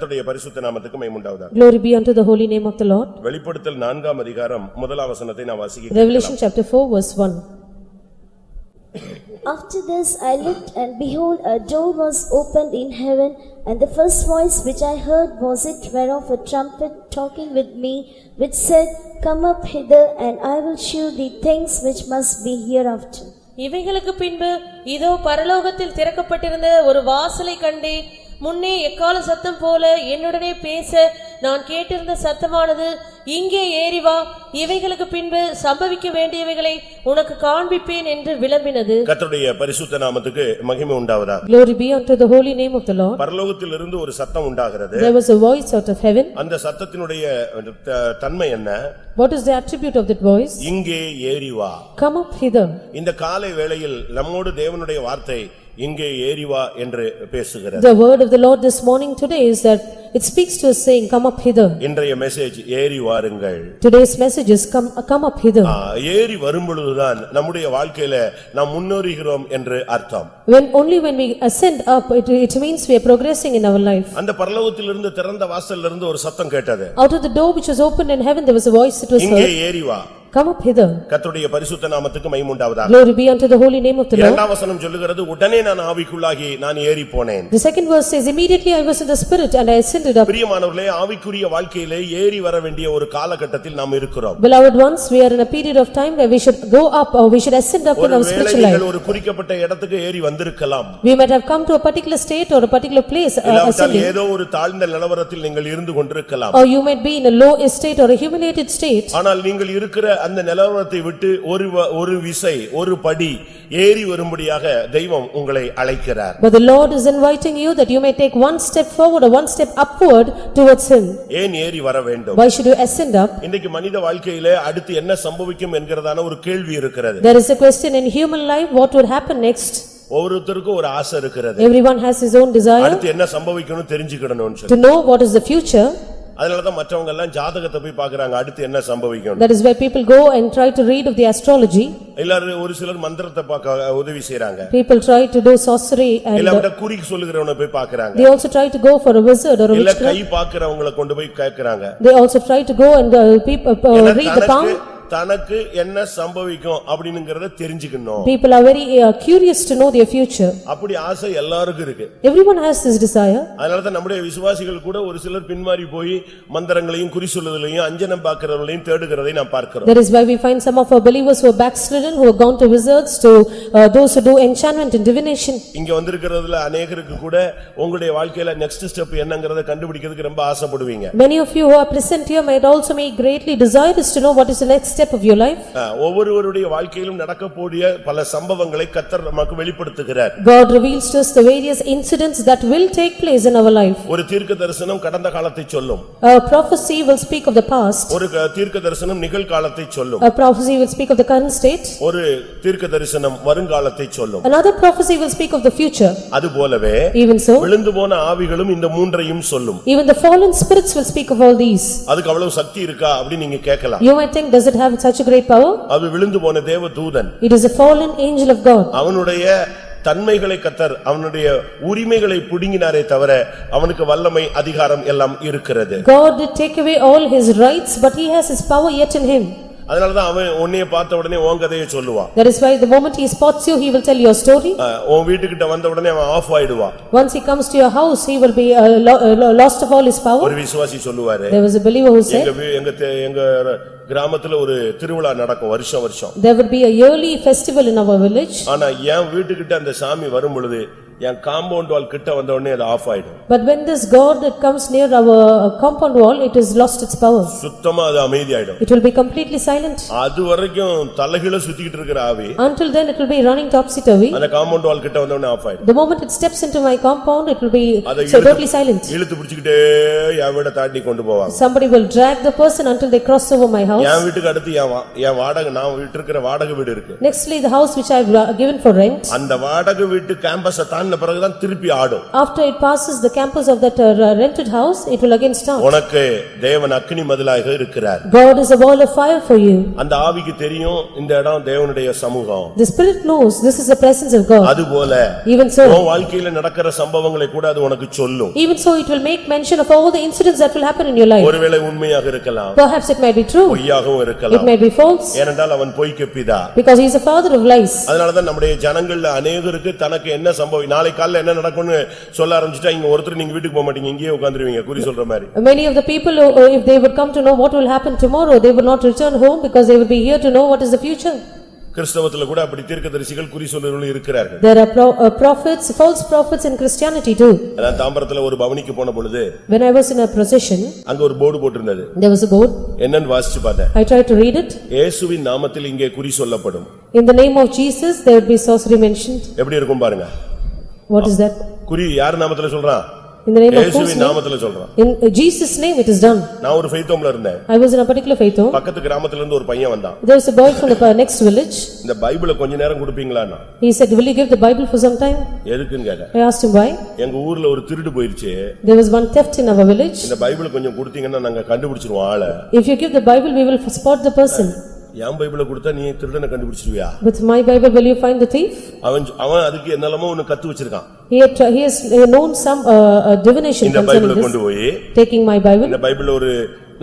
கர்த்தருடைய பரிசுத்த நாமத்துக்கு மகிமை உண்டாவதாக. Glory be unto the holy name of the Lord. வெளிப்படுத்தல் 4ஆம் அதிகாரம் முதலாம் வசனத்தை நாம் வாசிக்கலாம். Revelation chapter 4 verse 1. After this I looked, and behold, a door was opened in heaven, and the first voice which I heard was it whereof a trumpet talking with me, which said, Come up hither, and I will shew thee things which must be hereafter. இவைகளுக்கு பின்பு இதோ பரலோகத்தில் திறக்கப்பட்டிருந்த ஒரு வாசலை கண்டே, முன்னே எக்கால சத்தம் போல என்னுடனே பேச நான் கேட்டிருந்த சத்தமானது, இங்கே ஏறி வா, இவைகளுக்கு பின்பு சம்பவிக்க வேண்டியவைகளை உனக்கு காண்பிப்பேன் என்று விளம்பினது. கர்த்தருடைய பரிசுத்த நாமத்துக்கு மகிமை உண்டாவதாக. Glory be unto the holy name of the Lord. பரலோகத்திலிருந்து ஒரு சத்தம் உண்டாகிறது. There was a voice out of heaven. அந்த சத்தத்தினுடைய தன்மை என்ன? What is the attribute of that voice? இங்கே ஏறி வா. Come up hither. இந்த காலை வேளையில் நம்மோடு தேவனுடைய வார்த்தை இங்கே ஏறி வா என்று பேசுகிறது. The word of the Lord this morning today is that it speaks to us saying, Come up hither. இன்றைய மெசேஜ் ஏறி வாருங்கள். Today's message is come up hither. ஏறி வரும்பொழுதுதான் நம்முடைய வாழ்க்கையில நாம் முன்னேறுகிறோம் என்று அர்த்தம். When we ascend up, it means we are progressing in our life. அந்த பரலோகத்திலிருந்து திறந்த வாசல்ல இருந்து ஒரு சத்தம் கேட்டது. Out of the door which was opened in heaven there was a voice that was இங்கே heard. ஏறி வா. Come up hither. கர்த்தருடைய பரிசுத்த நாமத்துக்கு மகிமை உண்டாவதாக. Glory be unto the holy name of the Lord. இரண்டாம் வசனம் சொல்லுகிறது, உடனே நான் ஆவிக்குள்ளாகி நான் ஏறி போனேன். The second verse says, Immediately I was in the spirit and I ascended up. பிரியமானவர்களே, ஆவிக்குரிய வாழ்க்கையிலே ஏறி வர வேண்டிய ஒரு காலகட்டத்தில் நாம் இருக்கிறோம். Beloved ones, we are in a period of time where we should go up or we should ascend up in our spiritual life. ஒரு குறிக்கப்பட்ட இடத்துக்கு ஏறி வந்திருக்கலாம். We might have come to a particular state or a particular place ascending. ஏதோ ஒரு தாழ்ந்த நிலவரத்தில் நீங்கள் இருந்து கொண்டிருக்கலாம். Or you might be in a low estate or a humiliated state. ஆனால் நீங்கள் இருக்கிற அந்த நிலவரத்தை விட்டு ஒரு விசை ஒரு படி ஏறி வரும்படியாக தெய்வம் உங்களை அழைக்கிறார். But the Lord is inviting you that you may take one step forward or one step upward towards him. ஏன் ஏறி வர வேண்டும்? Why should you ascend up? இன்னைக்கு மனித வாழ்க்கையிலே அடுத்து என்ன சம்பவிக்கும் என்கிறதான ஒரு கேள்வி இருக்கிறது. There is a question in human life, what would happen next? ஒவ்வொருத்தருக்கும் ஒரு ஆசை இருக்கிறது. Everyone has his own desire. அடுத்து என்ன சம்பவிக்கும்னு தெரிஞ்சுக்கணும்னு சொல்லி. To know what is the future. அதனாலதான் மற்றவங்க எல்லாம் ஜாதகத்தை போய் பார்க்கறாங்க, அடுத்து என்ன சம்பவிக்கும். That is why people go and try to read of the astrology. எல்லாரும் ஒரு சிலர் மந்திரத்தை பார்க்க உதவி செய்றாங்க. People try to do sorcery and எல்லாரும் குறி சொல்லுகிறவனை போய் பார்க்கறாங்க. They also try to go for a wizard or a witch. இல்ல கை பார்க்கறவங்கள கொண்டு போய் கேக்குறாங்க. They also try to go and read the palm. தனக்கு என்ன சம்பவிக்கும் அப்படிங்கறத தெரிஞ்சுக்கணும். People are very curious to know their future. அப்படி ஆசை எல்லாருக்கும் இருக்கு. Everyone has this desire. அதனால தான் நம்முடைய விசுவாசிகள் கூட ஒரு சிலர் பின்மாறி போய் மந்திரங்களையும் குறி சொல்லுதலையும் அஞ்சனம் பார்க்கறவங்களையும் தேடுகிறதை நாம் பார்க்கிறோம். That is why we find some of our believers who are backslidden, who have gone to wizards, to those who do enchantment and divination. இங்க வந்திருக்கிறதுல अनेகருக்கு கூட உங்களுடைய வாழ்க்கையில நெக்ஸ்ட் ஸ்டெப் என்னங்கறத கண்டுபிடிக்கிறதுக்கு ரொம்ப ஆசைப்படுவீங்க. Many of you who are present here might also be greatly desirous to know what is the next step of your life. ஒவ்வொருவருடைய வாழ்க்கையிலும் நடக்கக்கூடிய பல சம்பவங்களை கர்த்தர் நமக்கு வெளிப்படுத்துகிறார். God reveals to us the various incidents that will take place in our life. ஒரு தீர்க்கதரிசனம் கடந்த காலத்தை சொல்லும். A prophecy will speak of the past. ஒரு தீர்க்கதரிசனம் நிகழ்காலத்தை சொல்லும். A prophecy will speak of the current state. ஒரு தீர்க்கதரிசனம் வருங்காலத்தை சொல்லும். Another prophecy will speak of the future. அதுபோலவே Even so, விழுந்து போன ஆவிகளும் இந்த மூன்றையும் சொல்லும். even the fallen spirits will speak of all these. அதுக்கு அவ்வளவு சக்தி இருக்கா அப்படி நீங்க கேட்கலாம். You might think, does it have such a great power? அது விழுந்து போன தேவதூதன். It is a fallen angel of God. அவனுடைய தன்மைகளை கர்த்தர் அவனுடைய உரிமைகளை புடுங்கினாரே தவிர அவனுக்கு வல்லமை அதிகாரம் எல்லாம் இருக்கிறது. God did take away all his rights, but he has his power yet in him. அதனாலதான் அவன் உன்னைய பார்த்த உடனே உன் கதையை சொல்லுவான். That is why the moment he spots you, he will tell your story. உன் வீட்டுக்கிட்ட வந்த உடனே அவன் ஆஃப் ஆயிடுவான். Once he comes to your house, he will be lost of all his power. ஒரு விசுவாசி சொல்லுவாரு, There was a believer who said, எங்க கிராமத்துல ஒரு திருவிழா நடக்கும் வருஷம். There would be a yearly festival in our village. ஆனா என் வீட்டுக்கிட்ட அந்த சாமி வரும் பொழுது என் காம்பவுண்ட் வால் கிட்ட வந்த உடனே அது ஆஃப் ஆயிடும். But when this god that comes near our compound wall, it has lost its power. சுத்தமா அது அமைதியாயிடும். It will be completely silent. அது வரைக்கும் தலைகீழ சுத்திக்கிட்டு இருக்கிற ஆவி. Until then it will be running topsy-turvy. அந்த காம்பவுண்ட் வால் கிட்ட வந்த உடனே ஆஃப் ஆயிடும். The moment it steps into my compound, it will be totally silent. இழுத்து பிடிச்சிட்டே என் வீட தாண்டி கொண்டு போவாங்க. Somebody will drag the person until they cross over my house. என் வீட்டுக்கு அடுத்து என் வாடகை நான் இருக்கிற வாடகை வீடு இருக்கு. Nextly the house which I have given for rent. அந்த வாடகை வீட்டு கேம்பஸை தாண்டி ஆடின பிறகுதான் திருப்பி ஆடும். After it passes the campus of that rented house, it will again start. உனக்கு தேவன் அக்கினி மதிலாக இருக்கிறார். God is a wall of fire for you. அந்த ஆவிக்கு தெரியும் இந்த இடம் தேவனுடைய சமூகம். The spirit knows this is the presence of God. அதுபோல Even so, உன் வாழ்க்கையில நடக்கிற சம்பவங்களை கூட அது உனக்கு சொல்லும். even so it will make mention of all the incidents that will happen in your life. ஒருவேளை உண்மையாக இருக்கலாம், Perhaps it might be true, பொய்யாகவும் it இருக்கலாம். might be false, ஏனென்றால் அவன் பொய்க்கு பிதா. because he is a father of lies. அதனாலதான் நம்முடைய ஜனங்கள்ல அநேகருக்கு தனக்கு என்ன சம்பவம் நாளை காலையில என்ன நடக்கும்னு சொல்ல ஆரம்பிச்சுட்டா இங்க ஒருத்தர் நீங்க வீட்டுக்கு போக மாட்டீங்க, இங்கேயே உட்கார்ந்துருவீங்க குறி சொல்ற மாதிரி. Many of the people who, if they would come to know what will happen tomorrow, they would not return home because they would be here to know what is the future. கிறிஸ்தவத்துல கூட அப்படி தீர்க்கதரிசிகள் குறி சொல்லுறவர்கள் இருக்கிறார்கள். There are prophets, false prophets in Christianity too. நான் தாம்பரத்துல ஒரு பவனிக்கு போன பொழுது When I was in a procession, அங்க ஒரு போர்டு போட்டிருந்தது. there was a board. என்னன்னு வாசிச்சு பார்த்தேன். I tried to read it. இயேசுவின் நாமத்தில் இங்கே குறி சொல்லப்படும். In the name of Jesus, there would be sorcery mentioned. எப்படி இருக்கும் பாருங்க. What is that? குறி யார் நாமத்துல சொல்றான்? In the name of whose இயேசுவின் name? நாமத்துல சொல்றான். In Jesus' name it is done. நான் ஒரு ஃபெய்த் ஹோம்ல இருந்தேன். I was in a particular faith home. பக்கத்து கிராமத்துல இருந்து ஒரு பையன் வந்தான். There was a boy from the next village. இந்த பைபிளை கொஞ்ச நேரம் கொடுப்பீங்களான்னா. He said, "Will you give the Bible for some time?" எதுக்குன்னு கேட்டேன். I asked him why. எங்க ஊர்ல ஒரு திருடு போயிருச்சு. There was one theft in our village. இந்த பைபிளை கொஞ்சம் கொடுத்தீங்கன்னா நாங்க கண்டுபிடிச்சிருவோம் ஆளை. If you give the Bible, we will spot the person. என் பைபிளை கொடுத்தா நீ திருடனை கண்டுபிடிச்சிருவியா? With my Bible, will you find the thief? அவன் அதுக்கு என்னெல்லாமோ ஒன்னு கத்து வச்சிருக்கான். He has known some divination இந்த concerning பைபிளை this. கொண்டு போய் Taking my Bible. இந்த பைபிள்ல ஒரு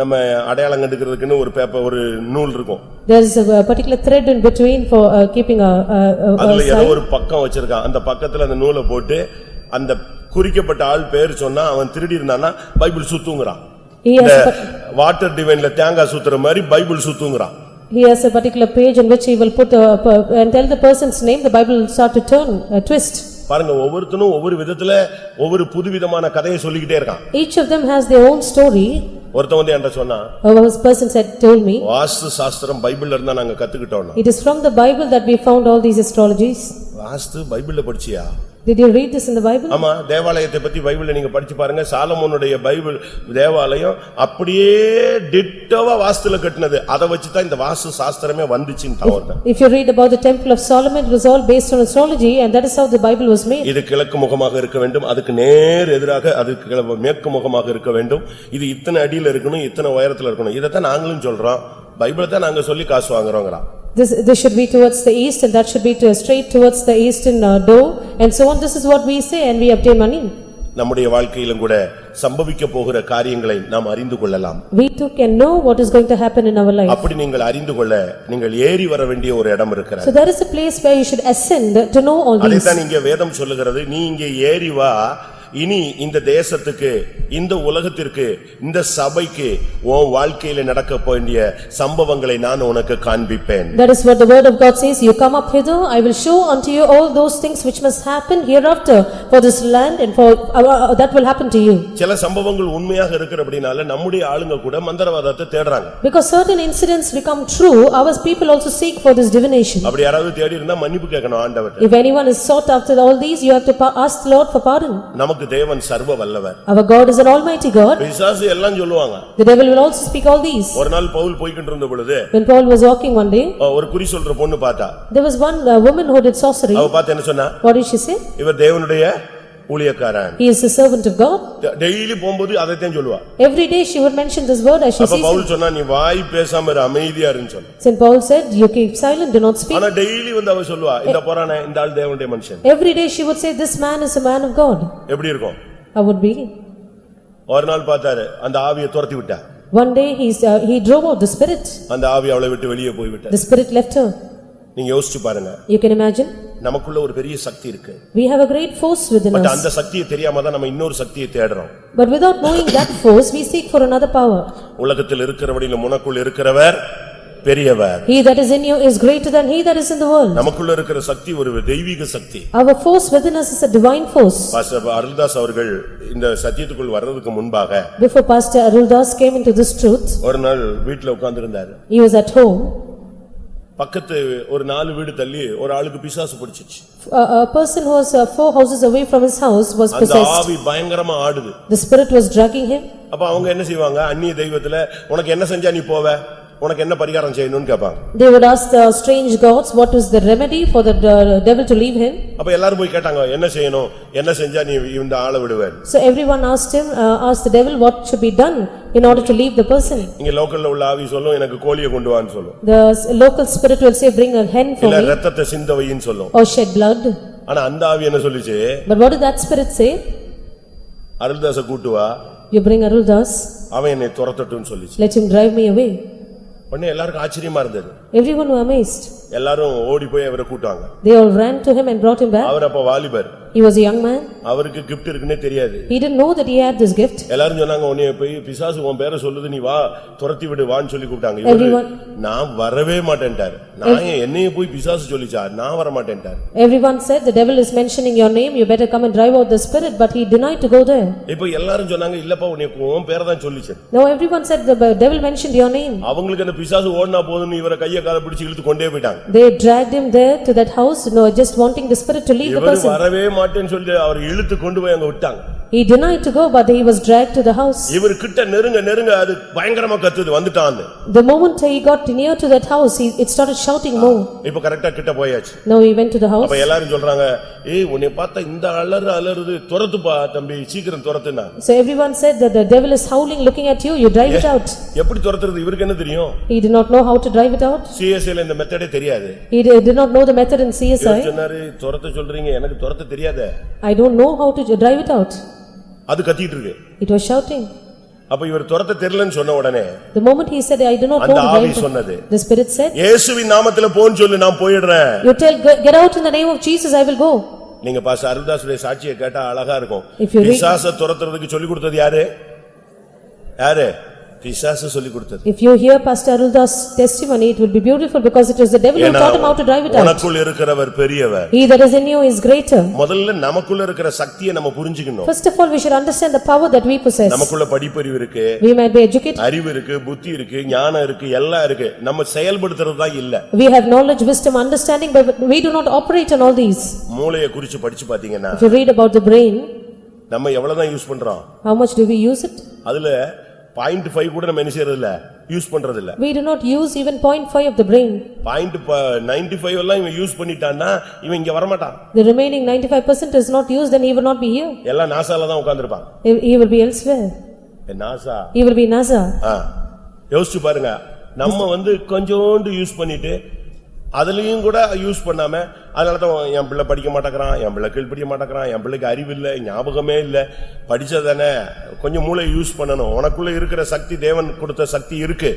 நம்ம அடையாளம் கண்டுக்கிறதுக்குன்னு ஒரு பேப்பர் ஒரு நூல் இருக்கும். There is a particular thread in between for keeping a அதுல ஏதோ sign. ஒரு பக்கம் வச்சிருக்கான். அந்த பக்கத்துல அந்த நூலை போட்டு அந்த குறிக்கப்பட்ட ஆள் பேர் சொன்னா அவன் திருடி இருந்தான்னா பைபிள் சுத்துங்கறான். He இந்த has வாட்டர் டிவைன்ல தேங்காய் சுத்துற மாதிரி Bible சுத்துங்கறான். He has a particular page in which he will put and tell the person's name, the Bible will start to turn, twist. பாருங்க ஒவ்வொருத்தனும் ஒவ்வொரு விதத்துல ஒவ்வொரு புதுவிதமான கதையை சொல்லிக்கிட்டே இருக்கான். Each of them has their own story. ஒருத்தன் வந்து என்கிட்ட சொன்னா, A person told me, வாஸ்து சாஸ்திரம் பைபிள்ல இருந்தா நாங்க கத்துக்கிட்டோம். it is from the Bible that we found all these astrologies. வாஸ்து பைபிள்ல படிச்சியா? Did you read this in the Bible? ஆமா, தேவாலயத்தை பத்தி பைபிள்ல நீங்க படிச்சு பாருங்க. சாலமோனுடைய பைபிள் தேவாலயம் அப்படியே டிட்டோவா வாஸ்துல கட்டினது. அத வச்சு தான் இந்த வாஸ்து சாஸ்திரமே வந்துச்சுன்னு தான். If you read about the temple of Solomon, it was all based on astrology and that is how the Bible was made. இது கிழக்கு முகமாக இருக்க வேண்டும், அதுக்கு நேர் எதிராக அதுக்கு மேற்கு முகமாக இருக்க வேண்டும், இது இத்தனை அடியில இருக்கணும், இத்தனை உயரத்துல இருக்கணும். இதத்தான் நாங்களும் சொல்றோம். பைபிளை தான் நாங்க சொல்லி காசு வாங்குறோங்கறான். This should be towards the east and that should be straight towards the eastern door and so on. This is what we say and we obtain money. நம்முடைய வாழ்க்கையிலும் கூட சம்பவிக்க போகிற காரியங்களை நாம் அறிந்து கொள்ளலாம். We too can know what is going to happen in our life. அப்படி நீங்கள் அறிந்து கொள்ள நீங்கள் ஏறி வர வேண்டிய ஒரு இடம் இருக்கிறது. So there is a place where you should ascend to know all these. அதைத்தான் இங்கே வேதம் சொல்லுகிறது. நீ இங்கே ஏறி வா, இனி இந்த தேசத்துக்கு, இந்த உலகத்திற்கு, இந்த சபைக்கு உன் வாழ்க்கையில நடக்க வேண்டிய சம்பவங்களை நான் உனக்கு காண்பிப்பேன். That is what the word of God says. You come up hither, I will show unto you all those things which must happen hereafter for this land and for that will happen to you. சில சம்பவங்கள் உண்மையாக இருக்கிறபடினால நம்முடைய ஆளுங்க கூட மந்திரவாதத்தை தேடுறாங்க. Because certain incidents become true, our people also seek for this divination. அப்படி யாராவது தேடி இருந்தா மன்னிப்பு கேட்கணும் ஆண்டவர்ட்ட. If anyone is sought after all these, you have to ask the Lord for pardon. நமக்கு தேவன் சர்வ வல்லவர். Our God is an almighty God. பிசாசு எல்லாம் சொல்லுவாங்க. The devil will also speak all these. ஒரு நாள் பவுல் போயிட்டு இருந்த பொழுது When Paul was walking one day, ஒரு குறி சொல்ற பொண்ணு பார்த்தா. there was one woman who did sorcery. அவ பார்த்து என்ன சொன்னா? What did she say? இவர் தேவனுடைய ஊழியக்காரன். He is a servant of God. Daily போகும்போது அதைத்தான் சொல்லுவா. Every day she would mention this word as she அப்ப sees பவுல் it. சொன்னா நீ வாய் பேசாம இரு, அமைதியா இருன்னு சொன்னா. Saint Paul said, you keep silent, do not speak. ஆனா டெய்லி வந்து அவ சொல்லுவா, இந்த போறானே இந்த ஆள் தேவனுடைய மனுஷன். Every day she would say, this man is a man of God. எப்படி இருக்கும்? How would be? ஒரு நாள் பார்த்தாரு, அந்த ஆவியை துரத்தி விட்டா. One day he drove out the spirit. அந்த ஆவி அவளை விட்டு வெளியே போய் விட்டா. The spirit left her. நீங்க யோசிச்சு பாருங்க. You can imagine. நமக்குள்ள ஒரு பெரிய சக்தி இருக்கு. We have a great force within but us. அந்த சக்தியை தெரியாம தான் நம்ம இன்னொரு சக்தியை தேடுறோம். But without knowing that force, we seek for another power. உலகத்தில் இருக்கிறவரிலும் உனக்குள் இருக்கிறவர் பெரியவர். He that is in you is greater than he that is in the world. நமக்குள்ள இருக்கிற சக்தி ஒரு தெய்வீக சக்தி. Our force within us is a divine force. Pastor Aruldas அவர்கள் இந்த சத்தியத்துக்குள் வர்றதுக்கு முன்பாக Before Pastor Aruldas came into this truth, ஒரு நாள் வீட்ல உட்கார்ந்திருந்தாரு. he was at home. பக்கத்து ஒரு 4 வீடு தள்ளி ஒரு ஆளுக்கு பிசாசு பிடிச்சிச்சு. A person who was 4 houses away from his house was அந்த possessed. ஆவி பயங்கரமா ஆடுது. The spirit was dragging him. அப்ப அவங்க என்ன செய்வாங்க? அந்நிய தெய்வத்துல உனக்கு என்ன செஞ்சா நீ போவ? உனக்கு என்ன பரிகாரம் செய்யணும்னு கேட்பாங்க. They would ask the strange gods what is the remedy for the devil to leave him. அப்ப எல்லாரும் போய் கேட்டாங்க என்ன செய்யணும், என்ன செஞ்சா நீ இந்த ஆளை விடுவே. So everyone asked the devil what should be done in order to leave the person. இங்க லோக்கல்ல உள்ள ஆவி சொல்லும் எனக்கு கோழியை கொண்டு வான்னு சொல்லும். The local spirit will say bring a hen for இல்ல me ரத்தத்தை சிந்த வைன்னு சொல்லும். or shed blood. ஆனா அந்த ஆவி என்ன சொல்லுச்சு? But what did that spirit say? அருள்தாச கூட்டு வா, You bring Aruldas, அவன் என்னை துரத்தட்டும்னு சொல்லிச்சு. let him drive me away. உடனே எல்லாருக்கும் ஆச்சரியமா இருந்தது. Everyone were amazed. எல்லாரும் ஓடி போய் அவரை கூட்டாங்க. They all ran to him and brought him back. அவர் அப்ப வாலிபர். He was a young man. அவருக்கு gift இருக்குன்னே தெரியாது. He didn't know that he had this gift. எல்லாரும் சொன்னாங்க உன்னை போய் பிசாசு உன் பேரை சொல்லுது நீ வா துரத்தி விடு வான்னு சொல்லி கூப்பிட்டாங்க. Everyone- நான் வரவே மாட்டேன்ட்டார். நான் என்னைய போய் பிசாசு சொல்லிச்சா நான் வர மாட்டேன்ட்டார். Everyone said the devil is mentioning your name, you better come and drive out the spirit, but he denied to go there. இப்போ எல்லாரும் சொன்னாங்க இல்லப்பா உன் பேரை தான் சொல்லிச்சு. Now everyone said the devil mentioned your name. அவங்களுக்கு அந்த பிசாசு ஓடினா போதும்னு இவரை கையை காலை பிடிச்சு இழுத்து கொண்டே போயிட்டாங்க. They dragged him there to that house, just wanting the spirit to leave the இவர் person. வரவே மாட்டேன்னு சொல்லி அவர் இழுத்து கொண்டு போய் அங்க விட்டாங்க. He denied to go, but he was dragged to the house. இவர் கிட்ட நெருங்க அது பயங்கரமா கத்துது வந்துட்டான். The moment he got near to that house, it started shouting more. இப்போ கரெக்ட்டா கிட்ட போயாச்சு. Now he went to the house. அப்ப எல்லாரும் சொல்றாங்க ஏய் உன்னை பார்த்தா இந்த அலறுது துரத்துப்பா தம்பி சீக்கிரம் துரத்துனா. So everyone said that the devil is howling looking at you, you drive it out. எப்படி துரத்துறது இவருக்கு என்ன தெரியும்? He did not know how to drive it out. CSL இந்த மெத்தடே தெரியாது. He did not know the method in CSI. சொன்னாரு துரத்த சொல்றீங்க எனக்கு துரத்த தெரியாதே. I don't know how to drive it out. அது கத்திட்டு இருக்கு. It was shouting. அப்ப இவர் துரத்த தெரியலன்னு சொன்ன உடனே The moment he said I do not know அந்த to ஆவி drive it, சொன்னது the spirit said, இயேசுவின் நாமத்திலே போன்னு சொல்லு நான் போயிடுறேன். you tell get out in the name of Jesus, I will go. நீங்க பாஸ் அருள்தாசுடைய சாட்சியை கேட்டா அழகா இருக்கும். If you read- பிசாசை துரத்துறதுக்கு சொல்லி கொடுத்தது யாரு? பிசாசு சொல்லி கொடுத்தது. If you hear Pastor Arulda's testimony, it will be beautiful because it was the devil who taught him how to drive it out. உனக்குள்ள இருக்கிறவர் பெரியவர். He that is in you is greater. முதல்ல நமக்குள்ள இருக்கிற சக்தியை நம்ம புரிஞ்சுக்கணும். First of all, we should understand the power that we possess. நமக்குள்ள படிப்பறிவு இருக்கு, We might be educated, அறிவு இருக்கு, புத்தி இருக்கு, ஞானம் இருக்கு, எல்லாம் இருக்கு. நம்ம செயல்படுத்துறது தான் இல்ல. we have knowledge, wisdom, understanding, but we do not operate on all these. மூளையை குறிச்சு படிச்சு பாத்தீங்கன்னா If you read about the brain, நம்ம எவ்வளவுதான் யூஸ் பண்றோம்? how much do we use it? அதுல 0.5 கூட நம்ம என்ன செய்யறது இல்ல, யூஸ் பண்றது இல்ல. We do not use even 0.5 of the brain. 95 எல்லாம் இவன் யூஸ் பண்ணிட்டான்னா இவன் இங்க வர மாட்டான். The remaining 95% is not used, then he will not be here. எல்லாம் நாசால தான் உட்கார்ந்திருப்பான். He will be elsewhere. NASA He will be NASA. யோசிச்சு பாருங்க, நம்ம கொஞ்சோண்டு யூஸ் பண்ணிட்டு அதுலயும் கூட யூஸ் பண்ணாம அதனாலதான் என் பிள்ளை படிக்க மாட்டேங்கிறான், என் பிள்ளை கீழ்படிய மாட்டேங்கிறான், என் பிள்ளைக்கு அறிவு இல்ல, ஞாபகமே இல்ல. படிச்சதானே கொஞ்சம் மூளை யூஸ் பண்ணணும். உனக்குள்ள இருக்கிற சக்தி தேவன் கொடுத்த சக்தி இருக்கு.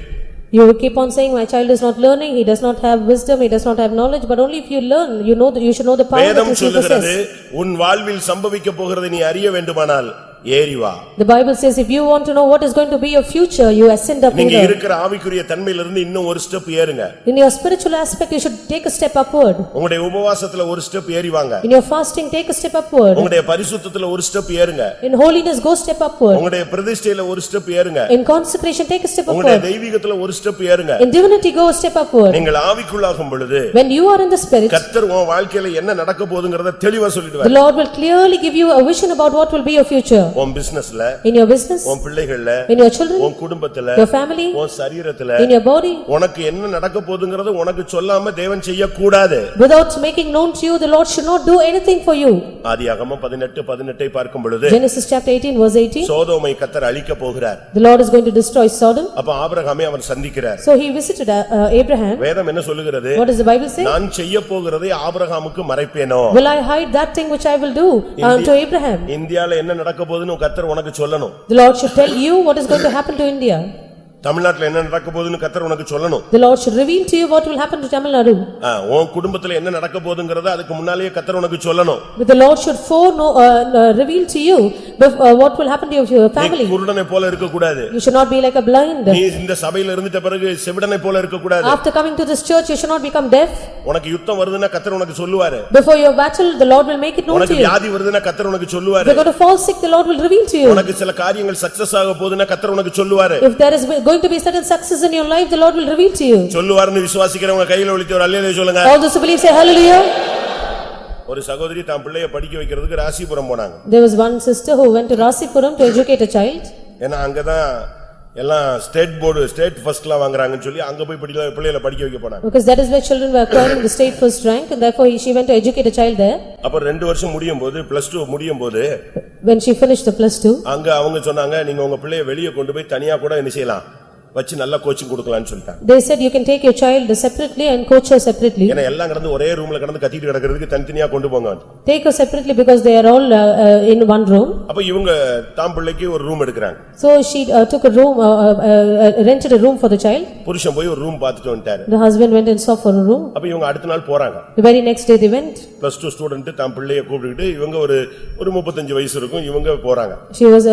You keep on saying my child is not learning, he does not have wisdom, he does not have knowledge, but only if you learn, you know that you should know the power that வேதம் you possess. சொல்லுகிறது உன் வாழ்வில் சம்பவிக்க போகிறது நீ அறிய வேண்டுமானால் ஏறி வா. The Bible says if you want to know what is going to be your future, you ascend up நீங்க hither. இருக்கிற ஆவிக்குரிய தன்மையிலிருந்து இன்னும் ஒரு ஸ்டெப் ஏறுங்க. In your spiritual aspect, you should take a step upward. உங்களுடைய உபவாசத்துல ஒரு ஸ்டெப் ஏறி வாங்க. In your fasting, take a step upward. உங்களுடைய பரிசுத்தத்துல ஒரு ஸ்டெப் ஏறுங்க. In holiness, go step upward. உங்களுடைய பிரதிஷ்டையில ஒரு ஸ்டெப் ஏறுங்க. In consecration, take a step உங்களுடைய upward. தெய்வீகத்துல ஒரு ஸ்டெப் ஏறுங்க. In divinity, go a step upward. நீங்கள் ஆவிக்குள்ளாகும் பொழுது When you are in the spirit, கர்த்தர் உன் வாழ்க்கையில என்ன நடக்க போகுதுங்கறத தெளிவா the சொல்லிடுவார். Lord will clearly give you a vision about what will be your future. உன் பிசினஸ்ல, In your business, உன் பிள்ளைகள்ல, in your children, உன் குடும்பத்துல, your family, உன் சரீரத்துல in your body. உனக்கு என்ன நடக்க போகுதுங்கறத உனக்கு சொல்லாம தேவன் செய்ய கூடாது. Without making known to you, the Lord should not do anything for you. ஆதியாகமம் 18:18 பார்க்கும் பொழுது Genesis chapter 18 verse 18. சோதோமை கர்த்தர் அழிக்க போகிறார். The Lord is going to destroy Sodom. அப்ப ஆபிரகாமை அவர் சந்திக்கிறார். So he visited Abraham. வேதம் என்ன சொல்லுகிறது? What does the Bible say? நான் செய்ய போகிறதை ஆபிரகாமுக்கு மறைப்பேனோ? Will I hide that thing which I will do unto Abraham? இந்தியால என்ன நடக்க போகுதுன்னு கர்த்தர் உனக்கு சொல்லணும். The Lord should tell you what is going to happen to India. தமிழ்நாட்டுல என்ன நடக்க போகுதுன்னு கர்த்தர் உனக்கு சொல்லணும். The Lord should reveal to you what will happen to Tamil Nadu. உன் குடும்பத்துல என்ன நடக்க போகுதுங்கறத அதுக்கு முன்னாலேயே கர்த்தர் உனக்கு சொல்லணும். But the Lord should reveal to you what will happen to your family. நீ குருடனை போல இருக்க கூடாது. You should not be like a blind. நீ இந்த சபையில இருந்துட்ட பிறகு செவிடனை போல இருக்க கூடாது. After coming to this church, you should not become deaf. உனக்கு யுத்தம் வருதுன்னா கர்த்தர் உனக்கு சொல்லுவாரு. Before your battle, the Lord will make it known to உனக்கு you. வியாதி வருதுன்னா கர்த்தர் உனக்கு சொல்லுவாரு. If you're going to fall sick, the Lord will reveal to you. உனக்கு சில காரியங்கள் சக்சஸ் ஆக போகுதுன்னா கர்த்தர் உனக்கு சொல்லுவாரு. If there is going to be certain success in your life, the Lord will reveal to you. சொல்லுவாருன்னு விசுவாசிக்கிறவங்க கையில ஒலித்து ஒரு அல்லேலூயா சொல்லுங்க. All those who believe say hallelujah. ஒரு சகோதரி தான் பிள்ளையை படிக்க வைக்கிறதுக்கு ராசிபுரம் போனாங்க. There was one sister who went to Rasipuram to educate a child. ஏன்னா அங்கதான் எல்லாம் ஸ்டேட் ஃபர்ஸ்ட்லாம் வாங்குறாங்கன்னு சொல்லி அங்க போய் பிள்ளைகளை படிக்க வைக்க போனாங்க. Because that is where children were acquiring the state first rank, and therefore she went to educate a child there. அப்ப 2 வருஷம் முடியும் போது +2 முடியும் போது When she finished the +2, அங்க அவங்க சொன்னாங்க நீங்க உங்க பிள்ளையை வெளியே கொண்டு போய் தனியா கூட என்ன செய்யலாம் வச்சு நல்ல கோச்சிங் கொடுக்கலாம்னு சொல்லிட்டாங்க. they said you can take your child separately and coach her separately. ஏன்னா எல்லாம் கடந்து ஒரே ரூம்ல கடந்து கத்திட்டு கிடக்கிறதுக்கு தனித்தனியா கொண்டு போங்க. Take her separately because they are all in one room. அப்ப இவங்க தாம் பிள்ளைக்கு ஒரு ரூம் எடுக்கறாங்க. So she took a room, rented a room for the child. புருஷன் போய் ஒரு ரூம் பார்த்துட்டு வந்துட்டாரு. The husband went and saw for a room. அப்ப இவங்க அடுத்த நாள் போறாங்க. The very next day they went. +2 student தாம் பிள்ளையை கூப்பிட்டுக்கிட்டு இவங்க ஒரு 35 வயசு இருக்கும் இவங்க போறாங்க. She was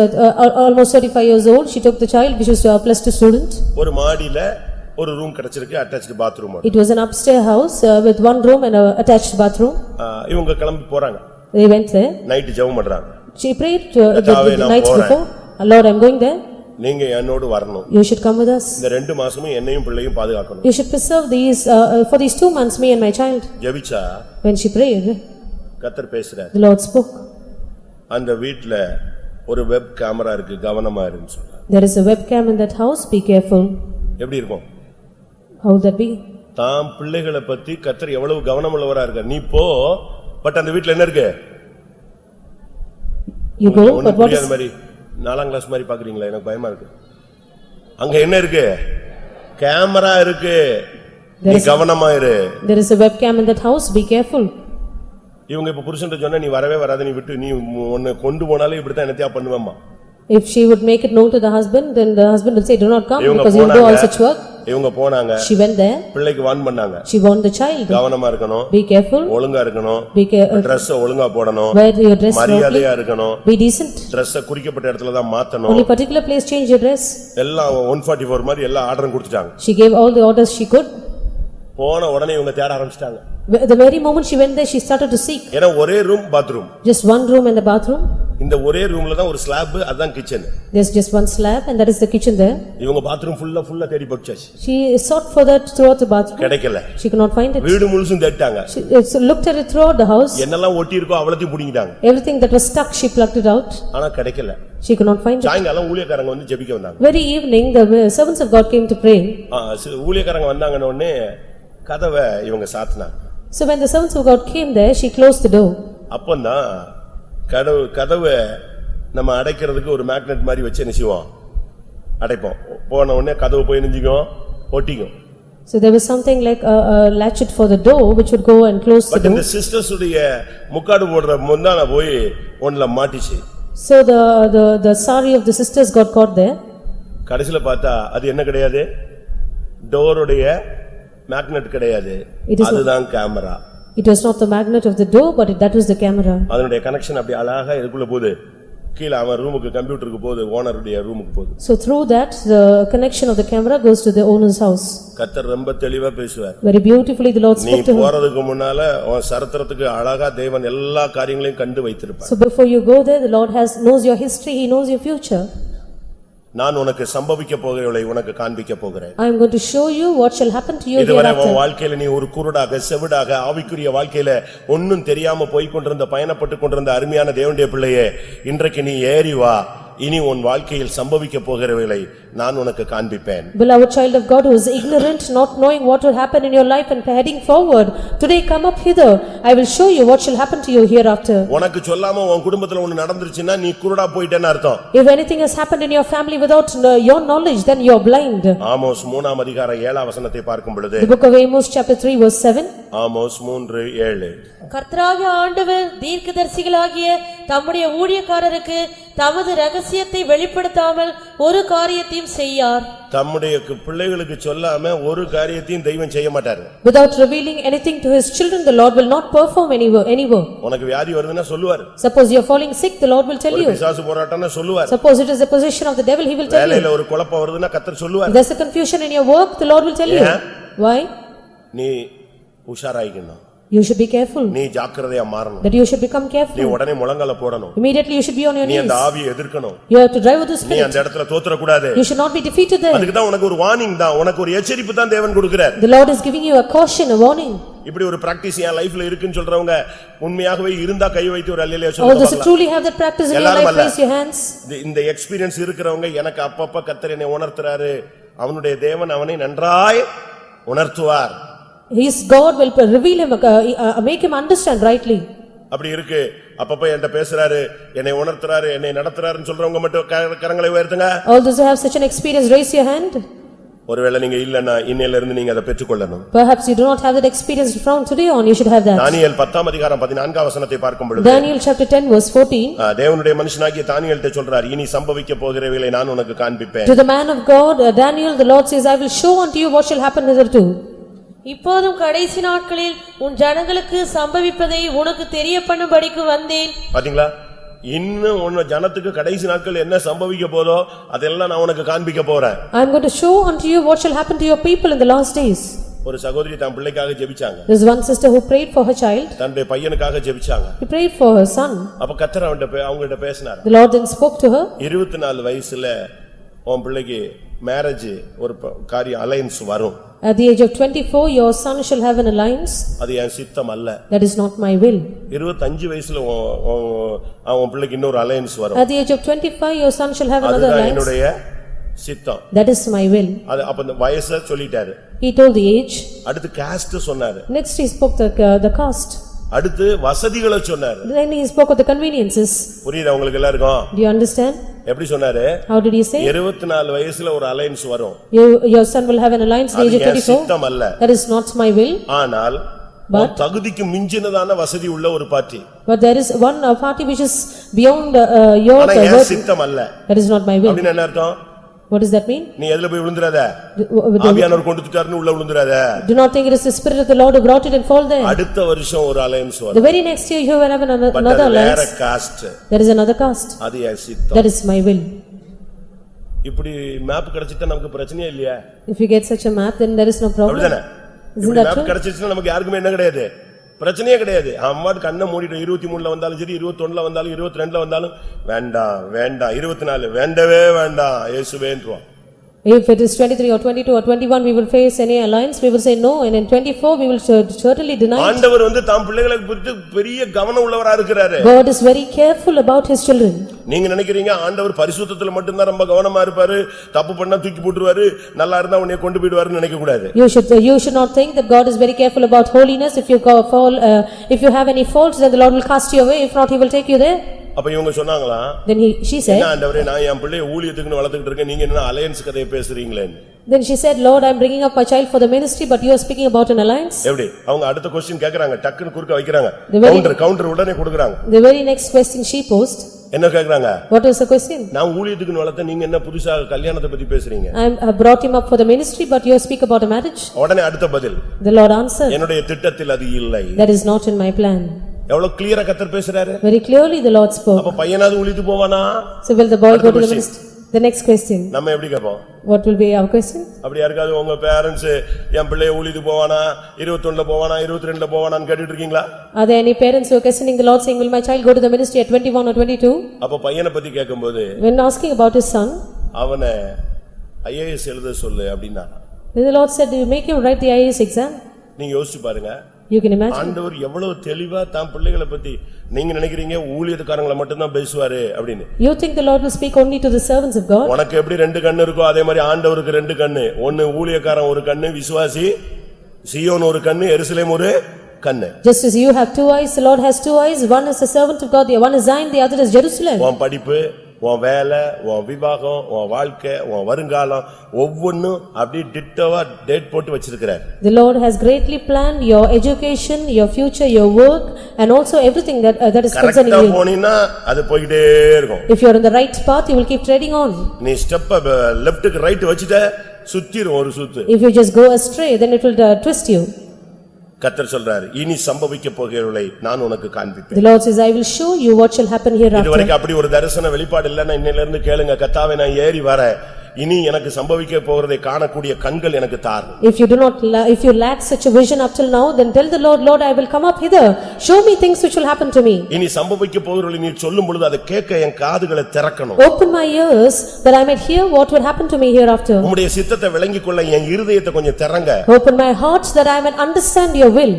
almost 35 years old. She took the child, which was a +2 student. ஒரு மாடியில ஒரு ரூம் கிடைச்சிருக்கு, attached bathroom. It was an upstairs house with one room and a attached bathroom. இவங்க கிளம்பி போறாங்க. They went there. நைட் ஜெபம் பண்றாங்க. She prayed the night before, Lord, I'm going there. நீங்க என்னோடு வரணும். You should come with us. இந்த 2 மாசமும் என்னையும் பிள்ளையும் பாதுகாக்கணும். You should preserve these for these 2 months, me and my child. ஜெபிச்சா When she prayed, கர்த்தர் பேசுறார். the Lord spoke. அந்த வீட்ல ஒரு வெப் கேமரா இருக்கு, கவனமா இருன்னு சொல்றார். There is a webcam in that house, be careful. எப்படி இருக்கும்? How would that be? தாம் பிள்ளைகளை பத்தி கர்த்தர் எவ்வளவு கவனமுள்ளவரா இருக்கார். நீ போ, பட் அந்த வீட்ல என்ன இருக்கு? You go, but what is? மாதிரி 4ஆம் கிளாஸ் மாதிரி பாக்குறீங்களா? எனக்கு பயமா இருக்கு. அங்க என்ன இருக்கு? கேமரா இருக்கு. நீ கவனமா இரு. There is a webcam in that house, be careful. இவங்க இப்ப புருஷன்ட்ட சொன்னா நீ வரவே வராத, நீ விட்டு நீ உன்னை கொண்டு போனாலே இப்படித்தான் என்னத்தையா பண்ணுவேம்மா. If she would make it known to the husband, then the husband would say, do not come because you will do all such work. இவங்க போனாங்க. She went there. பிள்ளைக்கு வார்ன் பண்ணாங்க. She warned the child. கவனமா இருக்கணும். Be careful. ஒழுங்கா இருக்கணும். Be careful. Dress ஒழுங்கா போடணும். Wear your dress properly. மரியாதையா இருக்கணும். Be decent. Dress குறிக்கப்பட்ட இடத்துல தான் மாத்தணும். Only particular place change your dress. எல்லாம் 144 மாதிரி எல்லா ஆர்டரும் கொடுத்துட்டாங்க. She gave all the orders she could. போன உடனே இவங்க தேட ஆரம்பிச்சிட்டாங்க. The very moment she went there, she started to seek. ஏன்னா ஒரே room bathroom. Just one room and the bathroom. இந்த ஒரே ரூம்ல தான் ஒரு ஸ்லாப், அதான் kitchen. There's just one slab and that is the kitchen there. இவங்க பாத்ரூம் ஃபுல்லா தேடி போச்சாச்சு. She sought for that throughout the bathroom. கிடைக்கல. She could not find it. வீடு முழுசும் தேடிட்டாங்க. She looked at it throughout the house. என்னெல்லாம் ஒட்டி இருக்கோ அவ்வளத்தையும் புடிங்கிட்டாங்க. Everything that was stuck, she plucked it out. ஆனா கிடைக்கல. She could not find it. சாயங்காலம் ஊழியக்காரங்க வந்து ஜெபிக்க வந்தாங்க. Very evening, the servants of God came to pray. ஊழியக்காரங்க வந்தாங்கன உடனே கதவை இவங்க சாத்தினாங்க. So when the servants of God came there, she closed the door. அப்பந்தான் கதவை நம்ம அடைக்கிறதுக்கு ஒரு மேக்னெட் மாதிரி வச்சு என்ன செய்வோம், அடைப்போம். போன உடனே கதவு போய் நெஞ்சிக்கும் ஒட்டிக்கும். So there was something like a latchet for the door which would go and close the But door. இந்த சிஸ்டர்ஸ் உடைய முக்காடு போடுற முந்தான போய் ஒண்ணுல மாட்டிச்சு. So the sari of the sisters got caught there. கடைசில பார்த்தா அது என்ன கிடையாது, டோருடைய மேக்னெட் கிடையாது, அதுதான் camera. It was not the magnet of the door, but that was the camera. அதனுடைய கனெக்ஷன் அப்படி அழகா இதுக்குள்ள போகுது. கீழ அவன் ரூமுக்கு கம்ப்யூட்டருக்கு போகுது, ஓனருடைய ரூமுக்கு போகுது. So through that the connection of the camera goes to the owner's house. கர்த்தர் ரொம்ப தெளிவா பேசுவார். Very beautifully the Lord நீ spoke to him. போறதுக்கு முன்னால உன் சரித்திரத்துக்கு அழகா தேவன் எல்லா காரியங்களையும் கண்டு வைத்திருப்பார். So before you go there, the Lord knows your history, he knows your future. நான் உனக்கு சம்பவிக்க போகிறவளை உனக்கு காண்பிக்க போகிறேன். I am going to show you what shall happen to you இதுவரை உன் hereafter. வாழ்க்கையில நீ ஒரு குருடாக செவிடாக ஆவிக்குரிய வாழ்க்கையில ஒன்னும் தெரியாம போய் கொண்டிருந்த பயணப்பட்டு கொண்டிருந்த அருமையான தேவனுடைய பிள்ளையே, இன்றைக்கு நீ ஏறி வா. இனி உன் வாழ்க்கையில் சம்பவிக்க போகிறவளை நான் உனக்கு காண்பிப்பேன். Beloved child of God who is ignorant, not knowing what will happen in your life and heading forward, today come up hither. I will show you what shall happen to you hereafter. உனக்கு சொல்லாம உன் குடும்பத்துல ஒன்னு நடந்துருச்சுன்னா நீ குருடா போயிட்டேன்னு அர்த்தம். If anything has happened in your family without your knowledge, then you are blind. Amos 3ஆம் அதிகாரம் 7ஆம் வசனத்தை பார்க்கும் பொழுது, The book of Amos chapter 3 verse 7. Amos 3:7. கர்த்தராகிய ஆண்டவர் தீர்க்கதரிசிகளாகிய தம்முடைய ஊழியக்காரருக்கு தமது ரகசியத்தை வெளிப்படுத்தாமல் ஒரு காரியத்தையும் செய்யார். தம்முடைய பிள்ளைகளுக்கு சொல்லாம ஒரு காரியத்தையும் தெய்வம் செய்ய மாட்டாரு. Without revealing anything to his children, the Lord will not perform any work. உனக்கு வியாதி வருதுன்னா சொல்லுவார். Suppose you are falling sick, the Lord will tell you. பிசாசு போராட்டம்னா சொல்லுவார். Suppose it is the possession of the devil, he will tell you. வேலையில ஒரு குழப்பம் வருதுன்னா கர்த்தர் சொல்லுவார். If there's a confusion in your work, the Lord will tell you. Why? நீ உஷாராயிக்கணும். You should be careful. நீ ஜாக்கிரதையா மாறணும். That you should become நீ careful. உடனே முழங்கால போடணும். Immediately you should be on your நீ knees. அந்த ஆவியை எதிர்க்கணும். You have to drive with the நீ spirit. அந்த இடத்துல தோத்துற கூடாது. You should not be defeated there. அதுக்கு தான் உனக்கு ஒரு வார்னிங் தான், உனக்கு ஒரு எச்சரிப்பு தான் தேவன் கொடுக்கிறார். The Lord is giving you a caution, a warning. இப்படி ஒரு பிராக்டிஸ் என் லைஃப்ல இருக்குன்னு சொல்றவங்க உண்மையாகவே இருந்தா கை வைத்து ஒரு அல்லேலூயா All those who சொல்லுங்க. truly have that practice in your எல்லாரும் life, அல்ல. raise your hands. இந்த எக்ஸ்பீரியன்ஸ் இருக்கிறவங்க எனக்கு அப்பப்ப கர்த்தர் என்னை உணர்த்துறாரு, அவனுடைய தேவன் அவனை நன்றாய் உணர்த்துவார். His God will reveal him, make him understand rightly. அப்படி இருக்கு. அப்பப்ப என்கிட்ட பேசுறாரு, என்னை உணர்த்துறாரு, என்னை நடத்துறாருன்னு சொல்றவங்க மட்டும் கரங்களை உயர்த்துங்க. All those who have such an experience, raise your hand. ஒருவேளை நீங்க இல்லன்னா இன்னையில இருந்து நீங்க அதை பெற்றுக்கொள்ளணும். Perhaps you do not have that experience from today on, you should have that. தானியேல் 10ஆம் அதிகாரம் 14ஆம் வசனத்தை பார்க்கும் பொழுது Daniel chapter 10 verse 14. தேவனுடைய மனுஷனாகிய தானியேல்கிட்ட சொல்றார், இனி சம்பவிக்க போகிறவைகளை நான் உனக்கு காண்பிப்பேன். To the man of God, Daniel, the Lord says, I will show unto you what shall happen hitherto. இப்போதும் கடைசி நாட்களில் உன் ஜனங்களுக்கு சம்பவிப்பதை உனக்கு தெரிய பண்ணும்படிக்கு வந்தேன். பாத்தீங்களா, இன்னும் உன்ன ஜனத்துக்கு கடைசி நாட்கள் என்ன சம்பவிக்க போதோ அதெல்லாம் நான் உனக்கு காண்பிக்க போறேன். I am going to show unto you what shall happen to your people in the last days. ஒரு சகோதரி தன் பிள்ளைக்காக ஜெபிச்சாங்க. There is one sister who prayed for her child. தன்னுடைய பையனுக்காக ஜெபிச்சாங்க. He prayed for her son. அப்ப கர்த்தர் அவங்ககிட்ட பேசினார். The Lord then spoke to her. 24 வயசுல உன் பிள்ளைக்கு மேரேஜ் ஒரு காரியம் அலைன்ஸ் வரும். At the age of 24, your son shall have an alliance. அது என் சித்தம் அல்ல. That is not my will. 25 வயசுல உன் பிள்ளைக்கு இன்னொரு அலைன்ஸ் வரும். At the age of 25, your son shall have another அதுதான் alliance. என்னுடைய சித்தம். That is my will. அது அப்ப இந்த வயசை சொல்லிட்டாரு. He told the age. அடுத்து காஸ்ட் சொன்னாரு. Next he spoke the caste. அடுத்து வசதிகளை சொன்னாரு. Then he spoke of the conveniences. புரியுதா உங்களுக்கு எல்லாருக்கும்? Do you understand? எப்படி சொன்னாரு? How did he say? 24 வயசுல ஒரு அலைன்ஸ் வரும். Your son will have an alliance at the age of 24. சித்தம் அல்ல. That is not my will. ஆனால் தகுதிக்கு மிஞ்சினதான வசதி உள்ள ஒரு party. But there is one party which is beyond your ஆனா என் சித்தம் அல்ல. That is not my will. அப்படின்னா என்ன அர்த்தம்? What does that mean? நீ எதுல போய் விழுந்துறாத. ஆவியானவர் கொண்டுட்டாருன்னு உள்ள விழுந்துறாத. Do not think it is the spirit of the Lord who brought it and fall there. அடுத்த வருஷம் ஒரு அலைன்ஸ் வரும். The very next year you will have another alliance. வேற cost. There is another caste. அது என் சித்தம். That is my will. இப்படி map கிடைச்சிட்டா நமக்கு பிரச்சனையே இல்லையா? If you get such a map, then there is no problem. அப்படிதானே? Isn't that map true? கிடைச்சிச்சுனா நமக்கு யாருக்குமே என்ன கிடையாது, பிரச்சனையே கிடையாது. அம்மாட் கண்ணை மூடிட்டு 23ல வந்தாலும் சரி, 21ல வந்தாலும் 22ல வந்தாலும் வேண்டாம் வேண்டாம், 24 வேண்டவே வேண்டாம் இயேசுவேன்றோம். If it is 23 or 22 or 21, we will face any alliance, we will say no, and in 24 we will certainly deny it. ஆண்டவர் தாம் பிள்ளைகளை குறித்து பெரிய கவனம் உள்ளவரா இருக்கிறாரு. God is very careful about his children. நீங்க நினைக்கிறீங்க ஆண்டவர் பரிசுத்தத்துல மட்டும் தான் ரொம்ப கவனமா இருப்பாரு, தப்பு பண்ணா தூக்கி போட்டுருவாரு, நல்லா இருந்தா உன்னை கொண்டு போய்டுவாருன்னு நினைக்க கூடாது. You should not think that God is very careful about holiness. If you have any faults, then the Lord will cast you away. If not, he will take you there. அப்ப இவங்க சொன்னாங்களா, Then she said, ஆண்டவரே நான் என் பிள்ளையை ஊழியத்துக்குன்னு வளர்த்துக்கிட்டு இருக்கேன், நீங்க என்ன அலையன்ஸ் கதையை பேசுறீங்களே? Then she said, Lord, I am bringing up my child for the ministry, but you are speaking about an alliance. எப்படி அவங்க அடுத்த क्वेश्चन கேக்குறாங்க, டக்குன்னு குறுக்க வைக்கறாங்க, The கவுண்டர் உடனே கொடுக்கறாங்க. The very next question she posed. என்ன கேக்குறாங்க? What was the question? நான் ஊழியத்துக்குன்னு வளர்த்த, நீங்க என்ன புதுசா கல்யாணத்தை பத்தி பேசுறீங்க? I brought him up for the ministry, but you speak about a marriage. உடனே அடுத்த பதில், The Lord answered, என்னுடைய திட்டத்தில் அது இல்லை. that is not in my plan. எவ்வளவு கிளியரா கர்த்தர் பேசுறாரு. Very clearly the Lord spoke. அப்ப பையனாவது ஊழியத்துக்கு போவானா? So will the boy go to the ministry? The next question. நம்ம எப்படி கேப்போம்? What will be our question? அப்படியே இருக்காது. உங்க பேரண்ட்ஸ் என் பிள்ளைய ஊழியத்துக்கு போவானா, 21ல போவானா, 22ல போவானான்னு கேட்டுட்டு இருக்கீங்களா? Are there any parents who are questioning the Lord saying, will my child go to the ministry at 21 or 22? அப்ப பையனை பத்தி கேட்கும்போது, When asking about his son, அவனை ஐஏஎஸ் எழுத சொல்லு அப்படின்னா, then the Lord said, you make him write the IAS exam. நீங்க யோசிச்சு பாருங்க. You can imagine. ஆண்டவர் எவ்வளவு தெளிவா தான் பிள்ளைகளை பத்தி. நீங்க நினைக்கிறீங்க ஊழியத்துக்காரங்களை மட்டும் தான் பேசுவாரு அப்படின்னு. You think the Lord will speak only to the servants of God? உனக்கு எப்படி 2 கண்ணு இருக்கோ அதே மாதிரி ஆண்டவருக்கு 2 கண்ணு. ஒன்னு ஊழியக்காரன் ஒரு கண்ணு, விசுவாசி சீயோன் ஒரு கண்ணு, எருசலேம் ஒரு கண்ணு. Just as you have 2 eyes, the Lord has 2 eyes. One is the servant of God, the one is Zion, the other is Jerusalem. உன் படிப்பு, உன் வேலை, உன் விவாகம், உன் வாழ்க்கை, உன் வருங்காலம் ஒவ்வொன்னும் அப்படியே டிட்டோவா டேட் போட்டு வச்சிருக்கிறார். The Lord has greatly planned your education, your future, your work, and also everything that is concerning கரெக்ட்டா you. போனீனா அது போயிட்டே இருக்கும். If you are in the right path, you will keep treading on. நீ step லெஃப்ட்க்கு right வச்சிட்ட சுத்திரும் ஒரு சுத்து. If you just go astray, then it will twist you. கர்த்தர் சொல்றார், இனி சம்பவிக்க போகிறவளை நான் உனக்கு காண்பிப்பேன். The Lord says, I will show you what shall happen hereafter. இதுவரைக்கும் அப்படி ஒரு தரிசன வெளிப்பாடு இல்லன்னா இன்னையில இருந்து கேளுங்க, கர்த்தாவே நான் ஏறி வரேன், இனி எனக்கு சம்பவிக்க போகிறதை காணக்கூடிய கண்கள் எனக்கு தார். If you lack such a vision up till now, then tell the Lord, Lord, I will come up hither. Show me things which will happen to me. இனி சம்பவிக்க போகிறவளை நீ சொல்லும் பொழுது அதை கேட்க என் காதுகளை திறக்கணும். Open my ears that I might hear what will happen to me hereafter. உம்முடைய சித்தத்தை விளங்கிக் கொள்ள என் இருதயத்தை கொஞ்சம் திறங்க. Open my heart that I might understand your will.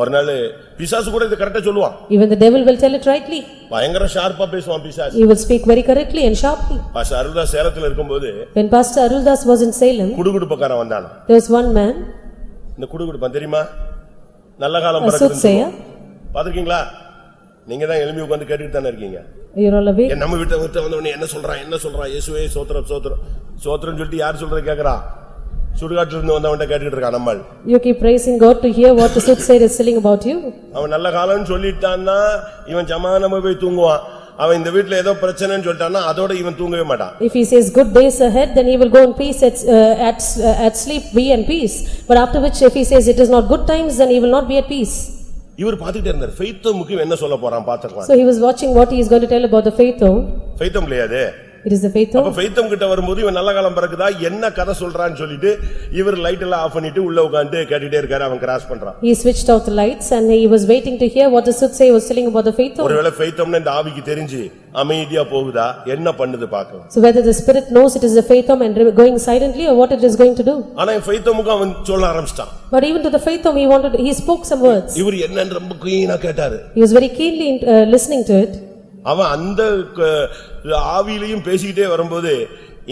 ஒரு நாள் பிசாசு கூட இது கரெக்டா சொல்லுவான். Even the devil will tell it rightly. பயங்கர ஷார்ப்பா பேசுவான் பிசாசு. He will speak very correctly and sharply. Pastor Aruldas சேலத்துல இருக்கும்போது When Pastor Aruldas was in Salem, குடுகுடுப்பக்காரன் வந்தானா. there was one man, இந்த குடுகுடுப்பான் தெரியுமா? நல்ல காலம் a பிறக்குதுன்னு soothsayer. பாத்திருக்கீங்களா? நீங்க தான் எழும்பி உட்கார்ந்து கேட்டுட்டு தானே இருக்கீங்க. You're all awake. நம்ம வீட்டை வந்த உடனே என்ன சொல்றான் இயேசுவே சோத்திரம் சோத்திரம் சோத்திரம் சொல்லிட்டு யார் சொல்றது கேக்குறா? சுடுகாட்டுல இருந்து வந்தவன்ட்ட கேட்டுட்டு இருக்கான் நம்மால். You keep praising God to hear what the soothsayer is telling about you. அவன் நல்ல காலம்னு சொல்லிட்டான்னா இவன் ஜமானமா போய் தூங்குவான். அவன் இந்த வீட்ல ஏதோ பிரச்சனைன்னு சொல்லிட்டான்னா அதோட இவன் தூங்கவே மாட்டான். If he says good days ahead, then he will go in peace at sleep, be in peace. But after which, if he says it is not good times, then he will not be at peace. இவர் பாத்துக்கிட்டே இருந்தார். ஃபெய்த்தோமுக்கு என்ன சொல்ல போறான் பாத்துக்கலாம். So he was watching what he is going to tell about the faith home. ஃபெய்த்தோம் இல்லையாது. It is the faith அப்ப home. ஃபெய்த்தோம் கிட்ட வரும்போது இவன் நல்ல காலம் பிறக்குதா என்ன கதை சொல்றான்னு சொல்லிட்டு இவர் லைட் எல்லாம் ஆஃப் பண்ணிட்டு உள்ள உட்கார்ந்து கேட்டுட்டே இருக்காரு. அவன் கிராஸ் பண்றான். He switched out the lights and he was waiting to hear what the soothsayer was telling about the faith home. ஒருவேளை ஃபெய்த்தோம்னா இந்த ஆவிக்கு தெரிஞ்சு அமைதியா போகுதா என்ன பண்ணுது பாக்கலாம். So whether the spirit knows it is the faith home and going silently or what it is going to do. ஆனா ஃபெய்த்தோமுக்கு அவன் சொல்ல ஆரம்பிச்சிட்டான். But even to the faith home he spoke some words. இவர் என்னன்னு ரொம்ப கீனா கேட்டாரு. He was very keenly listening to it. அவன் அந்த ஆவியிலையும் பேசிக்கிட்டே வரும்போது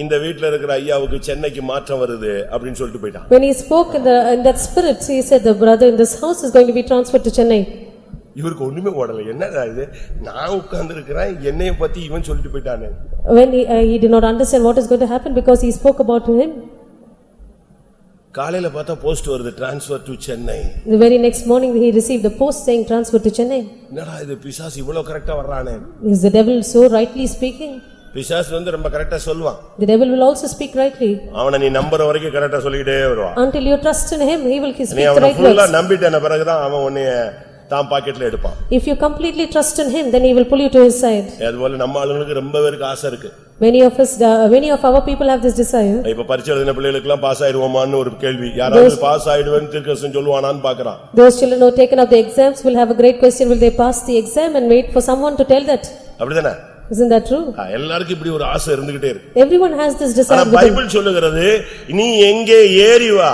இந்த வீட்ல இருக்கிற ஐயாவுக்கு சென்னைக்கு மாற்றம் வருது அப்படின்னு சொல்லிட்டு போயிட்டான். When he spoke in that spirit, he said the brother in this house is going to be transferred to Chennai. இவருக்கு ஒண்ணுமே ஓடல. என்னடா இது, நான் உட்கார்ந்து இருக்கிறேன் என்னைய பத்தி இவன் சொல்லிட்டு போயிட்டானே. When he did not understand what is going to happen because he spoke about him. காலையில பார்த்தா போஸ்ட் வருது transfer to Chennai. The very next morning he received the post saying transfer to Chennai. என்னடா இது பிசாசு இவ்வளவு கரெக்ட்டா வர்றானே. Is the devil so rightly speaking? பிசாசு வந்து ரொம்ப கரெக்ட்டா சொல்வான். The devil will also speak rightly. அவனை நீ நம்பற வரைக்கும் கரெக்ட்டா சொல்லிட்டே வருவான். Until you trust in him, he will speak நீ the அவனை right ஃபுல்லா words. நம்பிட்டேன பிறகுதான் அவன் உன்னை தான் பாக்கெட்ல எடுப்பான். If you completely trust in him, then he will pull you to his side. அதுபோல நம்ம ஆளுங்களுக்கு ரொம்ப பேருக்கு ஆசை இருக்கு. Many of our people have this desire. இப்ப பரீட்சை எழுதின பிள்ளைகளுக்கு எல்லாம் பாஸ் ஆயிடுவோமான்னு ஒரு கேள்வி. யாராவது பாஸ் ஆயிடுவேன்னு தீர்க்கதரிசனம் சொல்லுவானான்னு பார்க்கறான். Those children who have taken up the exams will have a great question, will they pass the exam, and wait for someone to tell that. அப்படிதானே? Isn't that true? எல்லாருக்கும் இப்படி ஒரு ஆசை இருந்துகிட்டே இருக்கு. Everyone has this desire. ஆனா Bible சொல்லுகிறது நீ எங்கே ஏறி வா,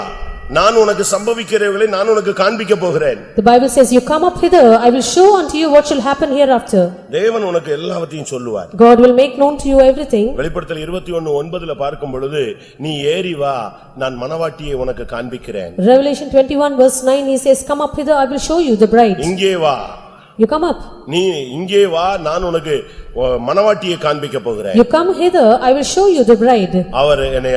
நான் உனக்கு சம்பவிக்கிறவைகளை நான் உனக்கு காண்பிக்க போகிறேன். The Bible says you come up hither, I will show unto you what shall happen hereafter. தேவன் உனக்கு எல்லாவற்றையும் சொல்லுவார். God will make known to you everything. வெளிப்படுத்தல் 21:9 பார்க்கும் பொழுது நீ ஏறி வா, நான் மணவாட்டியை உனக்கு காண்பிக்கிறேன். Revelation 21:9 he says come up hither, I will show you the bride. இங்கே வா, You come up. நீ இங்கே வா, நான் உனக்கு மணவாட்டியை காண்பிக்க போகிறேன். You come hither, I will show you the bride. அவர் என்னை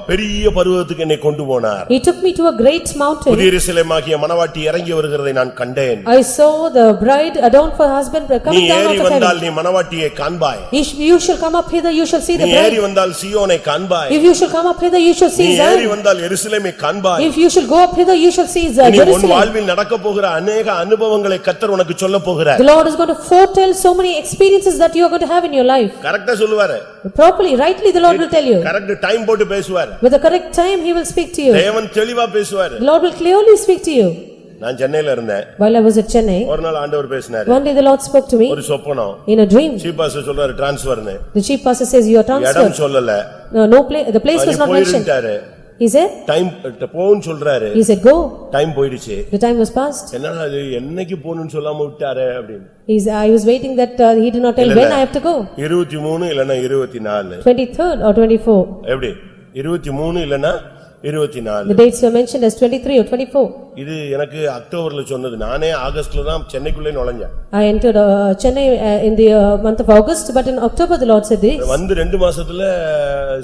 பெரிய பர்வதத்துக்கு என்னை கொண்டு போனார். He took me to a great mountain. புதிய எருசலேமாகிய மணவாட்டி இறங்கி வருகிறதை நான் கண்டேன். I saw the bride adorned for her husband நீ coming down ஏறி out of வந்தால் heaven. நீ மணவாட்டியை காண்பாய். You shall come up hither, you shall see the நீ ஏறி bride. வந்தால் சீயோனை காண்பாய். If you shall come up hither, you shall நீ see ஏறி Zion. வந்தால் எருசலேமை காண்பாய். If you shall go up hither, you shall see நீ உன் Jerusalem. வாழ்வில் நடக்க போகிற अनेक அனுபவங்களை கர்த்தர் உனக்கு சொல்லப் போகிறார். The Lord is going to foretell so many experiences that you are going to have in your life. கரெக்ட்டா சொல்லுவாரு. Properly, rightly the Lord will tell you. Correct time போட்டு பேசுவாரு. With the correct time he will speak to you. தேவன் தெளிவா பேசுவாரு. The Lord will clearly speak to you. நான் சென்னையில இருந்தேன். While I was at Chennai, ஒரு நாள் ஆண்டவர் பேசினாரு. one day the Lord spoke to me ஒரு சொப்பனம். in a dream. Chief pastor சொல்றாரு ட்ரான்ஸ்ஃபர்னு. The chief pastor says you are இடம் transferred. சொல்லல. No place, the place was not mentioned. போயிட்டாரு. He said, டைம் போன்னு சொல்றாரு. he said go. டைம் போயிடுச்சு. The time was past. என்னடா இது என்னைக்கு போணும்னு சொல்லாம விட்டாரே அப்படின்னு. I was waiting that he did not tell when I have to go. 23 இல்லனா 24. 23rd or 24. எப்படி? 23 இல்லனா 24. The dates were mentioned as 23 or 24. இது எனக்கு அக்டோபர்ல சொன்னது. நானே ஆகஸ்ட்ல தான் சென்னைக்குள்ளே நுழைஞ்சேன். I entered Chennai in the month of August, but in October the Lord said this. வந்து 2 மாசத்துல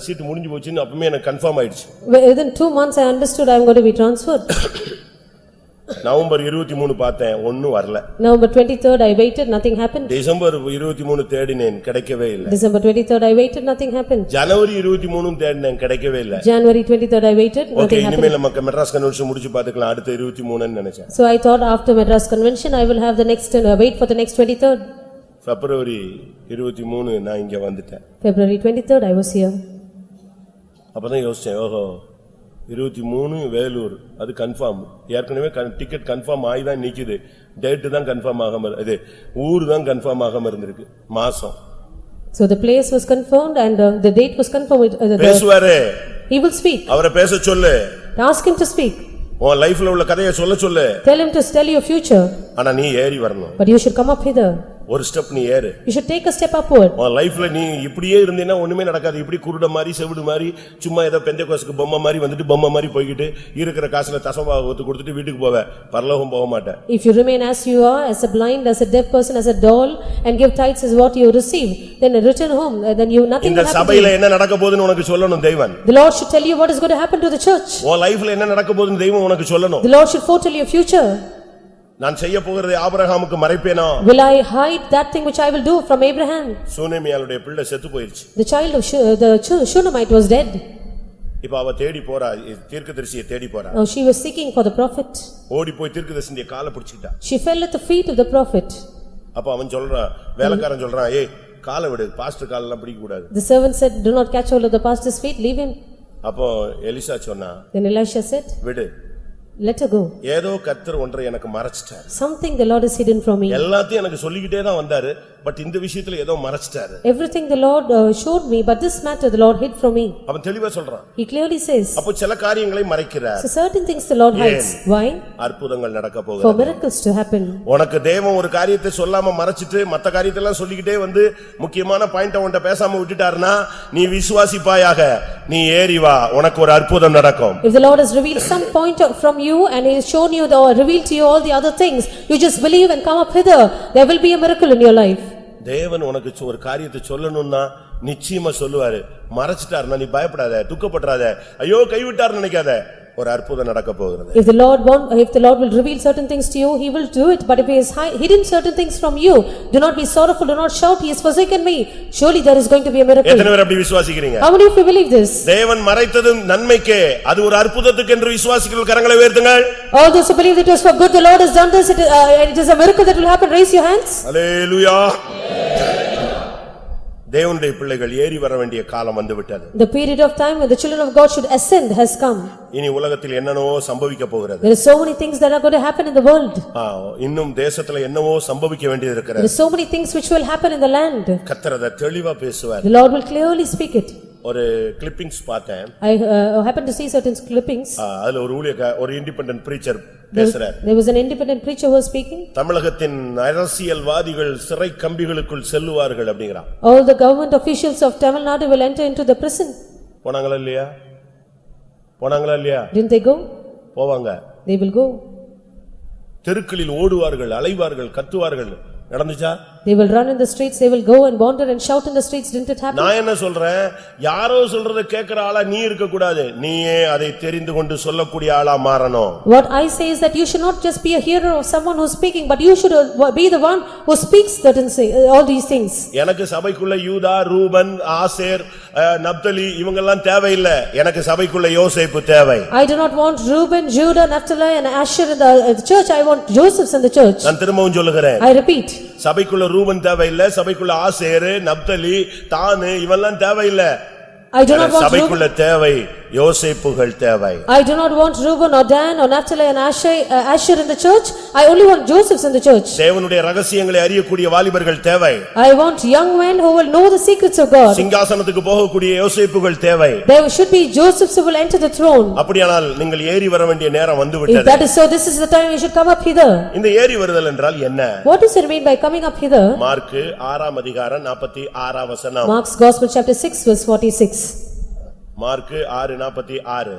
சீட் முடிஞ்சு போச்சுன்னு அப்பவே எனக்கு கன்ஃபார்ம் ஆயிடுச்சு. Within 2 months I understood I am going to be transferred. November 23 பார்த்தேன், ஒண்ணும் வரல. November 23rd I waited, nothing happened. December 23 தேடினேன், கிடைக்கவே இல்ல. December 23rd I waited, nothing happened. ஜனவரி 23 தேடினேன், கிடைக்கவே இல்ல. January 23rd I waited, okay, nothing happened. இனிமேல் நம்ம மெட்ராஸ் கன்வென்ஷன் முடிச்சு பாத்துக்கலாம், அடுத்த 23 ன்னு நினைச்சேன். So I thought after Madras convention I will have the next wait for the next 23rd. பிப்ரவரி 23 நான் இங்க வந்துட்டேன். February 23rd I was here. அப்பதான் யோசிச்சேன், ஓஹோ 23 வேலூர், அது கன்ஃபார்ம். ஏற்கனவே டிக்கெட் கன்ஃபார்ம் ஆகி தான் நிக்குது. டேட் தான் கன்ஃபார்ம் ஆகாம, இது ஊர் தான் கன்ஃபார்ம் ஆகாம இருந்திருக்கு, மாசம். So the place was confirmed and the date was confirmed. பேசுவாரு. He will speak. அவரை பேச சொல்லு. Ask him to speak. உன் லைஃப்ல உள்ள கதையை சொல்ல சொல்லு. Tell him to tell your future, ஆனா நீ ஏறி வரணும். but you should come up hither. ஒரு ஸ்டெப் நீ ஏறு. You should take a step upward. உன் லைஃப்ல நீ இப்படியே இருந்தீனா ஒண்ணுமே நடக்காது. இப்படி குருட மாதிரி செவிடு மாதிரி சும்மா ஏதோ பெந்தேகோஸ்துக்கு பொம்மை மாதிரி வந்துட்டு பொம்மை மாதிரி போய்கிட்டு இருக்கிற காசுல தசமபாகத்தை கொடுத்துட்டு வீட்டுக்கு போவே. பரலோகம் போக மாட்டே. If you remain as you are, as a blind, as a deaf person, as a doll, and give tithes as what you receive, then return home, then you nothing will இந்த happen to சபையில you. என்ன நடக்க போகுதுன்னு உனக்கு சொல்லணும் தெய்வன். The Lord should tell you what is going to happen to the church. உன் லைஃப்ல என்ன நடக்க போகுதுன்னு தெய்வம் உனக்கு சொல்லணும். The Lord should foretell your future. நான் செய்ய போகிறதை ஆபிரகாமுக்கு மறைப்பேனா? Will I hide that thing which I will do from Abraham? சூனேமியாளுடைய பிள்ளை செத்து போயிருச்சு. The child of Shunammite was dead. இப்ப அவ தேடி போறா, தீர்க்கதரிசியை தேடி போறா. Now she was seeking for the prophet. ஓடி போய் தீர்க்கதரிசியை காலை பிடிச்சிட்டா. She fell at the feet of the prophet. அப்ப அவன் சொல்றான், வேலைக்காரன் சொல்றான், ஏய் காலை விடு, பாஸ்டர் காலெல்லாம் பிடிக்க கூடாது. The servant said, do not catch hold of the pastor's feet, leave him. அப்போ எலிசா சொன்னா, Then Elisha said, விடு. let her go. ஏதோ கர்த்தர் ஒன்றை எனக்கு மறைச்சிட்டார். Something the Lord has hidden from me. எல்லாத்தையும் எனக்கு சொல்லிக்கிட்டே தான் வந்தாரு, பட் இந்த விஷயத்துல ஏதோ மறைச்சிட்டாரு. Everything the Lord showed me, but this matter the Lord hid from me. அவன் தெளிவா சொல்றான். He clearly says, அப்போ சில காரியங்களை மறைக்கிறார். so certain things the Lord hides. Why? அற்புதங்கள் நடக்க For போகுது. miracles to happen. உனக்கு தேவன் ஒரு காரியத்தை சொல்லாம மறைச்சிட்டு மத்த காரியத்தை எல்லாம் சொல்லிக்கிட்டே வந்து முக்கியமான பாயிண்ட உன்கிட்ட பேசாம விட்டுட்டாருன்னா நீ விசுவாசிப்பாயாக, நீ ஏறி வா, உனக்கு ஒரு அற்புதம் நடக்கும். If the Lord has revealed some point from you and he has shown you or revealed to you all the other things, you just believe and come up hither, there will be a miracle in your life. தேவன் உனக்கு ஒரு காரியத்தை சொல்லணும்னா நிச்சயமா சொல்லுவாரு. மறைச்சிட்டாருன்னா நீ பயப்படாத, துக்கப்படாத, ஐயோ கைவிட்டாருன்னு நினைக்காத, ஒரு அற்புதம் நடக்க போகிறது. If the Lord will reveal certain things to you, he will do it. But if he has hidden certain things from you, do not be sorrowful, do not shout, he has forsaken me. Surely there is going to be a miracle. எத்தனை பேர் அப்படி விசுவாசிக்கிறீங்க? How many of you believe this? தேவன் மறைத்தது நன்மைக்கே, அது ஒரு அற்புதத்துக்கு என்று விசுவாசிகள் கரங்களை உயர்த்துங்கள். All those who believe it was for good, the Lord has done this, it is a miracle that will happen. Raise your hands. அல்லேலூயா. தேவனுடைய பிள்ளைகள் ஏறி வர வேண்டிய காலம் வந்து விட்டது. The period of time when the children of God should ascend has come. இனி உலகத்தில் என்னென்னவோ சம்பவிக்க போகிறது. There are so many things that are going to happen in the world. இன்னும் தேசத்துல என்னவோ சம்பவிக்க வேண்டியது There இருக்கிறது. are so many things which will happen in the land. கர்த்தர் அதை தெளிவா பேசுவார். The Lord will clearly speak it. ஒரு கிளிப்பிங்ஸ் பார்த்தேன். I happened to see certain clippings. அதுல ஒரு இண்டிபெண்டன்ட் பிரீச்சர் பேசுறார். There was an independent preacher who was speaking. தமிழகத்தின் அரசியல்வாதிகள் சிறை கம்பிகளுக்குள் செல்லுவார்கள் அப்படிங்கறான். All the government officials of Tamil Nadu will enter into the prison. போனாங்களா இல்லையா? போனாங்களா இல்லையா? Didn't they go? போவாங்க. They will go. தெருக்களில் ஓடுவார்கள், அலைவார்கள், கத்துவார்கள். நடந்துச்சா? They will run in the streets, they will go and wander and shout in the streets. Didn't it happen? நான் என்ன சொல்றேன், யாரோ சொல்றத கேக்குற ஆளா நீ இருக்க கூடாது, நீயே அதை தெரிந்து கொண்டு சொல்லக்கூடிய ஆளா மாறணும். What I say is that you should not just be a hearer of someone who is speaking, but you should be the one who speaks certain all these things. எனக்கு சபைக்குள்ள யூதா, ரூபன், ஆசேர், நப்தலி இவங்கெல்லாம் தேவையில்லை, எனக்கு சபைக்குள்ள யோசேப்பு தேவை. I do not want Reuben, Judah, Naphtali and Asher in the church. I want Joseph's in the church. நான் திரும்பவும் சொல்லுகிறேன். I repeat. சபைக்குள்ள ரூபன் தேவையில்லை, சபைக்குள்ள ஆசேர், நப்தலி, தானு இவெல்லாம் தேவையில்லை. I do not want சபைக்குள்ள தேவை யோசேப்புகள் தேவை. I do not want Reuben or Dan or Naphtali and Asher in the church. I only want Joseph's in the church. தேவனுடைய ரகசியங்களை அறியக்கூடிய வாலிபர்கள் தேவை. I want young men who will know the secrets of God. சிங்காசனத்துக்கு போகக்கூடிய யோசேப்புகள் தேவை. There should be Josephs who will enter the throne. அப்படியானால் நீங்கள் ஏறி வர வேண்டிய நேரம் வந்து If விட்டது. that is so, this is the time you should come up hither. இந்த ஏறி வருதல் என்றால் என்ன? What does it mean by coming up hither? Mark 6ஆம் அதிகாரம் 46ஆம் வசனம். Mark's Gospel chapter 6 verse 46. Mark 6:46.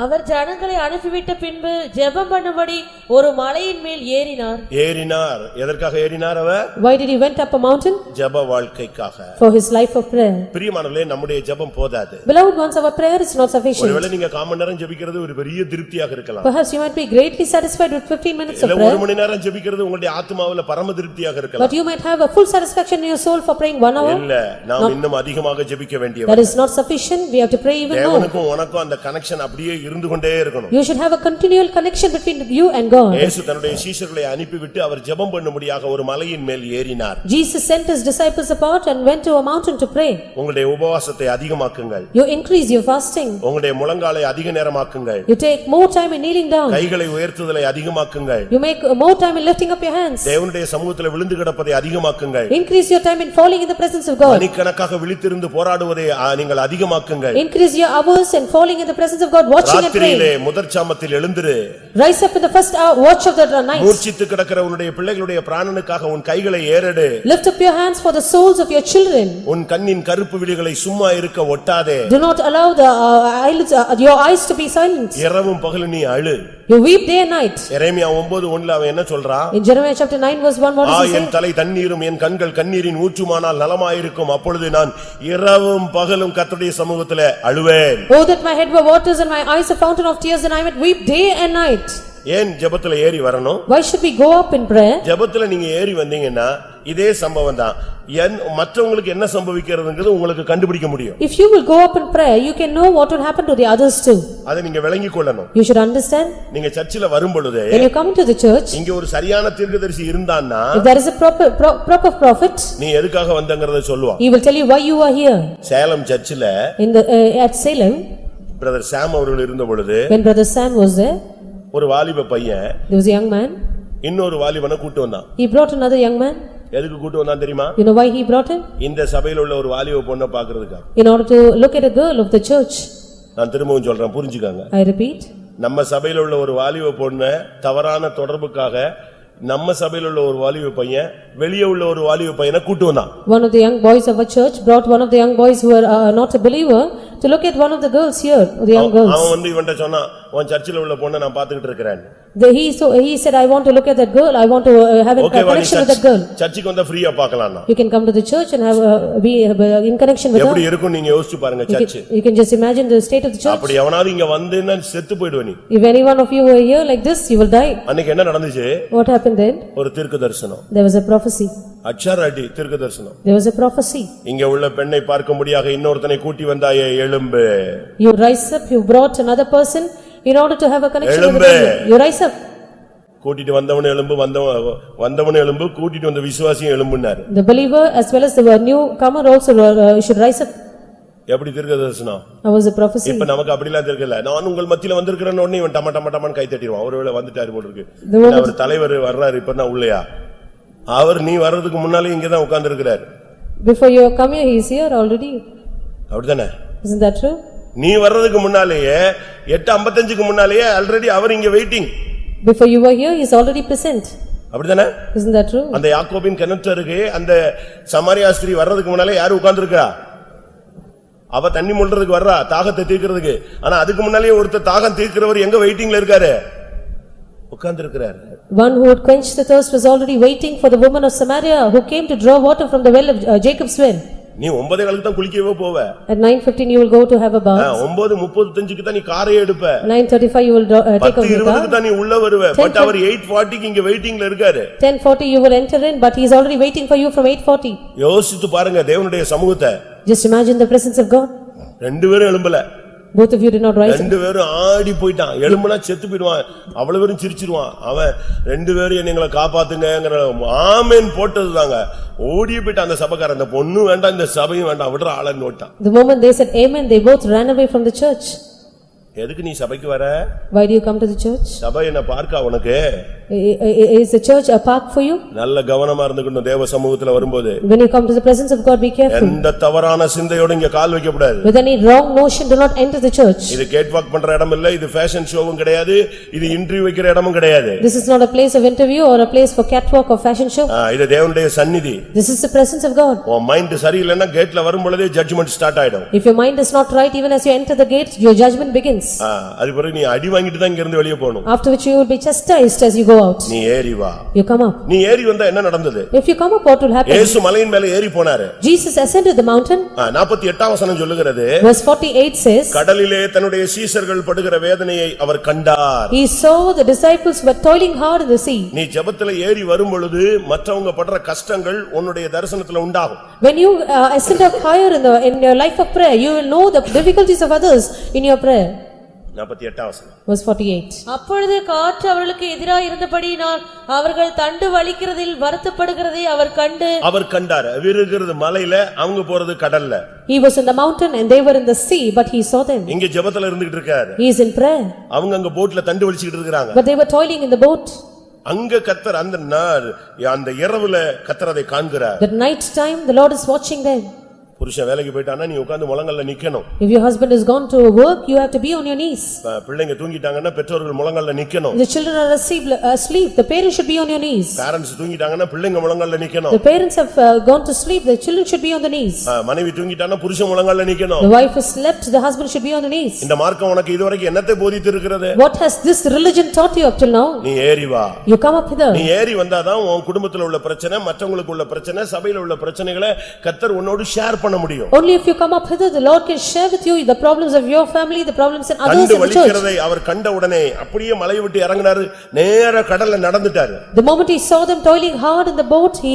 அவர் ஜனங்களை அனுப்பிவிட்ட பின்பு ஜெபம் பண்ணும்படி ஒரு மலையின் மேல் ஏறினார். ஏறினார். எதற்காக ஏறினார் அவர்? Why did he went up a mountain? ஜெப வாழ்க்கைக்காக. For his life of prayer. பிரியமானவர்களே, நம்முடைய ஜெபம் போதாது. Beloved ones, our prayer is not sufficient. ஒருவேளை நீங்க காமன் நேரம் ஜெபிக்கிறது ஒரு பெரிய திருப்தியாக இருக்கலாம். Perhaps you might be greatly satisfied with 15 minutes of இல்ல prayer. ஒரு மணி நேரம் ஜெபிக்கிறது உங்களுடைய ஆத்துமாவுல பரம திருப்தியாக இருக்கலாம். But you might have a full satisfaction in your soul for praying 1 hour. இல்ல, நாம் இன்னும் அதிகமாக ஜெபிக்க வேண்டியது. That is not sufficient. We have to pray even more. தேவனுக்கும் உனக்கும் அந்த கனெக்ஷன் அப்படியே இருந்து கொண்டே இருக்கணும். You should have a continual connection between you and God. இயேசு தன்னுடைய சீஷர்களை அனுப்பிவிட்டு அவர் ஜெபம் பண்ணும்படியாக ஒரு மலையின் மேல் ஏறினார். Jesus sent his disciples apart and went to a mountain to pray. உங்களுடைய உபவாசத்தை அதிகமாக்குங்கள். You increase your fasting. உங்களுடைய முழங்காலை அதிக நேரமாக்குங்கள். You take more time in kneeling down. கைகளை உயர்த்துதலை அதிகமாக்குங்கள். You make more time in lifting up your hands. தேவனுடைய சமூகத்தில் விழுந்து கிடப்பதை அதிகமாக்குங்கள். Increase your time in falling in the presence of God. மணிக்கணக்காக விழித்திருந்து போராடுவதை நீங்கள் அதிகமாக்குங்கள். Increase your hours in falling in the presence of God, watching and praying. ராத்திரியிலே முதற் சாமத்தில் எழுந்திரு. Rise up in the first hour, watch of the night. மூர்ச்சித்து கிடக்கிற உன்னுடைய பிள்ளைகளுடைய பிராணனுக்காக உன் கைகளை ஏறெடு. Lift up your hands for the souls of your children. உன் கண்ணின் கருப்பு விழிகளை சும்மா இருக்க ஒட்டாதே. Do not allow the eyelids, your eyes to be silent. இரவும் பகலும் நீ அழு. You weep day and night. எரேமியா 9:1 அவன் என்ன சொல்றான்? In Jeremiah chapter 9 verse 1, what does he say? என் தலை தண்ணீரும் என் கண்கள் கண்ணீரின் ஊற்றுமானால் நலமாயிருக்கும். அப்பொழுது நான் இரவும் பகலும் கர்த்தருடைய சமூகத்திலே அழுவேன். Oh, that my head were waters and my eyes a fountain of tears, and I might weep day and night. ஏன் ஜெபத்துல ஏறி வரணும்? Why should we go up in prayer? ஜெபத்துல நீங்க ஏறி வந்தீங்கன்னா இதே சம்பவம் தான். மற்றவங்களுக்கு என்ன சம்பவிக்கிறதுங்கிறது உங்களுக்கு கண்டுபிடிக்க முடியும். If you will go up in prayer, you can know what will happen to the others too. அதை நீங்க விளங்கிக் கொள்ளணும். You should understand. நீங்க சர்ச்சில வரும் பொழுது When you come into the church, இங்க ஒரு சரியான தீர்க்கதரிசி இருந்தான்னா if there is a proper prophet, நீ எதுக்காக வந்தங்கறத சொல்லுவான். he will tell you why you are here. Salem சர்ச்சில In the at Salem, brother Sam அவர்கள் இருந்த பொழுது when brother Sam was there, ஒரு வாலிப பையன் there was a young man. இன்னொரு வாலிபனை கூட்டி வந்தான். He brought another young man. எதுக்கு கூட்டி வந்தான் தெரியுமா? You know why he brought him? இந்த சபையில உள்ள ஒரு வாலிப பொண்ணை பார்க்கிறதுக்காக. In order to look at a girl of the church. நான் திரும்பவும் சொல்றேன், புரிஞ்சுக்கங்க. I repeat. நம்ம சபையில உள்ள ஒரு வாலிப பொண்ணை தவறான தொடர்புக்காக நம்ம சபையில உள்ள ஒரு வாலிப பையன் வெளியே உள்ள ஒரு வாலிப பையனை கூட்டி வந்தான். One of the young boys of our church brought one of the young boys who were not a believer to look at one of the girls here, the young girls. அவன் வந்து இவன்ட்ட சொன்னான், உன் சர்ச்சில உள்ள பொண்ணை நான் பார்த்துக்கிட்டு இருக்கேன். He said, I want to look at that girl, I want to have a connection with that girl. சர்ச்சுக்கு வந்தா ஃப்ரீயா பார்க்கலாம்னா. You can come to the church and have be in connection with her. எப்படி இருக்கும் நீங்க யோசிச்சு பாருங்க search. You can just imagine the state of the church. அப்படி எவனாவது இங்க வந்தேன்னா செத்து போய்டுவ நீ. If any one of you were here like this, you will die. அன்னைக்கு என்ன நடந்துச்சு? What happened then? ஒரு தீர்க்க தரிசனம். There was a prophecy. அட்சாராடி தீர்க்க தரிசனம். There was a prophecy. இங்க உள்ள பெண்ணை பார்க்கும்படியாக இன்னொருத்தனை கூட்டி வந்தாயே, எழும்பு. You rise up, you brought another person in order to have a connection with the girl. You rise up. கூட்டிட்டு வந்தவனே எழும்பு, வந்தவனே எழும்பு, கூட்டிட்டு வந்த விசுவாசியும் எழும்புனாரு. The believer as well as the newcomer also should rise up. எப்படி தீர்க்க தரிசனம்? That was a prophecy. இப்ப நமக்கு அப்படிலாம் தெரியல. நான் உங்கள் மத்தியில வந்திருக்கிறேன்னு உடனே இவன் டம டம டமன்னு கை தட்டிடுவான். ஒருவேளை வந்துட்டாரு போல இருக்கு. அவர் தலைவர் வர்றாரு இப்பதான் உள்ளயா. அவர் நீ வர்றதுக்கு முன்னாலே இங்கதான் உட்கார்ந்து இருக்கிறார். Before you come here, he is here already. அப்படிதானே? Isn't that true? நீ வர்றதுக்கு முன்னாலேயே 8:55க்கு முன்னாலேயே ஆல்ரெடி அவர் இங்க waiting. Before you were here, he is already present. அப்படிதானே? Isn't that true? அந்த யாக்கோபின் கிணற்றுக்கு அந்த சமாரியா ஸ்திரீ வர்றதுக்கு முன்னாலே யாரு உட்கார்ந்திருக்கா? அவ தண்ணி மொள்றதுக்கு வர்றா, தாகத்தை தீர்க்கிறதுக்கு. ஆனா அதுக்கு முன்னாலே ஒருத்தர் தாகம் தீர்க்கிறவர் எங்க வெயிட்டிங்ல இருக்காரு? உட்கார்ந்திருக்கிறார். One who would quench the thirst was already waiting for the woman of Samaria who came to draw water from the well of Jacob's well. நீ 9:15க்கு தான் குளிக்கவே போவ. At 9:15 you will go to have a bath. 9:35க்கு தான் நீ காரை எடுப்ப. 9:35 you will take a 10:20க்கு தான் நீ உள்ள வருவ. பட் அவர் 8:40க்கு இங்க வெயிட்டிங்ல இருக்காரு. 10:40 you will enter in, but he is already waiting for you from 8:40. யோசித்து பாருங்க தேவனுடைய சமூகத்தை. Just imagine the presence of God. ரெண்டு பேரும் எழும்பல. Both of you did not rise. ரெண்டு பேரும் ஆடி போயிட்டான். எழும்புனா செத்து போயிடுவான். அவ்வளவு பேரும் சிரிச்சிருவான். அவன் ரெண்டு பேரும் எங்களை காப்பாத்துங்கங்கற ஆமென் போட்டதுதாங்க. ஓடி போயிட்டு அந்த சபைக்காரன், அந்த பொண்ணு வேண்டாம் இந்த சபையும் வேண்டாம் விடுற ஆளன்னு ஓட்டான். The moment they said amen, they both ran away from the church. எதுக்கு நீ சபைக்கு வர? Why do you come to the church? சபை என்ன பார்க்கா உனக்கு? Is the church a park for you? நல்ல கவனமா இருந்துக்கணும் தேவ சமூகத்துல வரும்போது. When you come to the presence of God, be careful. எந்த தவறான சிந்தையோட இங்க கால் வைக்க கூடாது. With any wrong notion, do not enter the church. இது கேட் வாக் பண்ற இடம் இல்ல, இது ஃபேஷன் ஷோவும் கிடையாது, இது இன்டர்வியூ வைக்கிற இடமும் கிடையாது. This is not a place of interview or a place for catwalk or fashion show. இது தேவனுடைய சந்நிதி. This is the presence of God. உன் மைண்ட் சரியில்லைன்னா கேட்ல வரும்பொழுதே ஜட்ஜ்மென்ட் ஸ்டார்ட் ஆயிடும். If your mind is not right, even as you enter the gate, your judgment begins. அது பிறகு நீ அடி வாங்கிட்டு தான் இங்க இருந்து வெளிய போணும். After which you will be chastised as you go out. நீ ஏறி வா. You come up. நீ ஏறி வந்தா என்ன நடந்தது? If you come up, what will happen? இயேசு மலையின் மேல ஏறி போனாரு. Jesus ascended the mountain. 48ஆம் வசனம் சொல்லுகிறது. Verse 48 says, கடலிலே தன்னுடைய சீஷர்கள் படுகிற வேதனையை அவர் கண்டார். He saw the disciples were toiling hard in the sea. நீ ஜெபத்துல ஏறி வரும் பொழுது மற்றவங்க படுற கஷ்டங்கள் உன்னுடைய தரிசனத்துல உண்டாகும். When you ascend up higher in your life of prayer, you will know the difficulties of others in your prayer. 48 வசனம். Verse 48. அப்பொழுது காற்று அவர்களுக்கு எதிராய் இருந்தபடியினால் அவர்கள் தண்டு வலிக்கிறதில் வருத்தப்படுகிறதை அவர் கண்டு அவர் கண்டார். இருக்கிறது மலையில, அவங்க போறது கடல்ல. He was in the mountain and they were in the sea, but he saw them. இங்க ஜெபத்துல இருந்துகிட்டு இருக்காரு. He is in prayer. அவங்க அங்க போட்ல தண்டு வலிச்சிட்டு இருக்காங்க. But they were toiling in the boat. அங்க கர்த்தர் அந்த இரவுல கர்த்தர் அதை காண்கிறார். That night time the Lord is watching them. புருஷன் வேலைக்கு போயிட்டானா நீ உட்கார்ந்து முழங்கால்ல நிக்கணும். If your husband has gone to work, you have to be on your knees. பிள்ளைங்க தூங்கிட்டாங்கன்னா பெற்றோர்கள் முழங்கால்ல நிக்கணும். The children are asleep, the parents should be on your knees. Parents தூங்கிட்டாங்கன்னா பிள்ளைங்க முழங்கால்ல நிக்கணும். The parents have gone to sleep, the children should be on the knees. மனைவி தூங்கிட்டானா புருஷன் முழங்கால்ல நிக்கணும். The wife has slept, the husband should be on the knees. இந்த மார்க்கம் உனக்கு இதுவரைக்கும் என்னத்தை போதித்து இருக்கிறது? What has this religion taught you up till now? நீ ஏறி வா. You come up hither. நீ ஏறி வந்தாதான் உன் குடும்பத்துல உள்ள பிரச்சனை, மற்றவங்களுக்கு உள்ள பிரச்சனை, சபையில உள்ள பிரச்சனைகளை கர்த்தர் உன்னோடு ஷேர் பண்ண முடியும். Only if you come up hither, the Lord can share with you the problems of your family, the problems in others in the church. வலிக்கிறதை அவர் கண்ட உடனே அப்படியே மலையை விட்டு இறங்கினாரு, நேரா கடல்ல நடந்துட்டாரு. The moment he saw them toiling hard in the boat, he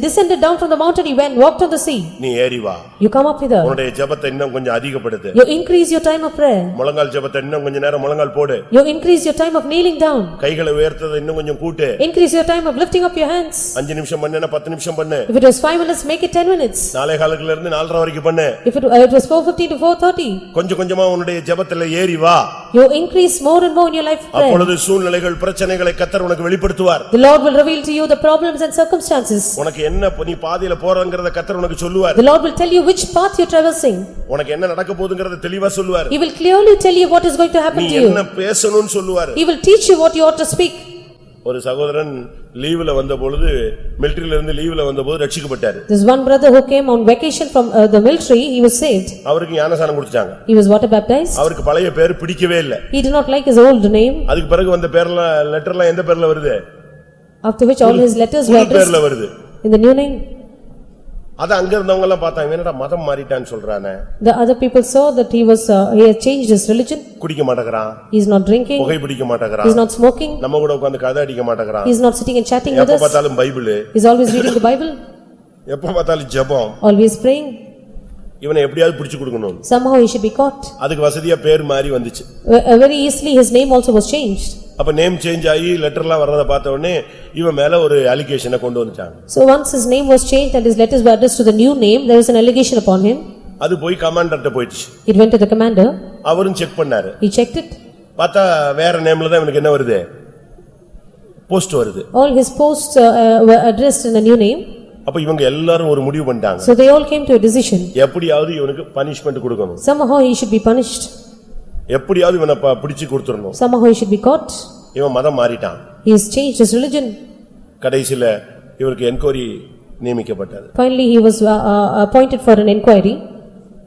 descended down from the mountain, he went walked on the sea. நீ ஏறி வா. You come up hither. உன்னுடைய ஜெபத்தை இன்னும் கொஞ்சம் அதிகப்படுத்து. You increase your time of prayer. முழங்கால் ஜெபத்தை இன்னும் கொஞ்ச நேரம் முழங்கால் போடு. You increase your time of kneeling down. கைகளை உயர்த்ததை இன்னும் கொஞ்சம் கூட்டு. Increase your time of lifting up your hands. 5 நிமிஷம் பண்ணேனா 10 நிமிஷம் பண்ணு. If it was 5 minutes, make it 10 minutes. நாளை காலத்துல இருந்து 4:30 வரைக்கும் பண்ணு. If it was 4:50 to 4:30. கொஞ்சம் கொஞ்சமா உன்னுடைய ஜெபத்துல ஏறி வா. You increase more and more in your life prayer. அப்பொழுது சூழ்நிலைகள் பிரச்சனைகளை கர்த்தர் உனக்கு வெளிப்படுத்துவார். The Lord will reveal to you the problems and circumstances. உனக்கு என்ன நீ பாதையில போறங்கறத கர்த்தர் உனக்கு சொல்லுவார். The Lord will tell you which path you're traversing. உனக்கு என்ன நடக்க போகுதுங்கறத தெளிவா சொல்லுவார். He will clearly tell you what is going to happen நீ to you. என்ன பேசணும்னு சொல்லுவார். He will teach you what you ought to speak. ஒரு சகோதரன் லீவுல வந்த பொழுது, மிலிட்டரியில இருந்து லீவுல வந்தபோது ரட்சிக்கப்பட்டாரு. There's one brother who came on vacation from the military, he was saved. அவருக்கு ஞானஸ்நானம் கொடுத்தாங்க. He was water baptized. அவருக்கு பழைய பேர் பிடிக்கவே இல்ல. He did not like his old name. அதுக்கு பிறகு வந்த பேர்ல லெட்டர்லாம் எந்த பேர்ல வருது? After which all his letters were புது பேர்ல வருது. in the new name. அத அங்க இருந்தவங்க எல்லாம் பார்த்தாங்க, என்னடா மதம் மாறிட்டான்னு சொல்றானே. The other people saw that he had changed his religion. குடிக்க மாட்டேங்கறான். He is not drinking. புகை பிடிக்க He மாட்டேங்கறான். is not smoking. நம்ம கூட உட்கார்ந்து கதை அடிக்க மாட்டேங்கறான். He is not sitting and chatting with எப்ப us. பார்த்தாலும் Bible. He is always reading the Bible. எப்ப பார்த்தாலும் ஜெபம். Always praying. இவனை எப்படியாவது பிடிச்சு கொடுக்கணும். Somehow he should be caught. அதுக்கு வசதியா பேர் மாறி வந்துச்சு. Very easily his name also was changed. அப்ப நேம் சேஞ்ச் ஆகி லெட்டர்லாம் வரத பார்த்த உடனே இவன் மேல ஒரு அலிகேஷனை கொண்டு வந்துட்டாங்க. So once his name was changed and his letters were addressed to the new name, there was an allegation upon him. அது போய் கமாண்டர்ட்ட போயிடுச்சு. It went to the commander. அவரும் செக் பண்ணாரு. He checked it. பார்த்தா வேற நேம்ல தான் இவனுக்கு என்ன வருது? போஸ்ட் வருது. All his posts were addressed in the new name. அப்ப இவங்க எல்லாரும் ஒரு முடிவு பண்ணிட்டாங்க. So they all came to a decision. எப்படியாவது இவனுக்கு பனிஷ்மென்ட் கொடுக்கணும். Somehow he should be punished. எப்படியாவது இவனை பிடிச்சு கொடுத்துறணும். Somehow he should be caught. இவன் மதம் மாறிட்டான். He has changed his religion. கடைசில இவருக்கு என்கொயரி நியமிக்கப்பட்டது. Finally he was appointed for an inquiry.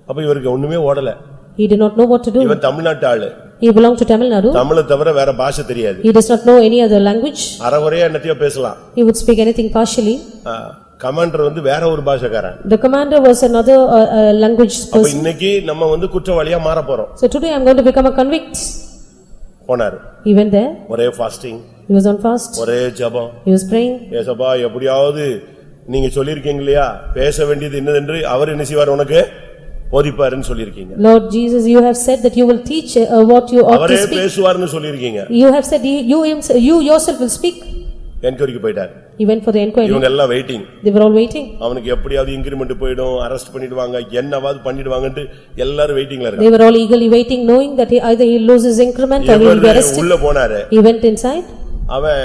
அப்ப இவருக்கு ஒண்ணுமே ஓடல. He did not know what to do. இவன் தமிழ்நாட்டு ஆளு. He belonged to Tamil Nadu. தமிழை தவிர வேற பாஷை தெரியாது. He does not know any other language. அரைகுறையா என்னத்தையோ பேசலாம். He would speak anything partially. Commander வந்து வேற ஒரு பாஷைக்காரன். The commander was another language அப்ப person. இன்னைக்கு நம்ம வந்து குற்றவாளியா மாற போறோம். So today I am going to become a convict. போனாரு. He went there. ஒரே fasting. He was on fast. ஒரே ஜெபம். He was praying. ஏசப்பா எப்படியாவது நீங்க சொல்லிருக்கீங்க இல்லையா, பேச வேண்டியது என்னதென்று அவர் என்ன செய்வார் உனக்கு போதிப்பாருன்னு சொல்லிருக்கீங்க. Lord Jesus, you have said that you will teach what you ought to அவரே speak. பேசுவார்னு சொல்லிருக்கீங்க. You have said you yourself will speak. என்கொயரிக்கு போயிட்டார். He went for the inquiry. இவங்க எல்லாம் waiting. They were all waiting. அவனுக்கு எப்படியாவது increment போய்டும், arrest பண்ணிடுவாங்க, என்னவாது பண்ணிடுவாங்கன்னு எல்லாரும் வெயிட்டிங்ல இருக்காங்க. They were all eagerly waiting, knowing that either he loses increment or he will be arrested. உள்ள போனாரு. He went inside. அவன்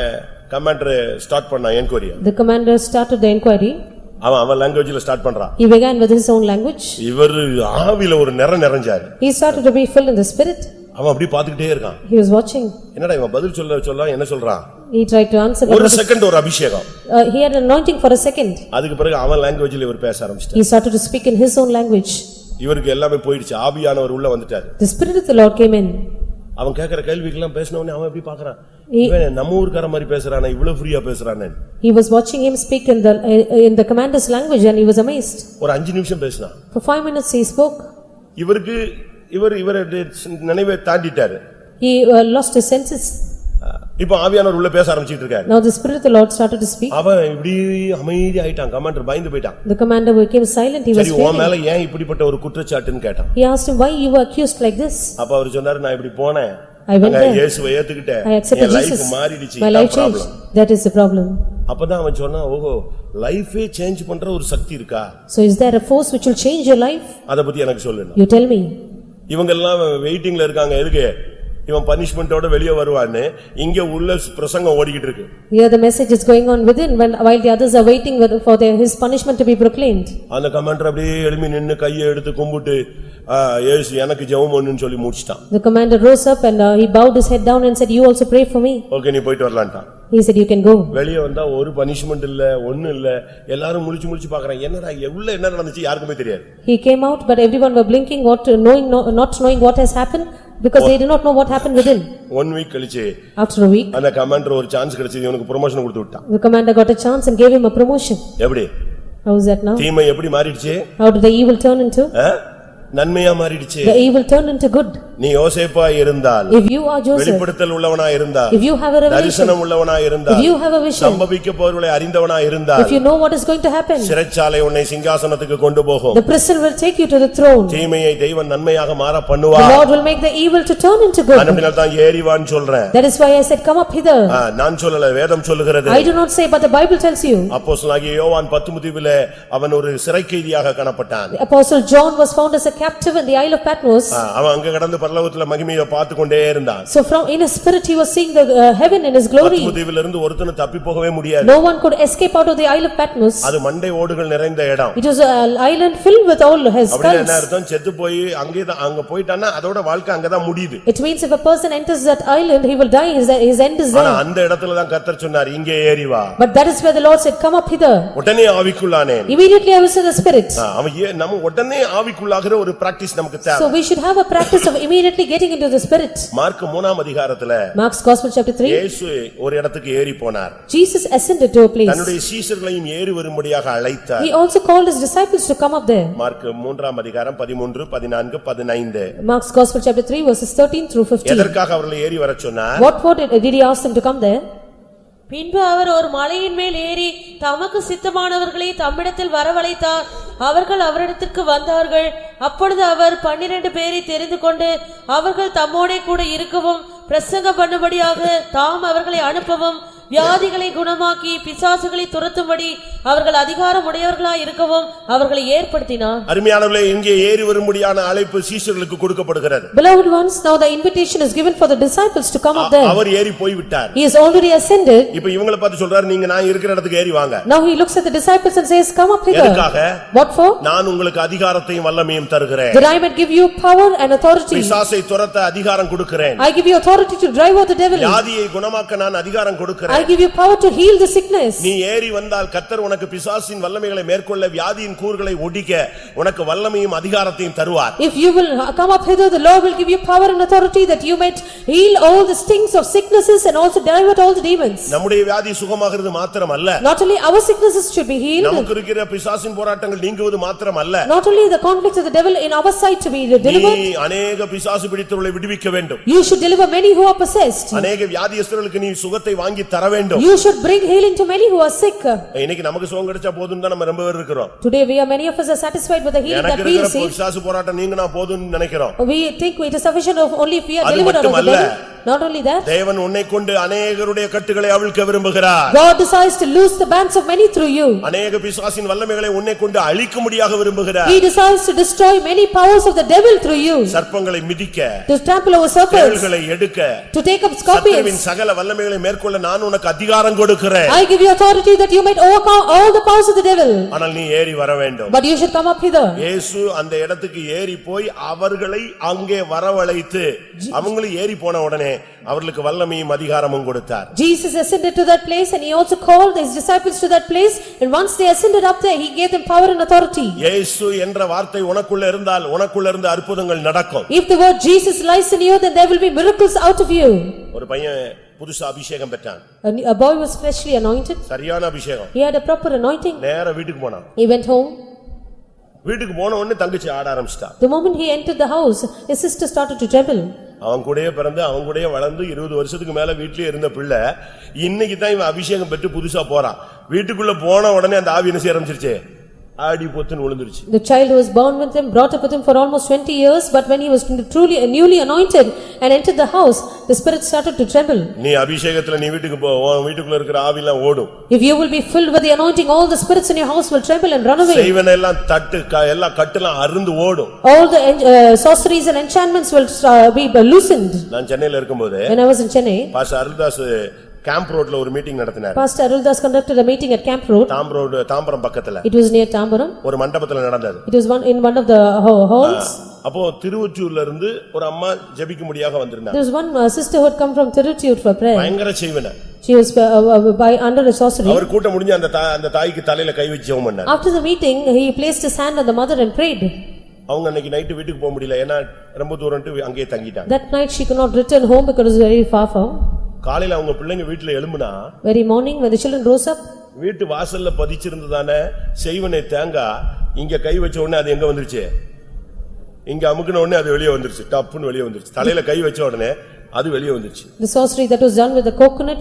கமாண்டர் ஸ்டார்ட் பண்ணா enquiry. The commander started the inquiry. அவன் லாங்குவேஜ்ல ஸ்டார்ட் பண்றான். He began with his own language. இவர் ஆவில ஒரு நிறைஞ்சாரு. He started to be filled in the spirit. அவன் அப்படி பாத்துக்கிட்டே இருக்கான். He was watching. என்னடா இவன் பதில் சொல்ல என்ன சொல்றான்? He tried to answer. ஒரு செகண்ட் ஒரு அபிஷேகம். He had an anointing for a second. அதுக்கு பிறகு அவன் லாங்குவேஜ்ல இவர் பேச ஆரம்பிச்சார். He started to speak in his own language. இவருக்கு எல்லாமே போயிடுச்சு. ஆவியானவர் உள்ள வந்துட்டார். The spirit of the Lord came in. அவன் கேக்குற கேள்விக்கெல்லாம் பேசனவனே அவன் எப்படி பார்க்கறான்? இவன் நம்ம ஊர்க்கார மாதிரி பேசுறானே, இவ்வளவு ஃப்ரீயா பேசுறானே. He was watching him speak in the commander's language and he was amazed. ஒரு 5 நிமிஷம் பேசினான். For 5 minutes he spoke. இவர் நினைவை தாண்டிட்டாரு. He lost his senses. இப்ப ஆவியானவர் உள்ள பேச ஆரம்பிச்சிட்டு இருக்காரு. Now the Spirit of the Lord started to speak. அவன் இப்படி அமைதி ஆயிட்டான். கமாண்டர் பயந்து போயிட்டான். The commander became silent, he was சரி உன் failing. மேல ஏன் இப்படிப்பட்ட ஒரு குற்றச்சாட்டுன்னு கேட்டான். He asked him, why you were accused like this? அப்ப அவர் சொன்னாரு நான் இப்படி போனேன். I went there. இயேசுவை ஏத்துக்கிட்டேன். I accepted N life Jesus. மாறிடுச்சு. My life changed. That is the problem. அப்பதான் அவன் சொன்னான் ஓஹோ லைஃபே சேஞ்ச் பண்ற ஒரு சக்தி இருக்கா? So is there a force which will change your life? அத பத்தி எனக்கு சொல்லுங்க. You tell me. இவங்க எல்லாம் வெயிட்டிங்ல இருக்காங்க. எதுக்கு? இவன் பனிஷ்மெண்டோட வெளியே வருவான்னு இங்க உள்ள பிரசங்கம் ஓடிக்கிட்டு இருக்கு. Here the message is going on within while the others are waiting for his punishment to be proclaimed. அந்த கமாண்டர் அப்படியே எழும்பி நின்னு கையை எடுத்து கும்பிட்டு இயேசு எனக்கு ஜெபம் பண்ணுன்னு சொல்லி முடிச்சிட்டான். The commander rose up and he bowed his head down and said, you also pray for me. Okay நீ போயிட்டு வரலாம்ட்டான். He said, you can go. வெளியே வந்தா ஒரு பனிஷ்மெண்ட் இல்ல ஒண்ணு இல்ல. எல்லாரும் முழிச்சு பாக்குறாங்க. என்னடா உள்ள என்ன நடந்துச்சு யாருக்குமே தெரியாது. He came out but everyone were blinking not knowing what has happened because they did not know what happened within. 1 week கழிச்சு After a week அந்த கமாண்டர் ஒரு சான்ஸ் கிடைச்சது இவனுக்கு ப்ரமோஷன் கொடுத்து விட்டான். the commander got a chance and gave him a promotion. எப்படி? How is that now? தீமை எப்படி மாறிடுச்சு? How did the evil turn into? நன்மையா மாறிடுச்சு. The evil turned into good. நீ யோசேப்பா இருந்தால், If you are Joseph, வெளிப்படுத்தல் உள்ளவனா இருந்தால், if you have a revelation, தரிசனம் உள்ளவனா இருந்தால், if you have a vision, சம்பவிக்க போறவளை அறிந்தவனா இருந்தால், if you know what is going to happen, சிறைச்சாலை உன்னை சிங்காசனத்துக்கு கொண்டு போகும். the prison will take you to the throne. தீமையை தெய்வம் நன்மையாக மாற The பண்ணுவார். Lord will make the evil to turn into good. அதனால தான் ஏறிவான்னு சொல்றேன். That is why I said come up hither. நான் சொல்லல, வேதம் சொல்லுகிறது. I do not say but the Bible tells you. அப்போஸ்தலனாகிய யோவான் பத்துமுதிவிலே அவன் ஒரு சிறைக்கைதியாக காணப்பட்டான். The apostle John was found as a captive in the Isle of Patmos. அவன் அங்க கடந்து பரலோகத்துல மகிமையை பார்த்து கொண்டே இருந்தான். So from in his spirit he was seeing the heaven in his glory. பத்துமுதிவிலிருந்து ஒருத்தனும் தப்பி போகவே முடியாது. No one could escape out of the Isle of Patmos. அது மண்டை ஓடுகள் நிறைந்த இடம். It was an island filled with all his அப்படியே skulls. என்ன அர்த்தம்? செத்து போய் அங்க போயிட்டானா அதோட வாழ்க்கை அங்கதான் முடியுது. It means if a person enters that island he will die, his end is ஆனா there. அந்த இடத்துல தான் கர்த்தர் சொன்னார் இங்கே ஏறி வா. But that is where the Lord said come up hither. உடனே ஆவிக்குள்ளானேன். Immediately I was in the spirit. அவன் நம்ம உடனே ஆவிக்குள்ளாகிற ஒரு பிராக்டீஸ் நமக்கு தேவை. So we should have a practice of immediately getting into the spirit. Mark 3ஆம் அதிகாரத்துல Mark's Gospel chapter 3. இயேசு ஒரு இடத்துக்கு ஏறி போனார். Jesus ascended to a place. தன்னுடைய சீஷர்களையும் ஏறி வரும்படியாக அழைத்தார். He also called his disciples to come up there. Mark 3ஆம் அதிகாரம் 13, 14, 15. Mark's Gospel chapter 3 verses 13 through 15. எதற்காக அவர்களை ஏறி வரச் சொன்னார்? What did he ask them to come there? பின்பு அவர் ஒரு மலையின் மேல் ஏறி தமக்கு சித்தமானவர்களை தம்மிடத்தில் வரவழைத்தார். அவர்கள் அவரிடத்திற்கு வந்தார்கள். அப்பொழுது அவர் 12 பேரை தெரிந்து கொண்டு அவர்கள் தம்மோடே கூட இருக்கவும் பிரசங்கம் பண்ணும்படியாக தாம் அவர்களை அனுப்பவும் வியாதிகளை குணமாக்கி பிசாசுகளை துரத்தும்படி அவர்கள் அதிகாரம் உடையவர்களாய் இருக்கவும் அவர்களை ஏற்படுத்தினார். அருமையானவர்களே, இங்கே ஏறி வரும்படியான அழைப்பு சீஷர்களுக்கு கொடுக்கப்படுகிறது. Beloved ones, now the invitation is given for the disciples to come up there. அவர் ஏறி போய் விட்டார். He has already ascended. இப்போ இவங்களை பார்த்து சொல்றாரு நீங்க நான் இருக்கிற இடத்துக்கு ஏறி வாங்க. Now he looks at the disciples and says come up hither. எதுக்காக? What for? நான் உங்களுக்கு அதிகாரத்தையும் வல்லமையும் தருகிறேன். That I might give you power and authority. பிசாசை துரத்த அதிகாரம் கொடுக்கிறேன். I give you authority to drive out the devil. வியாதியை குணமாக்க நான் அதிகாரம் கொடுக்கிறேன். I give you power to heal the sickness. நீ ஏறி வந்தால் கர்த்தர் உனக்கு பிசாசின் வல்லமைகளை மேற்கொள்ள வியாதியின் கூறுகளை ஒடிக்க உனக்கு வல்லமையும் அதிகாரத்தையும் தருவார். If you will come up hither, the Lord will give you power and authority that you might heal all the stings of sicknesses and also drive out all the demons. நம்முடைய வியாதி சுகமாகிறது மாத்திரமல்ல, Not only our sicknesses should be healed, நமக்கு இருக்கிற பிசாசின் போராட்டங்கள் நீங்குவது மாத்திரமல்ல, not only the conflicts of the devil in our side to be நீ delivered, அநேக பிசாசு பிடித்தவர்களை விடுவிக்க வேண்டும். you should deliver many who are possessed. அநேக வியாதியஸ்தர்களுக்கு நீ சுகத்தை வாங்கி தர வேண்டும். You should bring healing to many who are sick. இன்னைக்கு நமக்கு சுகம் கிடைச்சா போதும் தான் நம்ம ரொம்ப பேர் இருக்கிறோம். Today many of us are satisfied with the healing that எனக்கு we இருக்கிற receive. பிசாசு போராட்டம் நீங்கனா போதும்னு நினைக்கிறோம். We think it is sufficient of only if we are அது delivered out of the மட்டுமல்ல. devil. Not only that, தேவன் உன்னை கொண்டு அநேகருடைய கட்டுகளை அவிழ்க்க விரும்புகிறார். God desires to loose the bands of many through you. அநேக பிசாசின் வல்லமைகளை உன்னை கொண்டு அழிக்கும்படியாக விரும்புகிறார். He desires to destroy many powers of the devil through you. சர்ப்பங்களை மிதிக்க, To trample over serpents, தேள்களை எடுக்க, to take up சத்துருவின் scorpions. சகல வல்லமைகளை மேற்கொள்ள நான் உனக்கு அதிகாரம் கொடுக்கிறேன். I give you authority that you might overcome all the powers of the devil. ஆனால் நீ ஏறி வர வேண்டும். But you should come up hither. இயேசு அந்த இடத்துக்கு ஏறி போய் அவர்களை அங்கே வரவழைத்து அவங்களும் ஏறி போன உடனே அவர்களுக்கு வல்லமையும் அதிகாரமும் கொடுத்தார். Jesus ascended to that place and he also called his disciples to that place, and once they ascended up there he gave them power and authority. இயேசு என்ற வார்த்தை உனக்குள்ள இருந்தால் உனக்குள்ள இருந்து அற்புதங்கள் நடக்கும். If the word Jesus lies in you, then there will be miracles out of you. ஒரு பையன் புதுசா அபிஷேகம் பெற்றான். A boy was freshly anointed. சரியான அபிஷேகம். He had a proper anointing. நேரா வீட்டுக்கு போனான். He went home. வீட்டுக்கு போன உடனே தங்கச்சி ஆட ஆரம்பிச்சிட்டா. The moment he entered the house, his sister started to tremble. அவன் கூடயே பிறந்து அவன் கூடயே வளர்ந்து 20 வருஷத்துக்கு மேல வீட்லயே இருந்த பிள்ளை இன்னைக்கு தான் இவன் அபிஷேகம் பெற்று புதுசா போறான். வீட்டுக்குள்ள போன உடனே அந்த ஆவி என்ன செய்ய ஆரம்பிச்சிருச்சு, ஆடி பொத்துன்னு விழுந்துருச்சு. The child who was born with him, brought up with him for almost 20 years, but when he was truly newly anointed and entered the house, the spirit started to tremble. நீ அபிஷேகத்துல நீ வீட்டுக்கு போ, உன் வீட்டுக்குள்ள இருக்கிற ஆவிலாம் ஓடும். If you will be filled with the anointing, all the spirits in your house will tremble and run away. செய்வன எல்லாம் தட்டு எல்லா கட்டெல்லாம் அறுந்து ஓடும். All the sorceries and enchantments will be loosened. நான் சென்னையில இருக்கும்போது When I was in Chennai, pastor Aruldas camp ரோட்ல ஒரு மீட்டிங் நடத்தினார். Pastor Aruldas conducted a meeting at Camp Road. Tambaram பக்கத்துல It was near Tambaram. ஒரு மண்டபத்துல நடந்தது. It was in one of the halls. அப்போ திருவொற்றியூர்ல இருந்து ஒரு அம்மா ஜெபிக்க முடியாக வந்திருந்தாங்க. There was one sister who had come from Tirutiyur for prayer. பயங்கர செய்வன. She was under a sorcery. அவர் கூட்டம் முடிஞ்சு அந்த தாய்க்கு தலையில கை வச்சு ஜெபம் பண்ணார். After the meeting, he placed his hand on the mother and prayed. அவங்க அன்னைக்கு நைட் வீட்டுக்கு போக முடியல, ஏன்னா ரொம்ப தூரம்ட்டு அங்கேயே தங்கிட்டாங்க. That night she could not return home because it was very far from. காலையில அவங்க பிள்ளைங்க வீட்டுல எழும்புனா Very morning when the children rose up, வீட்டு வாசல்ல பதிச்சிருந்ததானே செய்வனை தேங்காய் இங்க கை வச்ச உடனே அது எங்க வந்துருச்சு, இங்க அமுக்குன உடனே அது வெளியே வந்துருச்சு, டப்புன்னு வெளியே வந்துருச்சு. தலையில கை வச்ச உடனே அது வெளியே வந்துருச்சு. the sorcery that was done with the coconut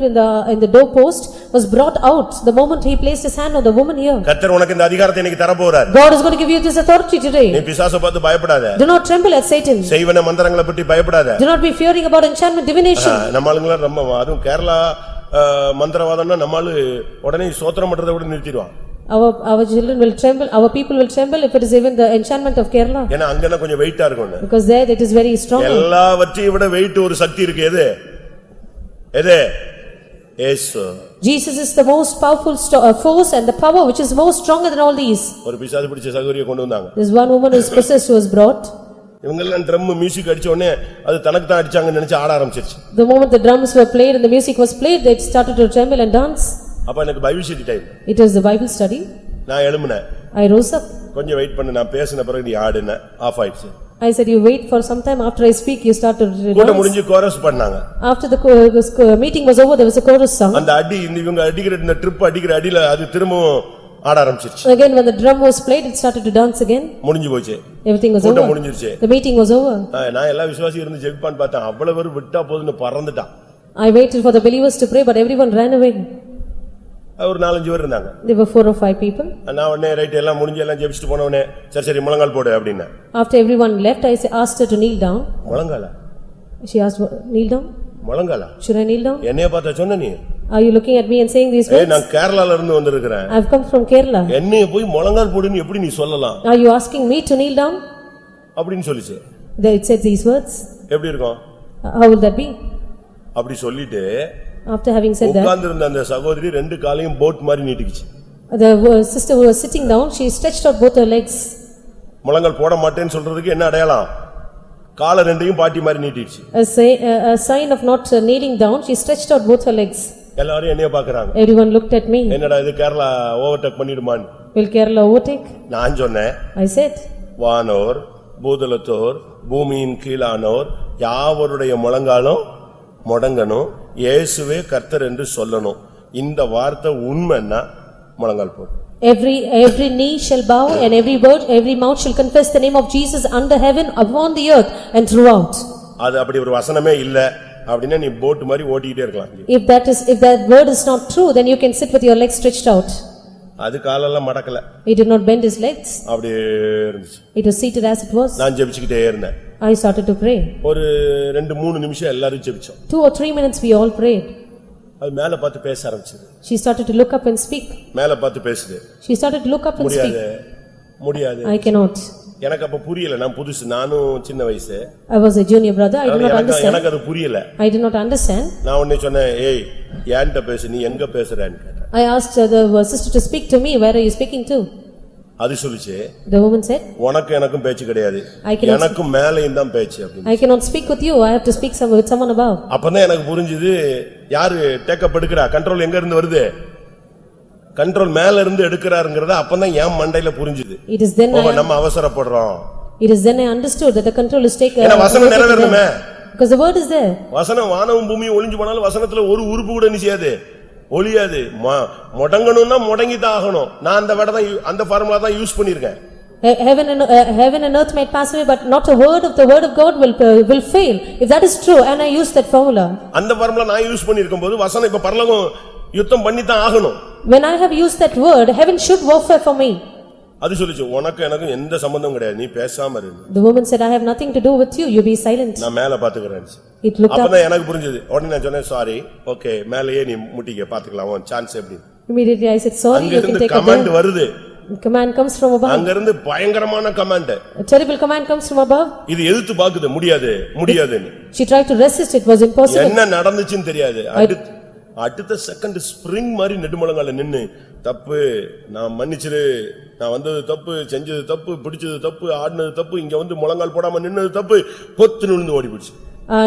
in the doorpost was brought out the moment he placed his hand on the woman here. கர்த்தர் உனக்கு இந்த அதிகாரத்தை இன்னைக்கு தர போறார். God is going to give you this authority today. நீ பிசாசை பார்த்து பயப்படாத. Do not tremble at Satan. செய்வன மந்திரங்களை பற்றி பயப்படாத. Do not be fearing about enchantment, divination. நம்ம ஆளுங்கள ரொம்ப அதுவும் கேரளா மந்திரவாதம்னா நம்மால உடனே ஸ்தோத்திரம் பண்றதை விட நிறுத்திடுவான். Our children will tremble, our people will tremble if it is even the enchantment of Kerala. ஏன்னா அங்கனா கொஞ்சம் வெயிட்டா இருக்கும். Because there it is very strong. எல்லாவற்றையும் விட வெயிட் ஒரு சக்தி இருக்கு. எது? இயேசு. Jesus is the most powerful force and the power which is more stronger than all these. ஒரு பிசாசு பிடிச்ச சகோதரியை கொண்டு வந்தாங்க. This one woman who is possessed was brought. இவங்க எல்லாம் ட்ரம் மியூசிக் அடிச்ச உடனே அது தனக்கு தான் அடிச்சாங்கன்னு நினைச்சு ஆட ஆரம்பிச்சிருச்சு. The moment the drums were played and the music was played, they started to tremble and dance. அப்ப எனக்கு Bible study time. It was the Bible study. நான் எழும்பினேன். I rose up. கொஞ்சம் வெயிட் பண்ணு, நான் பேசின பிறகு நீ ஆடுன ஆஃப் ஆயிடுச்சு. I said you wait for some time, after I speak you start to கூட்டம் dance. முடிஞ்சு கோரஸ் பண்ணாங்க. After the meeting was over, there was a chorus song. அந்த அடி இவங்க அடிக்கிற இந்த ட்ரிப் அடிக்கிற அடியில அது திரும்பவும் ஆட ஆரம்பிச்சிருச்சு. Again when the drum was played, it started to dance again. முடிஞ்சு போச்சு. Everything was கூட்டம் over. முடிஞ்சிருச்சு. The meeting was over. நான் எல்லா விசுவாசி இருந்து ஜெபிப்பான்னு பார்த்தேன், அவ்வளவு பேர் விட்டா போதுன்னு பறந்துட்டான். I waited for the believers to pray, but everyone ran away. ஒரு 4-5 பேர் இருந்தாங்க. There were 4 or 5 people. நான் உடனே ரைட் எல்லாம் முடிஞ்சு எல்லாம் ஜெபிச்சிட்டு போன உடனே சரி முழங்கால் போடு அப்படின்னா. After everyone left, I asked her to kneel down. முழங்காலா? She asked, kneel down? முழங்காலா? Should I kneel down? என்னைய பார்த்தா சொன்ன நீ? Are you looking at me and saying these words? நான் கேரளால இருந்து வந்திருக்கிறேன். I have come from Kerala. என்னைய போய் முழங்கால் போடுன்னு எப்படி நீ சொல்லலாம்? Are you asking me to kneel down? அப்படின்னு சொல்லிச்சு. It said these words. எப்படி இருக்கும்? How will that be? அப்படி சொல்லிட்டு After having said that, உட்கார்ந்திருந்த அந்த சகோதரி ரெண்டு காலையும் போட் மாதிரி நீட்டிக்கிச்சு. the sister who was sitting down, she stretched out both her legs. முழங்கால் போட மாட்டேன்னு சொல்றதுக்கு என்ன அடையாளம்? காலை ரெண்டையும் பாட்டி மாதிரி நீட்டிடுச்சு. A sign of not kneeling down, she stretched out both her legs. எல்லாரும் என்னைய பார்க்கறாங்க. Everyone looked at me. என்னடா இது கேரளா ஓவர்டேக் பண்ணிடுமான்னு. Will Kerala overtake? நான் சொன்னேன். I said, வானோர் பூதலத்தோர் பூமியின் கீழானோர் யாவருடைய முழங்காலும் முடங்கணும், இயேசுவே கர்த்தர் என்று சொல்லணும். இந்த வார்த்தை உண்மைன்னா முழங்கால் போடு. Every knee shall bow and every mouth shall confess the name of Jesus under heaven, upon the earth and throughout. அது அப்படி ஒரு வசனமே இல்ல அப்படின்னா நீ போட் மாதிரி ஓட்டிக்கிட்டே இருக்கலாம். If that word is not true, then you can sit with your legs stretched out. அது காலெல்லாம் மடக்கல. He did not bend his legs. அப்படியே இருந்துச்சு. It was seated as it was. நான் ஜெபிச்சிட்டே இருந்தேன். I started to pray. ஒரு 2-3 நிமிஷம் எல்லாரும் ஜெபிச்சோம். 2 or 3 minutes we all prayed. அது மேல பார்த்து பேச ஆரம்பிச்சது. She started to look up and speak. மேல பார்த்து பேசுது. She started to look up and speak. முடியாது. I cannot. எனக்கு அப்ப புரியல, நான் புதுசு, நானும் சின்ன வயசு. I was a junior brother, I did not understand. எனக்கு அது புரியல. I did not understand. நான் உடனே சொன்னேன், ஏய் ஏன்ட்ட பேசு, நீ எங்க பேசுறேன்னு கேட்டேன். I asked the sister to speak to me, where are you speaking to? அது சொல்லுச்சு. The woman said, உனக்கு எனக்கும் பேச்சு கிடையாது, எனக்கும் மேலேயும் தான் பேச்சு அப்படின்னு. I cannot speak with you, I have to speak with someone above. அப்பதான் எனக்கு புரிஞ்சுது யாரு டேக்கப் எடுக்கிறா, கண்ட்ரோல் எங்க இருந்து வருது, கண்ட்ரோல் மேல இருந்து எடுக்கிறாருங்கறத அப்பதான் என் மண்டையில புரிஞ்சுது. நம்ம அவசரப்படுறோம். It is then I understood that the control is taken. ஏன்னா வசனம் நிறைவேறணுமே. Because the word is there. வசனம் வானமும் பூமியும் ஒளிஞ்சு போனாலும் வசனத்துல ஒரு உறுப்பு கூட நிச்சயாது ஒளியாது. முடங்கணும்னா முடங்கி தான் ஆகணும். நான் அந்த ஃபார்முலா தான் யூஸ் பண்ணிருக்கேன். Heaven and earth might pass away, but not a word of the word of God will fail. If that is true, and I use that formula. அந்த ஃபார்முலா நான் யூஸ் பண்ணிருக்கும்போது வசனம் இப்ப பரலோகம் யுத்தம் பண்ணி தான் ஆகணும். When I have used that word, heaven should warfare for me. அது சொல்லுச்சு உனக்கு எனக்கு எந்த சம்பந்தமும் கிடையாது நீ பேசாம இரு. The woman said, I have nothing to do with you, you be silent. நான் மேல பாத்துக்கறேன். It looked up. அப்பதான் எனக்கு புரிஞ்சது. உடனே நான் சொன்னேன் சாரி. ஓகே மேலயே நீ முட்டிக்க பாத்துக்கலாம். உன் சான்ஸ் எப்படி? Immediately I said, sorry, you can take it command there. வருது. Command comes from above. அங்க இருந்து பயங்கரமான command. A terrible command comes from above. இது எதிர்த்து பாக்குது முடியாதுன்னு. She tried to resist, it was impossible. என்ன நடந்துச்சுன்னு தெரியாது. அடுத்த செகண்ட் ஸ்ப்ரிங் மாதிரி நெடுமுழங்கால நின்னு தப்பு நான் மன்னிச்சிரு நான் வந்தது தப்பு செஞ்சது தப்பு பிடிச்சது தப்பு ஆடினது தப்பு இங்க வந்து முழங்கால் போடாம நின்னது தப்பு பொத்து நின்னு ஓடி போச்சு.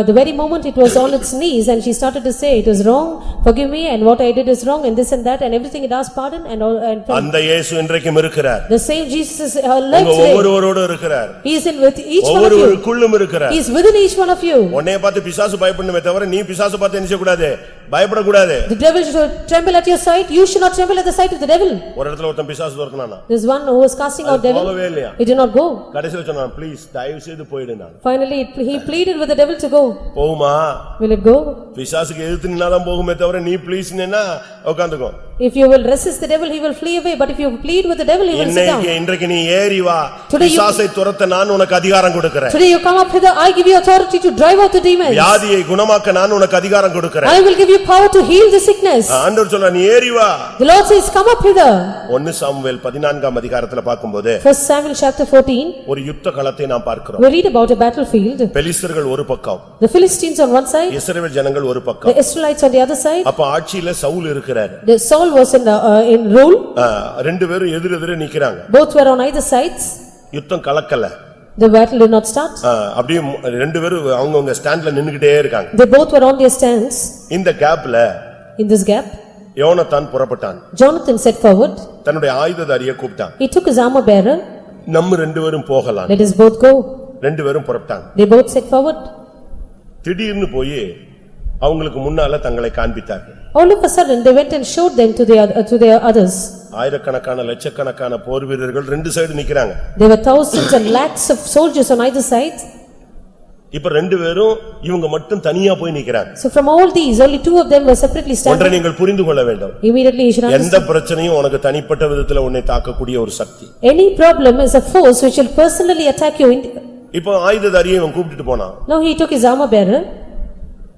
The very moment it was on its knees and she started to say it was wrong, forgive me, and what I did is wrong, and this and that and everything, it asked pardon and all. அந்த இயேசு இன்றைக்கும் இருக்கிறார். The same Jesus is alive today. ஒவ்வொருவரோடு இருக்கிறார். He is in with each one of you. ஒவ்வொருவருக்குள்ளும் இருக்கிறார். He is within each one of you. உன்னைய பார்த்து பிசாசு பயப்படணுமே தவிர நீ பிசாசு பார்த்து என்ன செய்ய கூடாது பயப்பட கூடாது. The devil should tremble at your sight, you should not tremble at the sight of the devil. ஒரு இடத்துல ஒருத்தன் பிசாசு துரத்துனானா. There's one who was casting out devil. He did not go. கடைசில சொன்னான் ப்ளீஸ் தயவு செய்து போய்டுனா. Finally he pleaded with the devil to go. போமா. Will it go? பிசாசுக்கு எதிர்த்து நின்னாதான் போகுமே தவிர நீ ப்ளீஸ் நின்னா உட்கார்ந்துக்கோ. If you will resist the devil, he will flee away, but if you plead with the devil, he will sit down. இன்றைக்கு நீ ஏறி வா. பிசாசை துரத்த நான் உனக்கு அதிகாரம் கொடுக்கிறேன். Today you come up hither, I give you authority to drive out the demons. வியாதியை குணமாக்க நான் உனக்கு அதிகாரம் கொடுக்கிறேன். I will give you power to heal the sickness. ஆண்டவர் சொல்றார் நீ ஏறி வா. The Lord says come up hither. 1 Samuel 14ஆம் அதிகாரத்துல பாக்கும்போது 1 Samuel chapter 14 ஒரு யுத்த களத்தை நாம் பார்க்கிறோம். we read about a battlefield. பெலிஸ்தர்கள் ஒரு பக்கம், The Philistines on one side, இஸ்ரவேல் ஜனங்கள் ஒரு பக்கம். the Israelites on the other side. அப்ப ஆட்சியில சவுல் இருக்கிறார். The Saul was in rule. ரெண்டு பேரும் எதிரெதிரே நிக்கறாங்க. Both were on either sides. யுத்தம் கலக்கல. The battle did not start. அப்படியே ரெண்டு பேரும் அவங்கவங்க ஸ்டாண்ட்ல நின்னுக்கிட்டே இருக்காங்க. They both were on their stands. இந்த கேப்ல In this gap, யோனத்தான் புறப்பட்டான். Jonathan set forward. தன்னுடைய ஆயுததாரியை கூப்பிட்டான். He took his armor bearer. நம்ம ரெண்டு பேரும் போகலாம். Let us both go. ரெண்டு பேரும் புறப்பட்டாங்க. They both set forward. திடீர்னு போய் அவங்களுக்கு முன்னால தங்களை காண்பித்தார்கள். All of a sudden they went and showed them to their others. ஆயிரக்கணக்கான லட்சக்கணக்கான போர் வீரர்கள் ரெண்டு சைடு நிக்கறாங்க. There were thousands and lakhs of soldiers on either side. இப்ப ரெண்டு பேரும் இவங்க மட்டும் தனியா போய் நிக்கறாங்க. So from all these only two of them were separately standing. ஒன்றை நீங்கள் புரிந்து கொள்ள வேண்டும். Immediately you should understand. எந்த பிரச்சனையும் உனக்கு தனிப்பட்ட விதத்துல உன்னை தாக்கக்கூடிய ஒரு சக்தி. Any problem is a force which will personally attack you. இப்போ ஆயுததாரியை இவன் கூப்பிட்டுட்டு போனான். Now he took his armor bearer.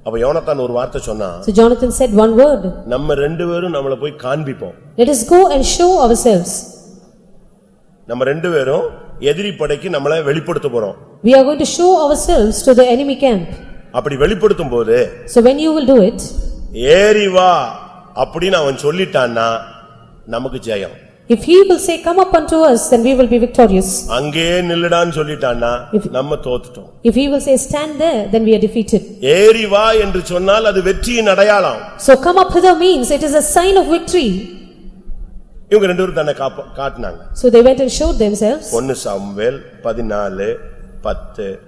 அப்ப யோனத்தான் ஒரு வார்த்தை சொன்னான். So Jonathan said one word. நம்ம ரெண்டு பேரும் நம்மள போய் காண்பிப்போம். Let us go and show ourselves. நம்ம ரெண்டு பேரும் எதிரி படைக்கு நம்மள வெளிப்படுத்த போறோம். We are going to show ourselves to the enemy camp. அப்படி வெளிப்படுத்தும்போது So when you will do it, ஏறி வா அப்படினு அவன் சொல்லிட்டான்னா நமக்கு ஜெயம். if he will say come up unto us, then we will be victorious. அங்கே நில்லுடான்னு சொல்லிட்டான்னா நம்ம தோத்துட்டோம். If he will say stand there, then we are defeated. ஏறி வா என்று சொன்னால் அது வெற்றியின் அடையாளம். So come up hither means it is a sign of victory. இவங்க ரெண்டு பேரும் தன்னை காட்டினாங்க. So they went and showed themselves. 1 Samuel 14:10.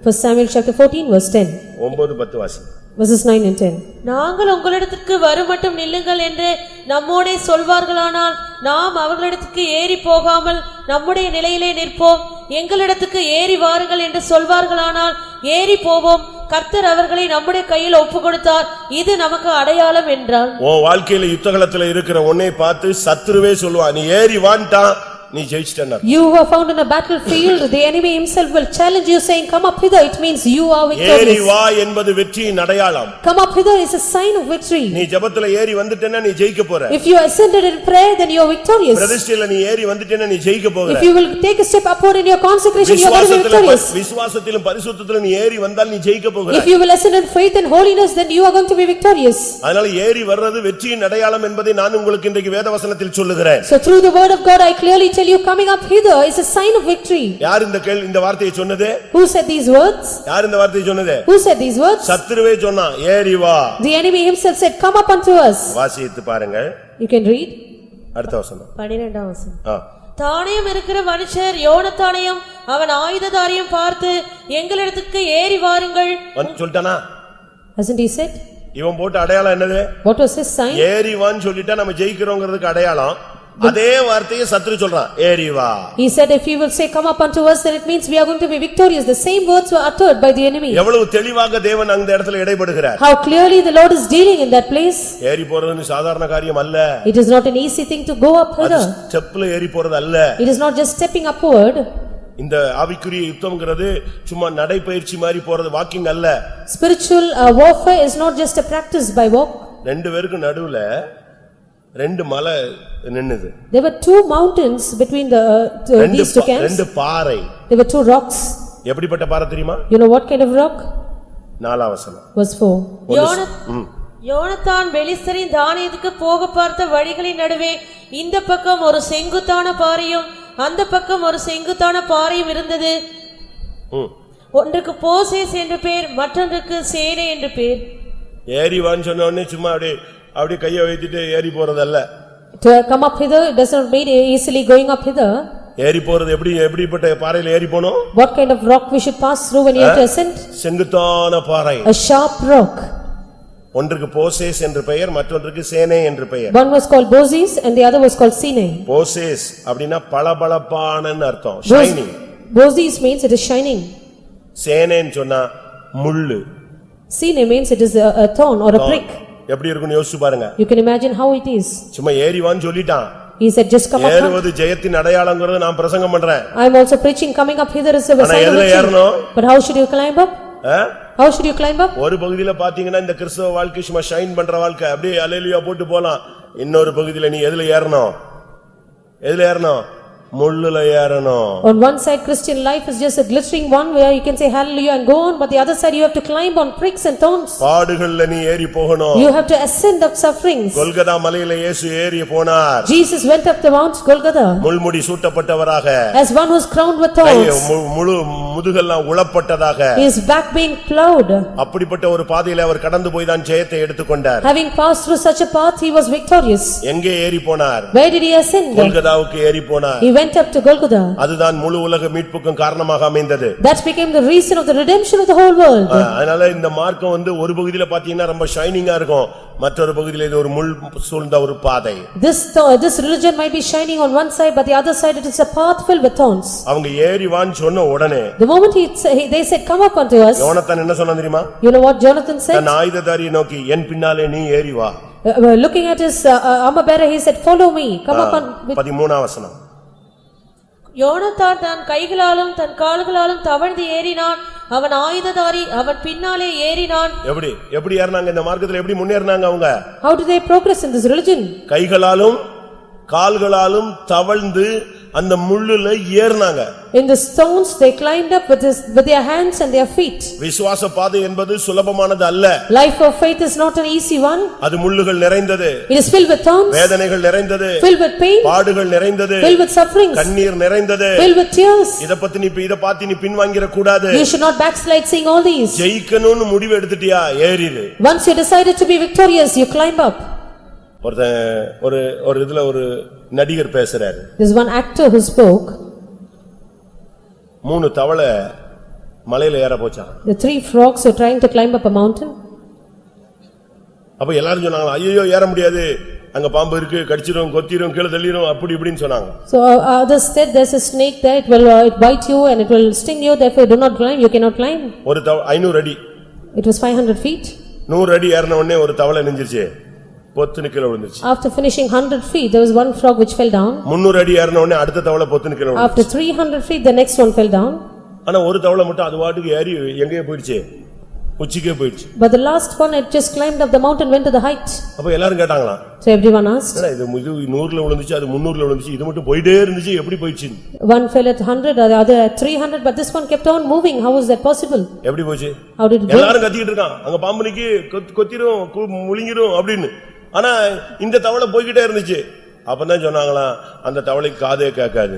1 Samuel chapter 14 verse 10. 9-10 வாசி. Verses 9 and 10. நாங்கள் உங்களிடத்துக்கு வருமட்டும் நில்லுங்கள் என்று நம்மோடே சொல்வார்களானால் நாம் அவர்களிடத்துக்கு ஏறி போகாமல் நம்முடைய நிலையிலே நிற்போம். எங்களிடத்துக்கு ஏறி வாருங்கள் என்று சொல்வார்களானால் ஏறி போவோம். கர்த்தர் அவர்களை நம்முடைய கையில் ஒப்புக்கொடுத்தார், இது நமக்கு அடையாளம் என்றான். உன் வாழ்க்கையில யுத்தகலத்துல இருக்கிற உன்னை பார்த்து சத்துருவே சொல்லுவான் நீ ஏறி வான்டா நீ ஜெயிச்சிட்டேன்னா. You who are found in a battlefield, the enemy himself will challenge you saying come up hither, it means you are victorious. ஏறி வா என்பது வெற்றியின் அடையாளம். Come up hither is a sign of victory. நீ ஜெபத்துல ஏறி வந்துட்டேன்னா நீ ஜெயிக்க போற. If you ascended in prayer, then you are victorious. பிரதிஷ்டையில நீ ஏறி வந்துட்டேன்னா நீ ஜெயிக்க போற. If you will take a step upward in your consecration, you are going to be victorious. விசுவாசத்திலும் பரிசுத்தத்திலும் நீ ஏறி வந்தால் நீ ஜெயிக்க போற. If you will ascend in faith and holiness, then you are going to be victorious. அதனால ஏறி வர்றது வெற்றியின் அடையாளம் என்பதை நான் உங்களுக்கு இன்றைக்கு வேதவசனத்தில் சொல்லுகிறேன். So through the word of God I clearly tell you, coming up hither is a sign of victory. யார் இந்த வார்த்தையை சொன்னது? Who said these words? யார் இந்த வார்த்தையை சொன்னது? Who said these words? சத்துருவே சொன்னான் ஏறி வா. The enemy himself said come up unto us. வாசித்து பாருங்கள். You can read. அடுத்த வசனம். 12ஆம் வசனம். தானியம் இருக்கிற மனுஷர் யோனத்தானையும் அவன் ஆயுததாரியும் பார்த்து எங்களிடத்துக்கு ஏறி வாருங்கள் சொல்லிட்டானா? Hasn't he said? இவன் போட்ட அடையாளம் என்னது? What was his sign? ஏறி வான்னு சொல்லிட்டா நம்ம ஜெயிக்கிறோம்ங்கிறதுக்கு அடையாளம். அதே வார்த்தையை சத்துரு சொல்றான், ஏறி வா. He said, if you will say, come up unto us, then it means we are going to be victorious. The same words were uttered by the enemy. எவ்வளவு தெளிவாக தேவன் அந்த இடத்துல இடைபடுகிறார். How clearly the Lord is dealing in that place. ஏறி போறது சாதாரண காரியம் அல்ல. It is not an easy thing to go up அது hither. ஸ்டெப்ல ஏறி போறது அல்ல. It is not just stepping upward. இந்த ஆவிக்குரிய யுத்தம்ங்கிறது சும்மா நடைபயிற்சி மாதிரி போறது, வாக்கிங் அல்ல. Spiritual warfare is not just a practice by walk. ரெண்டு பேருக்கு நடுவுல ரெண்டு மலை நின்னுது. There were two mountains between these two camps. ரெண்டு பாறை. There were two rocks. எப்படிப்பட்ட பாறை தெரியுமா? You know what kind of rock? 4 வசனம். Verse 4. யோனத்தான் பெலிஸ்தரின் தானியத்துக்கு போக பார்த்த வழிகளின் நடுவே இந்த பக்கம் ஒரு செங்குத்தான பாறையும் அந்த பக்கம் ஒரு செங்குத்தான பாறையும் இருந்தது. ஒன்றுக்கு போசேஸ் என்று பேர், மற்றொன்றுக்கு சேனை என்று பேர். ஏறிவான்னு சொன்ன உடனே சும்மா அப்படியே கையை வைத்துட்டு ஏறி போறதல்ல. To come up hither, it does not mean easily going up hither. ஏறி போறது எப்படிப்பட்ட பாறையில ஏறி போணும்? What kind of rock we should pass through when you have to ascend? செங்குத்தான பாறை. A sharp rock. ஒன்றுக்கு போசேஸ் என்று பெயர், மற்றொன்றுக்கு சேனை என்று பெயர். One was called Bozis and the other was called Sinai. போசேஸ் அப்படினா பளபளப்பானன்னு அர்த்தம், shining. Bozis means it is shining. சேனைன்னு சொன்னா முள்ளு. Sinai means it is a thorn or a prick. எப்படி இருக்குன்னு யோசிச்சு பாருங்க. You can imagine how it is. சும்மா ஏறிவான்னு சொல்லிட்டான். He said just come up. ஏறுவது ஜெயத்தின் அடையாளம்ங்கறது நான் பிரசங்கம் பண்றேன். I am also preaching coming up hither is a sign of victory. But how should you climb up? How should you climb up? ஒரு பகுதியில பாத்தீங்கன்னா இந்த கிறிஸ்தவ வாழ்க்கை சும்மா ஷைன் பண்ற வாழ்க்கை, அப்படியே அல்லேலூயா போட்டு போலாம். இன்னொரு பகுதியில நீ எதுல ஏறணும்? முள்ளுல ஏறணும். On one side Christian life is just a glittering one where you can say hallelujah and go on, but the other side you have to climb on pricks and thorns. பாடுகள்ல நீ ஏறி போகணும். You have to ascend up sufferings. Golgotha மலையில இயேசு ஏறி போனார். Jesus went up the Mount Golgotha முள்முடி சூட்டப்பட்டவராக, as one who is crowned with thorns. முழு முதுகெல்லாம் உளப்பட்டதாக, his back being plowed. அப்படிப்பட்ட ஒரு பாதையில அவர் கடந்து போய் தான் ஜெயத்தை எடுத்துக்கொண்டார். Having passed through such a path he was victorious. எங்கே ஏறி போனார்? Where did he ascend? கொல்கதாவுக்கு ஏறி போனார். He went up to Golgotha. அதுதான் முழு உலக மீட்புக்கும் காரணமாக அமைந்தது. That became the reason of the redemption of the whole world. அதனால இந்த மார்க்கம் ஒரு பகுதியில பாத்தீங்கன்னா ரொம்ப ஷைனிங்கா இருக்கும், மற்றொரு பகுதியில இது ஒரு முள் சூழ்ந்த ஒரு பாதை. This religion might be shining on one side, but the other side it is a path filled with thorns. அவங்க ஏறி வான்னு சொன்ன உடனே The moment they said come up unto us. யோனத்தான் என்ன சொன்னான் தெரியுமா? You know what Jonathan said? தன் ஆயுததாரியை நோக்கி என் பின்னாலே நீ ஏறி வா. Looking at his armor bearer he said follow me, come up on 13ஆம் வசனம். யோனத்தான் தன் கைகளாலும் தன் கால்களாலும் தவழ்ந்து ஏறினான். அவன் ஆயுததாரி, அவன் பின்னாலே ஏறினான். எப்படி ஏறினாங்க இந்த மார்க்கத்துல? எப்படி முன்னேறினாங்க அவங்க? How did they progress in this religion? கைகளாலும் கால்களாலும் தவழ்ந்து அந்த முள்ளுல ஏறினாங்க. In the stones they climbed up with their hands and their feet. விசுவாச பாதை என்பது சுலபமானது அல்ல. Life of faith is not an easy one. அது முள்ளுகள் நிறைந்தது. It is filled with thorns. வேதனைகள் நிறைந்தது. Filled with pain. பாடுகள் நிறைந்தது. Filled with sufferings. கண்ணீர் நிறைந்தது. Filled with tears. இத பார்த்து நீ பின்வாங்கிர கூடாது. You should not backslide seeing all these. ஜெயிக்கணும்னு முடிவு எடுத்துட்டியா, ஏறிடு. Once you decided to be victorious, you climb up. ஒரு இதுல ஒரு நடிகர் பேசுறாரு. There's one actor who spoke. 3 தவளை மலையில ஏற போச்சான். The 3 frogs were trying to climb up a mountain. அப்ப எல்லாரும் சொன்னாங்க, ஐயோ ஏற முடியாது, அங்க பாம்பு இருக்கு, கடிச்சிரும், கொத்திரும், கீழ தள்ளிரும், அப்படி இப்படின்னு சொன்னாங்க. So others said there's a snake there, it will bite you and it will sting you, therefore do not climb, you cannot climb. ஒரு 500 அடி. It was 500 feet. 100 அடி ஏறின உடனே ஒரு தவளை நெஞ்சிருச்சு, பொத்துன்னு கீழ விழுந்துச்சு. After finishing 100 feet there was one frog which fell down. 300 அடி ஏறின உடனே அடுத்த தவளை பொத்துன்னு கீழ விழுந்துச்சு. After 300 feet the next one fell down. ஆனா ஒரு தவளை மட்டும் அது வாட்டுக்கு ஏறி எங்கேயே போயிடுச்சு, உச்சிக்கே போயிடுச்சு. But the last one it just climbed up the mountain, went to the height. அப்ப எல்லாரும் கேட்டாங்களா? So everyone asked. இது 100ல விழுந்துச்சு, அது 300ல விழுந்துச்சு, இது மட்டும் போயிட்டே இருந்துச்சு, எப்படி போயிடுச்சு? One fell at 100, the other at 300, but this one kept on moving. How was that possible? எப்படி போச்சு? How did it go? எல்லாரும் கத்திட்டு இருக்கான், அங்க பாம்பு நிக்கி, கொத்திரும், முழுங்கிரும் அப்படின்னு. ஆனா இந்த தவளை போய்கிட்டே இருந்துச்சு. அப்பதான் சொன்னாங்களா, அந்த தவளைக்கு காதே கேட்காது.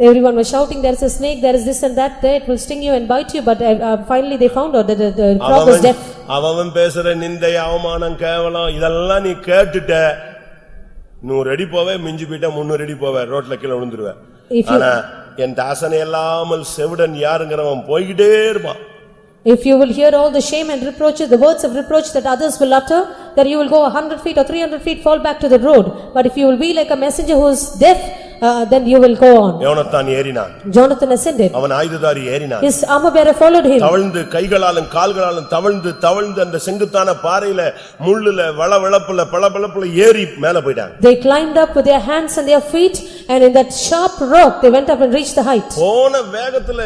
Everyone was shouting, there is a snake, there is this and that there, it will sting you and bite you, but finally they found out that the frog was deaf. அவன் பேசுற நிந்தை, அவமானம், கேவலம் இதெல்லாம் நீ கேட்டுட்ட, 100 அடி போவே, மிஞ்சி போயிட்டா 300 அடி போவே, ரோட்ல கீழ விழுந்துருவ. ஆனா என் தாசனை இல்லாமல் செவிடன் யாருங்கிறவன் போய்கிட்டே இருப்பான். If you will hear all the shame and reproaches, the words of reproach that others will utter, that you will go 100 feet or 300 feet, fall back to the road. But if you will be like a messenger who is deaf, then you will go on. யோனத்தான் ஏறினான். Jonathan ascended. அவன் ஆயுததாரி ஏறினான். His armor bearer followed him. தவழ்ந்து கைகளாலும் கால்களாலும் தவழ்ந்து அந்த செங்குத்தான பாறையில முள்ளுல வளவளப்புல பளபளப்புல ஏறி மேல போய்ட்டான். They climbed up with their hands and their feet, and in that sharp rock they went up and reached the height. போன வேகத்துல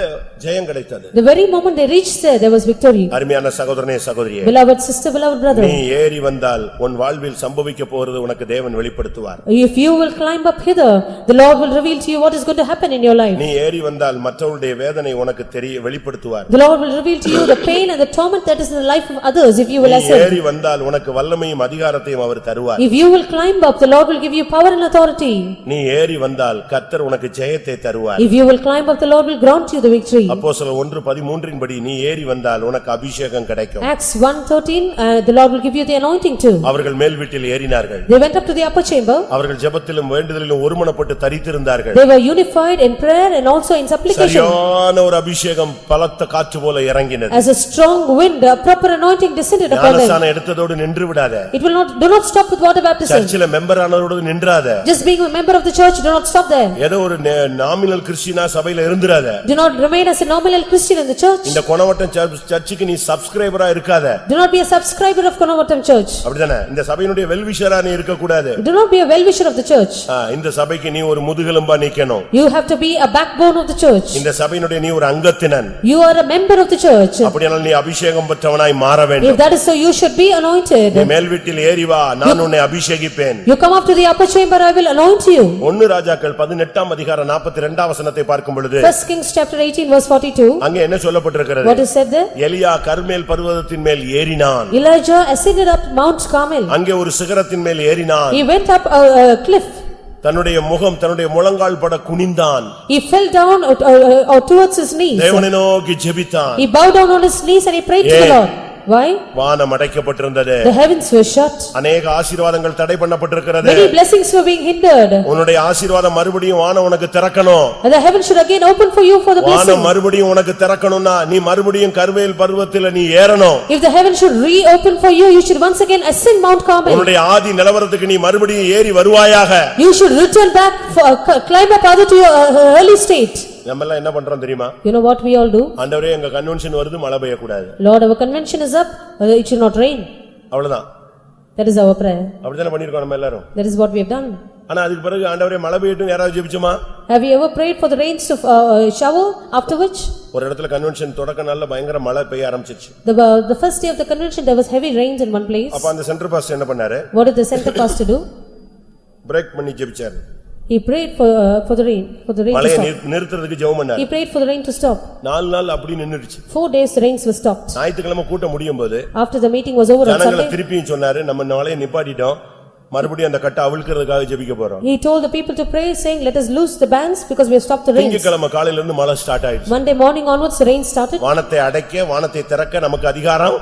ஜெயம் கிடைத்தது. The very moment they reached there was victory. அருமையான சகோதரனே சகோதரியே, Beloved sister, beloved brother, நீ ஏறி வந்தால் உன் வாழ்வில் சம்பவிக்க போறது உனக்கு தேவன் வெளிப்படுத்துவார். if you will climb up hither, the Lord will reveal to you what is going to happen in your life. நீ ஏறி வந்தால் மற்றவருடைய வேதனை உனக்கு வெளிப்படுத்துவார். The Lord will reveal to you the pain and the torment that is in the life of others if you will நீ ascend. ஏறி வந்தால் உனக்கு வல்லமையும் அதிகாரத்தையும் அவர் தருவார். If you will climb up, the Lord will give you power and authority. நீ ஏறி வந்தால் கர்த்தர் உனக்கு ஜெயத்தை தருவார். If you will climb up, the Lord will grant you the victory. அப்போஸ்தலர் 1:13 படி நீ ஏறி வந்தால் உனக்கு அபிஷேகம் கிடைக்கும். Acts 1:13, the Lord will give you the anointing too. அவர்கள் மேல் வீட்டில் ஏறினார்கள். They went up to the upper chamber. அவர்கள் ஜெபத்திலும் வேண்டுதலிலும் ஒருமனப்பட்டு தரித்திருந்தார்கள். They were unified in prayer and also in supplication. சரியான ஒரு அபிஷேகம் பலத்த காற்று போல இறங்கினது. As a strong wind, a proper anointing descended upon them. ஞானஸ்நானம் எடுத்ததோடு நின்று விடாத. It will not, do not stop with water baptism. சர்ச்சில மெம்பர் ஆனதோடு நின்றாத. Just being a member of the church, do not stop there. ஏதோ ஒரு nominal கிறிஸ்டியனா சபையில இருந்திராத. Do not remain as a nominal Christian in the church. இந்த கொணவட்டம் சர்ச்சுக்கு நீ சப்ஸ்கிரைபரா இருக்காத. Do not be a subscriber of Konavatam church. அப்படிதானே? இந்த சபையினுடைய வெல்விஷரா நீ இருக்க கூடாது. Do not be a well-wisher of the church. இந்த சபைக்கு நீ ஒரு முதுகெலும்பா நிக்கணும். You have to be a backbone of the church. இந்த சபையினுடைய நீ ஒரு அங்கத்தினன். You are a member of the church. அப்படியானால் நீ அபிஷேகம் பெற்றவனாய் மாற If வேண்டும். that is so, you should be anointed. நீ மேல் வீட்டில் ஏறி வா, நான் உன்னை அபிஷேகிப்பேன். You come up to the upper chamber, I will anoint you. 1 ராஜாக்கள் 18 அதிகாரம் 42 வசனத்தை பார்க்கும் பொழுது 1 Kings chapter 18 verse 42. அங்க என்ன சொல்லப்பட்டிருக்கிறது? What is said there? எலியா கர்மேல் பர்வதத்தின் மேல் ஏறினான். Elijah ascended up Mount Carmel. அங்கே ஒரு சிகரத்தின் மேல் ஏறினான். He went up a cliff. தன்னுடைய முகம் தன்னுடைய முழங்கால் பட குனிந்தான். He fell down towards his knees. தேவனை நோக்கி ஜெபித்தான். He bowed down on his knees and he prayed to the Lord. Why? வானம் அடைக்கப்பட்டிருந்தது. The heavens were shut. அநேக ஆசீர்வாதங்கள் தடை பண்ணப்பட்டிருக்கிறது. Many blessings were being hindered. உன்னுடைய ஆசீர்வாதம் மறுபடியும் வானம் உனக்கு திறக்கணும். And the heaven should again open for you for the blessing. வானம் மறுபடியும் உனக்கு திறக்கணும்னா நீ மறுபடியும் கர்மேல் பர்வதத்தில நீ ஏறணும். If the heaven should reopen for you, you should once again ascend Mount Carmel. உன்னுடைய ஆதி நிலவரத்துக்கு நீ மறுபடியும் ஏறி வருவாயாக. You should return back, climb up other to your early state. நம்மெல்லாம் என்ன பண்றோம் தெரியுமா? You know what we all do? ஆண்டவரே எங்க கன்வென்ஷன் வருது, மழை பெய்ய கூடாது. Lord, our convention is up, it should not rain. அவ்வளவுதான். That is our prayer. அப்படிதானே பண்ணிருக்கோம் நம்ம எல்லாரும். That is what we have done. ஆனா அதுக்கு பிறகு ஆண்டவரே மழை பெய்யட்டும் யாராவது ஜெபிச்சோமா? Have you ever prayed for the rains to shower after which? ஒரு இடத்துல கன்வென்ஷன் தொடக்க நாள்ல பயங்கர மழை பெய்ய ஆரம்பிச்சிச்சு. The first day of the convention there was heavy rains in one place. அப்ப அந்த சென்டர் பாஸ்டர் என்ன பண்ணாரு? What did the center pastor do? Break பண்ணி ஜெபிச்சாரு. He prayed for the rain to மழையை stop. நிறுத்துறதுக்கு ஜெபம் பண்ணாரு. He prayed for the rain to stop. 4 நாள் அப்படி நின்னுடுச்சு. 4 days the rains were stopped. ஞாயிற்றுக்கிழமை கூட்டம் முடியும் போது After the meeting was over on ஜனங்களை Sunday, திருப்பியும் சொன்னாரு, நம்ம மழையை நிப்பாட்டிட்டோம், மறுபடியும் அந்த கட்டை அவிழ்க்கிறதுக்காக ஜெபிக்க போறோம். he told the people to pray saying, let us loose the bands because we have stopped the rains. திங்கட்கிழமை காலையில இருந்து மழை ஸ்டார்ட் ஆயிடுச்சு. Monday morning onwards the rain started. வானத்தை அடைக்க வானத்தை திறக்க நமக்கு அதிகாரம்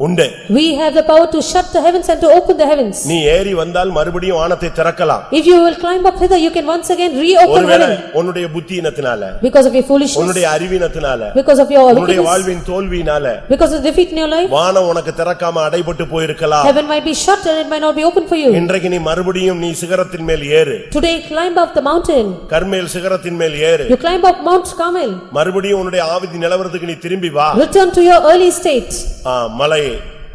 உண்டு. We have the power to shut the heavens and to open the heavens. நீ ஏறி வந்தால் மறுபடியும் வானத்தை திறக்கலாம். If you will climb up hither, you can once again reopen ஒருவேளை heaven. உன்னுடைய புத்தியினத்தினால, Because of your foolishness, உன்னுடைய அறிவினத்தினால, because of your உன்னுடைய wickedness, வாழ்வின் தோல்வியினால because of defeat in your life, வானம் உனக்கு திறக்காம அடைபட்டு போயிருக்கலாம். heaven might be shut and it might not be open for you. இன்றைக்கு நீ மறுபடியும் நீ சிகரத்தின் மேல் ஏறு. Today climb up the mountain. கர்மேல் சிகரத்தின் மேல் ஏறு. You climb up Mount Carmel. மறுபடியும் உன்னுடைய ஆவிதி நிலவரத்துக்கு நீ திரும்பி வா. Return to your early state. மழை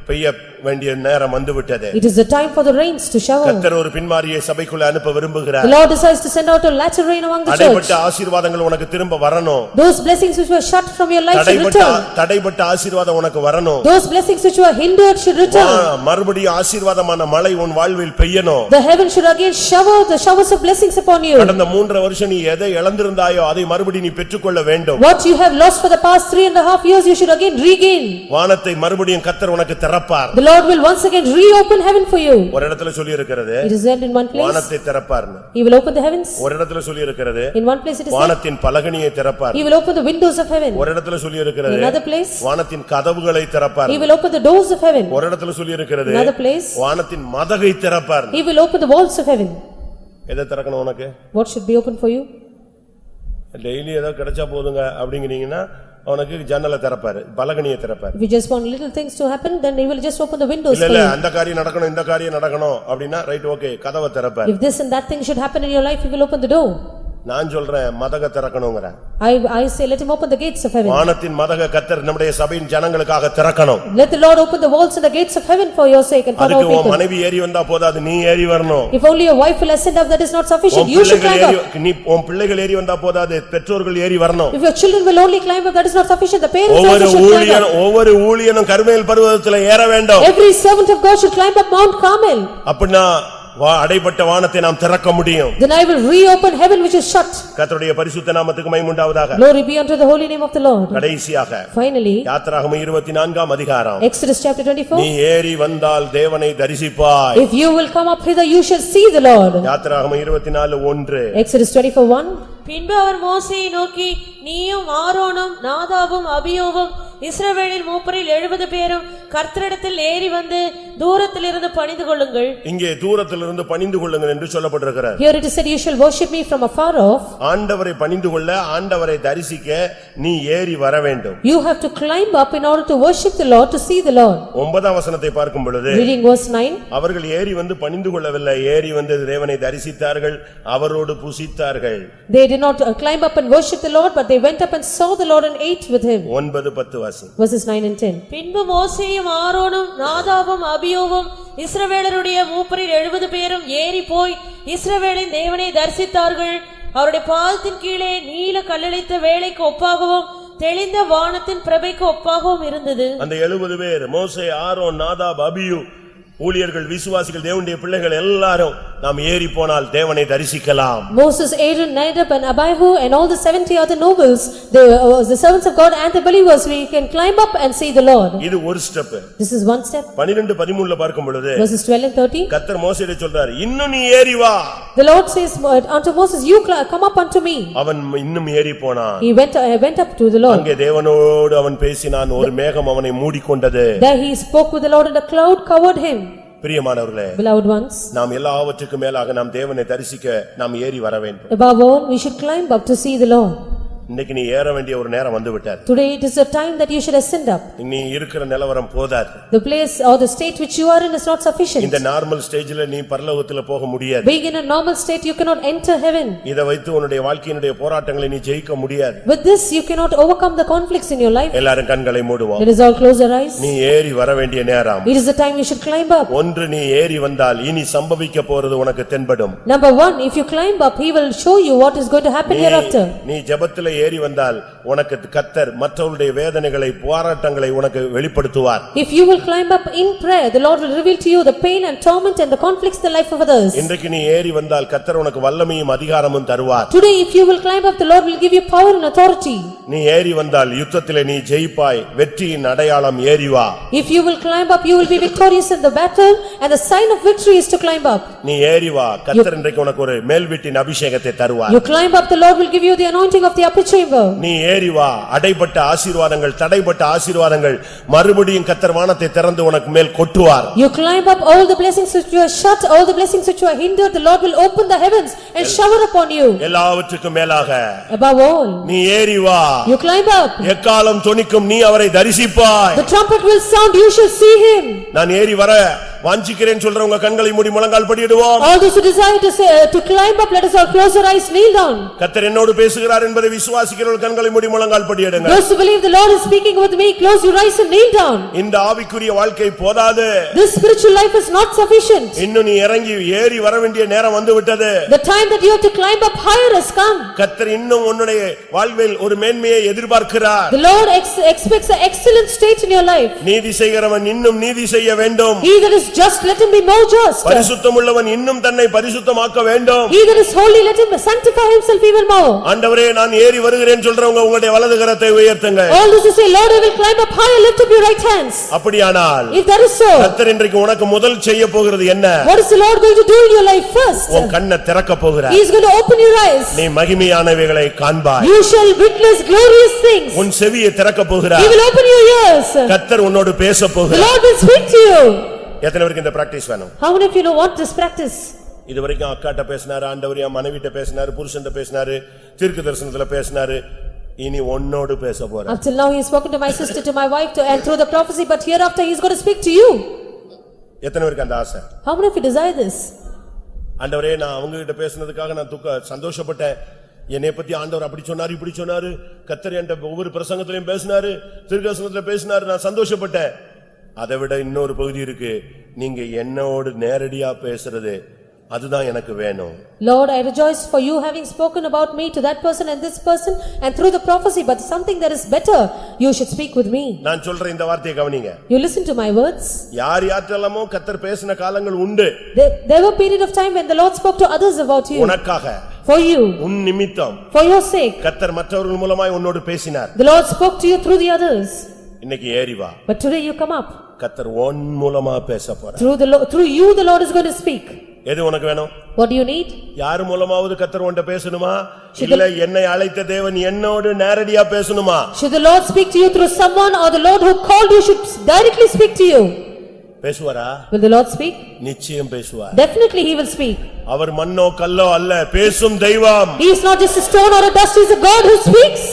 பெய்ய வேண்டிய நேரம் வந்துவிட்டது. It is the time for the rains to shower. கர்த்தர் ஒரு பின்மாரியை சபைக்குள்ள அனுப்ப விரும்புகிறார். The Lord decides to send out a latter rain among the church. அடைபட்ட ஆசீர்வாதங்கள் உனக்கு திரும்ப வரணும். Those blessings which were shut from your life should return. தடைபட்ட ஆசீர்வாதம் உனக்கு வரணும். Those blessings which were hindered should return. மறுபடியும் ஆசீர்வாதமான மழை உன் வாழ்வில் பெய்யணும். The heaven should again shower the showers of blessings upon you. கடந்த 3.5 வருஷம் நீ எதை இழந்திருந்தாயோ அதை மறுபடியும் நீ பெற்றுக்கொள்ள வேண்டும். What you have lost for the past 3.5 years you should again regain. வானத்தை மறுபடியும் கர்த்தர் உனக்கு திறப்பார். The Lord will once again reopen heaven for you. ஒரு இடத்துல சொல்லி இருக்கிறது, It is said in one place, வானத்தை திறப்பார்னு. He will open the heavens. ஒரு இடத்துல சொல்லி இருக்கிறது, In one place it is said, வானத்தின் பலகணியை திறப்பார். He will open the windows of heaven. ஒரு இடத்துல சொல்லி இருக்கிறது, In another place, வானத்தின் கதவுகளை திறப்பார். He will open the doors of heaven. ஒரு இடத்துல சொல்லி இருக்கிறது, Another place, வானத்தின் மதகை திறப்பார். He will open the walls of heaven. எதை திறக்கணும் உனக்கு? What should be open for you? Daily ஏதோ கிடைச்சா போதுங்க அப்படிங்கிறீங்கன்னா அவனுக்கு ஜன்னலை திறப்பாரு, பலகனியை திறப்பாரு. If you just want little things to happen, then he will just open the windows இல்ல for இல்ல you. அந்த காரியம் நடக்கணும் இந்த காரியம் நடக்கணும் அப்படின்னா ரைட் ஓகே கதவை திறப்பாரு. If this and that thing should happen in your life, he will open the door. நான் சொல்றேன் மதக திறக்கணும்ங்கறேன். I say let him open the gates of heaven. வானத்தின் மதக கர்த்தர் நம்முடைய சபையின் ஜனங்களுக்காக திறக்கணும். Let the Lord open the walls and the gates of heaven for your sake and for our அதுக்கு உன் people. மனைவி ஏறி வந்தா போதாது, நீ ஏறி வரணும். If only your wife will ascend up, that is not sufficient. You should climb up. உன் பிள்ளைகள் ஏறி வந்தா போதாது, பெற்றோர்கள் ஏறி வரணும். If your children will only climb up, that is not sufficient. The parents also should climb up. ஒவ்வொரு ஊழியனும் கர்மேல் பர்வதத்திலே ஏற வேண்டும். Every servant of God should climb up Mount Carmel. அப்படினா அடைபட்ட வானத்தை நாம் திறக்க முடியும். Then I will reopen heaven which is shut. கர்த்தருடைய பரிசுத்த நாமத்துக்கு மகிமை உண்டாவதாக. Glory be unto the holy name of the Lord. கடைசியாக Finally, யாத்திராகமம் 24ஆம் அதிகாரம். Exodus chapter 24. நீ ஏறி வந்தால் தேவனை தரிசிப்பாய். If you will come up hither, you shall see the Lord. யாத்திராகமம் 24:1. Exodus 24:1. பின்பு அவர் மோசேயை நோக்கி, நீயும் ஆரோனும் நாதாபும் அபியோவும் இஸ்ரவேலின் மூப்பரில் 70 பேரும் கர்த்தரிடத்தில் ஏறி வந்து தூரத்திலிருந்து பணிந்து கொள்ளுங்கள். இங்கே தூரத்திலிருந்து பணிந்து கொள்ளுங்கள் என்று சொல்லப்பட்டிருக்கிறது. Here it is said, you shall worship me from afar off. ஆண்டவரை பணிந்து கொள்ள, ஆண்டவரை தரிசிக்க நீ ஏறி வர வேண்டும். You have to climb up in order to worship the Lord, to see the Lord. 9ஆம் வசனத்தை பார்க்கும் பொழுது Reading verse 9. அவர்கள் ஏறி வந்து பணிந்து கொள்ளவில்லை, ஏறி வந்து தேவனை தரிசித்தார்கள், அவரோடு புசித்தார்கள். They did not climb up and worship the Lord, but they went up and saw the Lord and ate with him. 9:10 வாசி. Verses 9 and 10. பின்பு மோசேயும் ஆரோனும் நாதாபும் அபியோவும் இஸ்ரவேலருடைய மூப்பரில் 70 பேரும் ஏறி போய் இஸ்ரவேலின் தேவனை தரிசித்தார்கள். அவருடைய பாதத்தின் கீழே நீல கல்லளித்த வேளைக்கு ஒப்பாகவும் தெளிந்த வானத்தின் பிரபைக்கு ஒப்பாகவும் இருந்தது. அந்த 70 பேர் மோசே, ஆரோன், நாதாப், அபியூ, ஊழியர்கள், விசுவாசிகள், தேவனுடைய பிள்ளைகள் எல்லாரும் நாம் ஏறி போனால் தேவனை தரிசிக்கலாம். Moses, Aaron, Nadab and Abihu and all the 70 other nobles, the servants of God and the believers, we can climb up and see the Lord. இது ஒரு step. This is one step. 12:13 பார்க்கும் பொழுது Verses 12 and 13. கர்த்தர் மோசேயிடம் சொல்றார், இன்னும் நீ ஏறி வா. The Lord says unto Moses, you come up unto me. அவன் இன்னும் ஏறி போனான். He went up to the Lord. அங்கே தேவனோடு அவன் பேசினான், ஒரு மேகம் அவனை மூடிக்கொண்டது. There he spoke with the Lord and a cloud covered him. பிரியமானவர்களே, Beloved ones, நாம் எல்லாவற்றுக்கும் மேலாக நாம் தேவனை தரிசிக்க நாம் ஏறி வர வேண்டும். above all, we should climb up to see the Lord. இன்னைக்கு நீ ஏற வேண்டிய ஒரு நேரம் வந்து விட்டது. Today it is a time that you should ascend up. நீ இருக்கிற நிலவரம் போதாது. The place or the state which you are in is not sufficient. இந்த நார்மல் ஸ்டேஜ்ல நீ பரலோகத்துல போக முடியாது. Being in a normal state, you cannot enter heaven. இத வைத்து உன்னுடைய வாழ்க்கையினுடைய போராட்டங்களை நீ ஜெயிக்க முடியாது. With this, you cannot overcome the conflicts in your life. எல்லாரும் கண்களை மூடுவோம். Let us all close our eyes. நீ ஏறி வர வேண்டிய நேரம். It is the time you should climb up. ஒன்று நீ ஏறி வந்தால் இனி சம்பவிக்க போறது உனக்கு தென்படும். Number one, if you climb up, he will show you what is going to happen hereafter. நீ ஜெபத்திலே ஏறி வந்தால் உனக்கு கர்த்தர் மற்றவருடைய வேதனைகளை, போராட்டங்களை உனக்கு வெளிப்படுத்துவார். If you will climb up in prayer, the Lord will reveal to you the pain and torment and the conflicts in the life of others. இன்றைக்கு நீ ஏறி வந்தால் கர்த்தர் உனக்கு வல்லமையும் அதிகாரமும் தருவார். Today, if you will climb up, the Lord will give you power and authority. நீ ஏறி வந்தால் யுத்தத்திலே நீ ஜெயிப்பாய். வெற்றியின் அடையாளம் ஏறி வா. If you will climb up, you will be victorious in the battle, and the sign of victory is to climb up. நீ ஏறி வா. கர்த்தர் இன்றைக்கு உனக்கு ஒரு மேல்வீட்டின் அபிஷேகத்தை தருவார். You climb up, the Lord will give you the anointing of the upper chamber. நீ ஏறி வா. அடைபட்ட ஆசீர்வாதங்கள், தடைபட்ட ஆசீர்வாதங்கள் மறுபடியும் கர்த்தர் வானத்தை திறந்து உனக்கு மேல் கொட்டுவார். You climb up, all the blessings which you are shut, all the blessings which you are hindered, the Lord will open the heavens and shower upon you. எல்லாவற்றுக்கும் மேலாக Above all, நீ ஏறி வா. you climb up. எக்காலம் தொனிக்கும், நீ அவரை தரிசிப்பாய். The trumpet will sound, you shall see him. நான் ஏறி வர வாஞ்சிக்கிறேன் சொல்றவங்க கண்களை மூடி முழங்கால் படியிடுவோம். All those who desire to climb up, let us all close our eyes, kneel down. கர்த்தர் என்னோடு பேசுகிறார் என்பதை விசுவாசிக்கிறவர்கள் கண்களை மூடி முழங்கால் படியிடுங்க. Those who believe the Lord is speaking with me, close your eyes and kneel down. இந்த ஆவிக்குரிய வாழ்க்கை போதாது. This spiritual life is not sufficient. இன்னும் நீ இறங்கி ஏறி வர வேண்டிய நேரம் வந்து விட்டது. The time that you have to climb up higher has come. கர்த்தர் இன்னும் உன்னுடைய வாழ்வில் ஒரு மேன்மையை எதிர்பார்க்கிறார். The Lord expects an excellent state in your life. நீதி செய்கிறவன் இன்னும் நீதி செய்ய வேண்டும். He that is just, let him be more just. பரிசுத்தம் உள்ளவன் இன்னும் தன்னை பரிசுத்தமாக்க வேண்டும். He that is holy, let him sanctify himself even more. ஆண்டவரே, நான் ஏறி வருகிறேன் சொல்றவங்க உங்களுடைய வலது கரத்தை உயர்த்துங்க. All those who say, Lord, I will climb up higher, lift up your right hands. அப்படியானால் If that is so, கர்த்தர் இன்றைக்கு உனக்கு முதல் செய்ய போகிறது என்ன? what is the Lord going to do in your life first? உன் கண்ணை திறக்க போகிறார். He is going to open your eyes. நீ மகிமையானவைகளை காண்பாய். You shall witness glorious things. உன் செவியை திறக்க He போகிறார். will open your ears. கர்த்தர் உன்னோடு பேச The போகிறார். Lord will speak to you. எத்தனை பேருக்கு இந்த பிராக்டீஸ் வேணும்? How many of you know what this practice? இதுவரைக்கும் அக்காட்ட பேசினாரு, ஆண்டவர் என் மனைவிட்ட பேசினாரு, புருஷன்ட்ட பேசினாரு, தீர்க்க தரிசனத்துல பேசினாரு. இனி உன்னோடு பேச போறேன். Up till now he has spoken to my sister, to my wife, and through the prophecy, but hereafter he is going to speak to you. எத்தனை பேருக்கு அந்த ஆசை? How many of you desire this? ஆண்டவரே, நான் அவங்க கிட்ட பேசினதுக்காக நான் சந்தோஷப்பட்டேன். என்னை பத்தி ஆண்டவர் அப்படி சொன்னாரு இப்படி சொன்னாரு, கர்த்தர் என்கிட்ட ஒவ்வொரு பிரசங்கத்திலையும் பேசினாரு, தீர்க்கதரிசனத்துல பேசினாரு, நான் சந்தோஷப்பட்டேன். அதை விட இன்னொரு பகுதி இருக்கு, நீங்க என்னோடு நேரடியா பேசுறது, அதுதான் எனக்கு வேணும். Lord, I rejoice for you having spoken about me to that person and this person and through the prophecy, but something that is better, you should speak with me. நான் சொல்ற இந்த வார்த்தையை கவனிங்க. You listen to my words. யார் யார்ட்டெல்லாமோ கர்த்தர் பேசின காலங்கள் உண்டு. There were period of time when the Lord spoke to others about you. உனக்காக, for you, உன் நிமித்தம், for your sake, கர்த்தர் மற்றவர்கள் மூலமாய் உன்னோடு பேசினார். the Lord spoke to you through the others. இன்னைக்கு ஏறி வா. But today you come up. கர்த்தர் உன் மூலமா பேச போறார். Through you the Lord is going to speak. எது உனக்கு வேணும்? What do you need? யார் மூலமாவது கர்த்தர் உன்கிட்ட பேசணுமா, இல்ல என்னை அழைத்த தேவன் என்னோடு நேரடியா பேசணுமா? Should the Lord speak to you through someone, or the Lord who called you should directly speak to you? பேசுவாரா? Will the Lord speak? நிச்சயம் பேசுவார். Definitely he will speak. அவர் மண்ணோ கல்லோ அல்ல, பேசும் தெய்வம். He is not just a stone or a dust, he is a God who speaks.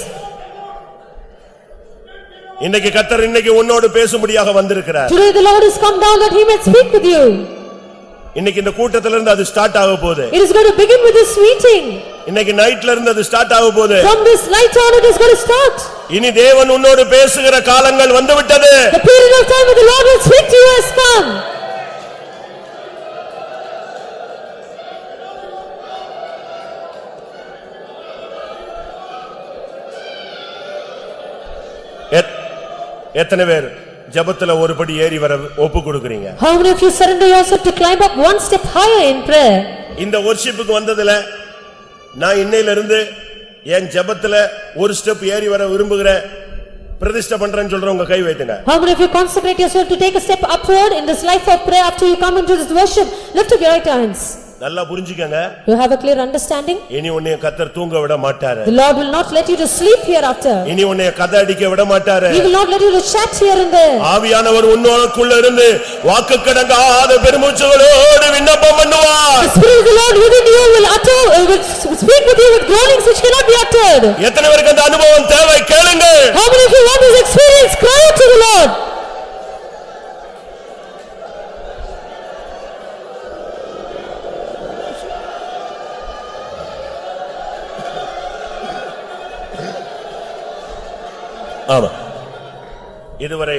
இன்னைக்கு கர்த்தர் இன்னைக்கு உன்னோடு பேசும்படியாக வந்திருக்கிறார். Today the Lord has come down that he may speak with you. இன்னைக்கு இந்த கூட்டத்துல இருந்து அது ஸ்டார்ட் ஆக போகுது. It is going to begin with this meeting. இன்னைக்கு நைட்ல இருந்து அது ஸ்டார்ட் ஆக போகுது. From this night on it is going to start. இனி தேவன் உன்னோடு பேசுகிற காலங்கள் வந்துவிட்டது. The period of time when the Lord will speak to you has come. எத்தனை பேர் ஜெபத்துல ஒருபடி ஏறி வர ஒப்பு கொடுக்கிறீங்க? How many of you surrender yourself to climb up one step higher in prayer? இந்த வொர்ஷிப்புக்கு வந்ததுல நான் இன்னையில இருந்து என் ஜெபத்துல ஒரு ஸ்டெப் ஏறி வர விரும்புகிறேன், பிரதிஷ்டை பண்றேன்னு சொல்றவங்க கை வைத்துங்க. How many of you consecrate yourself to take a step upward in this life of prayer after you come into this worship? Lift up your right hands. நல்லா புரிஞ்சுக்கங்க. You have a clear understanding? இனி உன்னை கர்த்தர் தூங்க விட மாட்டாரு. The Lord will not let you to sleep hereafter. இனி உன்னை கதை அடிக்க விட மாட்டாரு. He will not let you to chat here and there. ஆவியானவர் உன்னோடுக்குள்ள இருந்து வாக்குக்கடங்காத பெருமூச்சுகளோடு விண்ணப்பம் பண்ணுவார். The Spirit of the Lord within you will speak with you with groanings which cannot be uttered. எத்தனை பேருக்கு அந்த அனுபவம் தேவை? கேளுங்க. How many of you want this experience? Cry out to the Lord. ஆமா, இதுவரை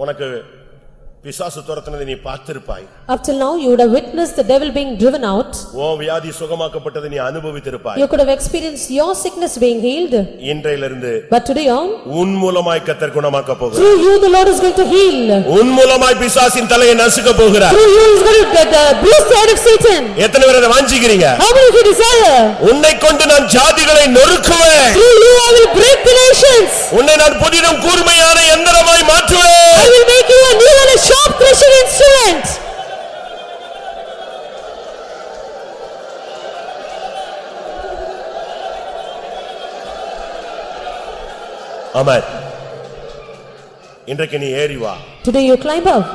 உனக்கு பிசாசு துரத்துனதை நீ பார்த்திருப்பாய். Up till now you would have witnessed the devil being driven out. உன் வியாதி சுகமாக்கப்பட்டதை நீ அனுபவித்திருப்பாய். You could have experienced your sickness being healed. இன்றையிலிருந்து But today on, உன் மூலமாய் கர்த்தர் குணமாக்க போகிறார். through you the Lord is going to heal. உன் மூலமாய் பிசாசின் தலையை நசுக்க போகிறார். Through you is going to bruise the head of Satan. எத்தனை பேர் அதை வாஞ்சிக்கிறீங்க? How many of you desire? உன்னை கொண்டு நான் ஜாதிகளை நொறுக்குவேன். Through you I will break the nations. உன்னை நான் புதிதும் கூர்மையான யந்திரமாய் மாற்றுவேன். I will make you a new and a sharp threshing instrument. ஆமென். இன்றைக்கு நீ ஏறி வா. Today you climb up.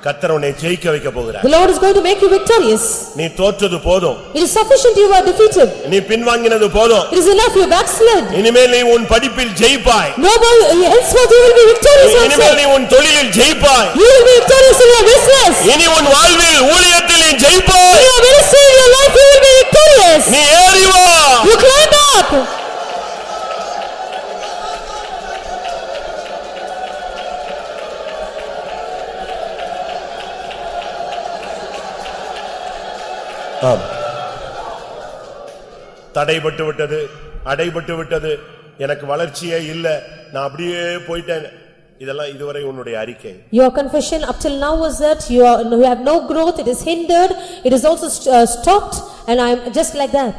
கர்த்தர் உன்னை ஜெயிக்க வைக்க போகிறார். The Lord is going to make you victorious. நீ தோற்றது போதும். It is sufficient you are defeated. நீ பின்வாங்கினது போதும். It is enough you backslid. இனிமேல் நீ உன் படிப்பில் ஜெயிப்பாய். No more henceforth you will be victorious also. இனிமேல் நீ உன் தொழிலில் ஜெயிப்பாய். You will be victorious in your business. இனி உன் வாழ்வில் ஊழியத்தில் நீ ஜெயிப்பாய். In your ministry, in your life, you will be victorious. நீ ஏறி வா. You climb up. ஆம். தடைபட்டு விட்டது, அடைபட்டு விட்டது, எனக்கு வளர்ச்சியே இல்ல, நான் அப்படியே போயிட்டேன், இதெல்லாம் இதுவரை உன்னுடைய அறிக்கை. Your confession up till now was that you have no growth, it is hindered, it is also stopped, and I am just like that.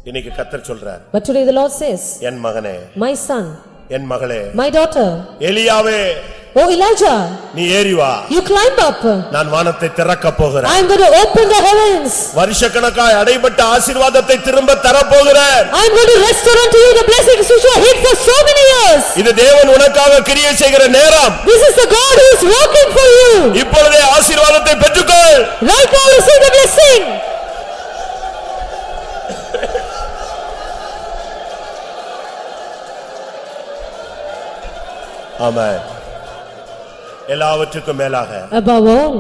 இன்னைக்கு கர்த்தர் சொல்றார். But today the Lord says, என் மகனே, my son, என் மகளே, my daughter, எலியாவே, oh Elijah, நீ ஏறி வா. you climb up. நான் வானத்தை திறக்க போகிறேன். I am going to open the heavens. வருஷக்கணக்காய் அடைபட்ட ஆசீர்வாதத்தை திரும்ப தரப் போகிறேன். I am going to restore unto you the blessings which you have hid for so many years. இது தேவன் உனக்காக கிரியை செய்கிற நேரம். This is the God who is working for you. இப்பொழுதே ஆசீர்வாதத்தை பெற்றுக்கொள். Right now receive the blessing. ஆமென். எல்லாவற்றுக்கும் மேலாக Above all,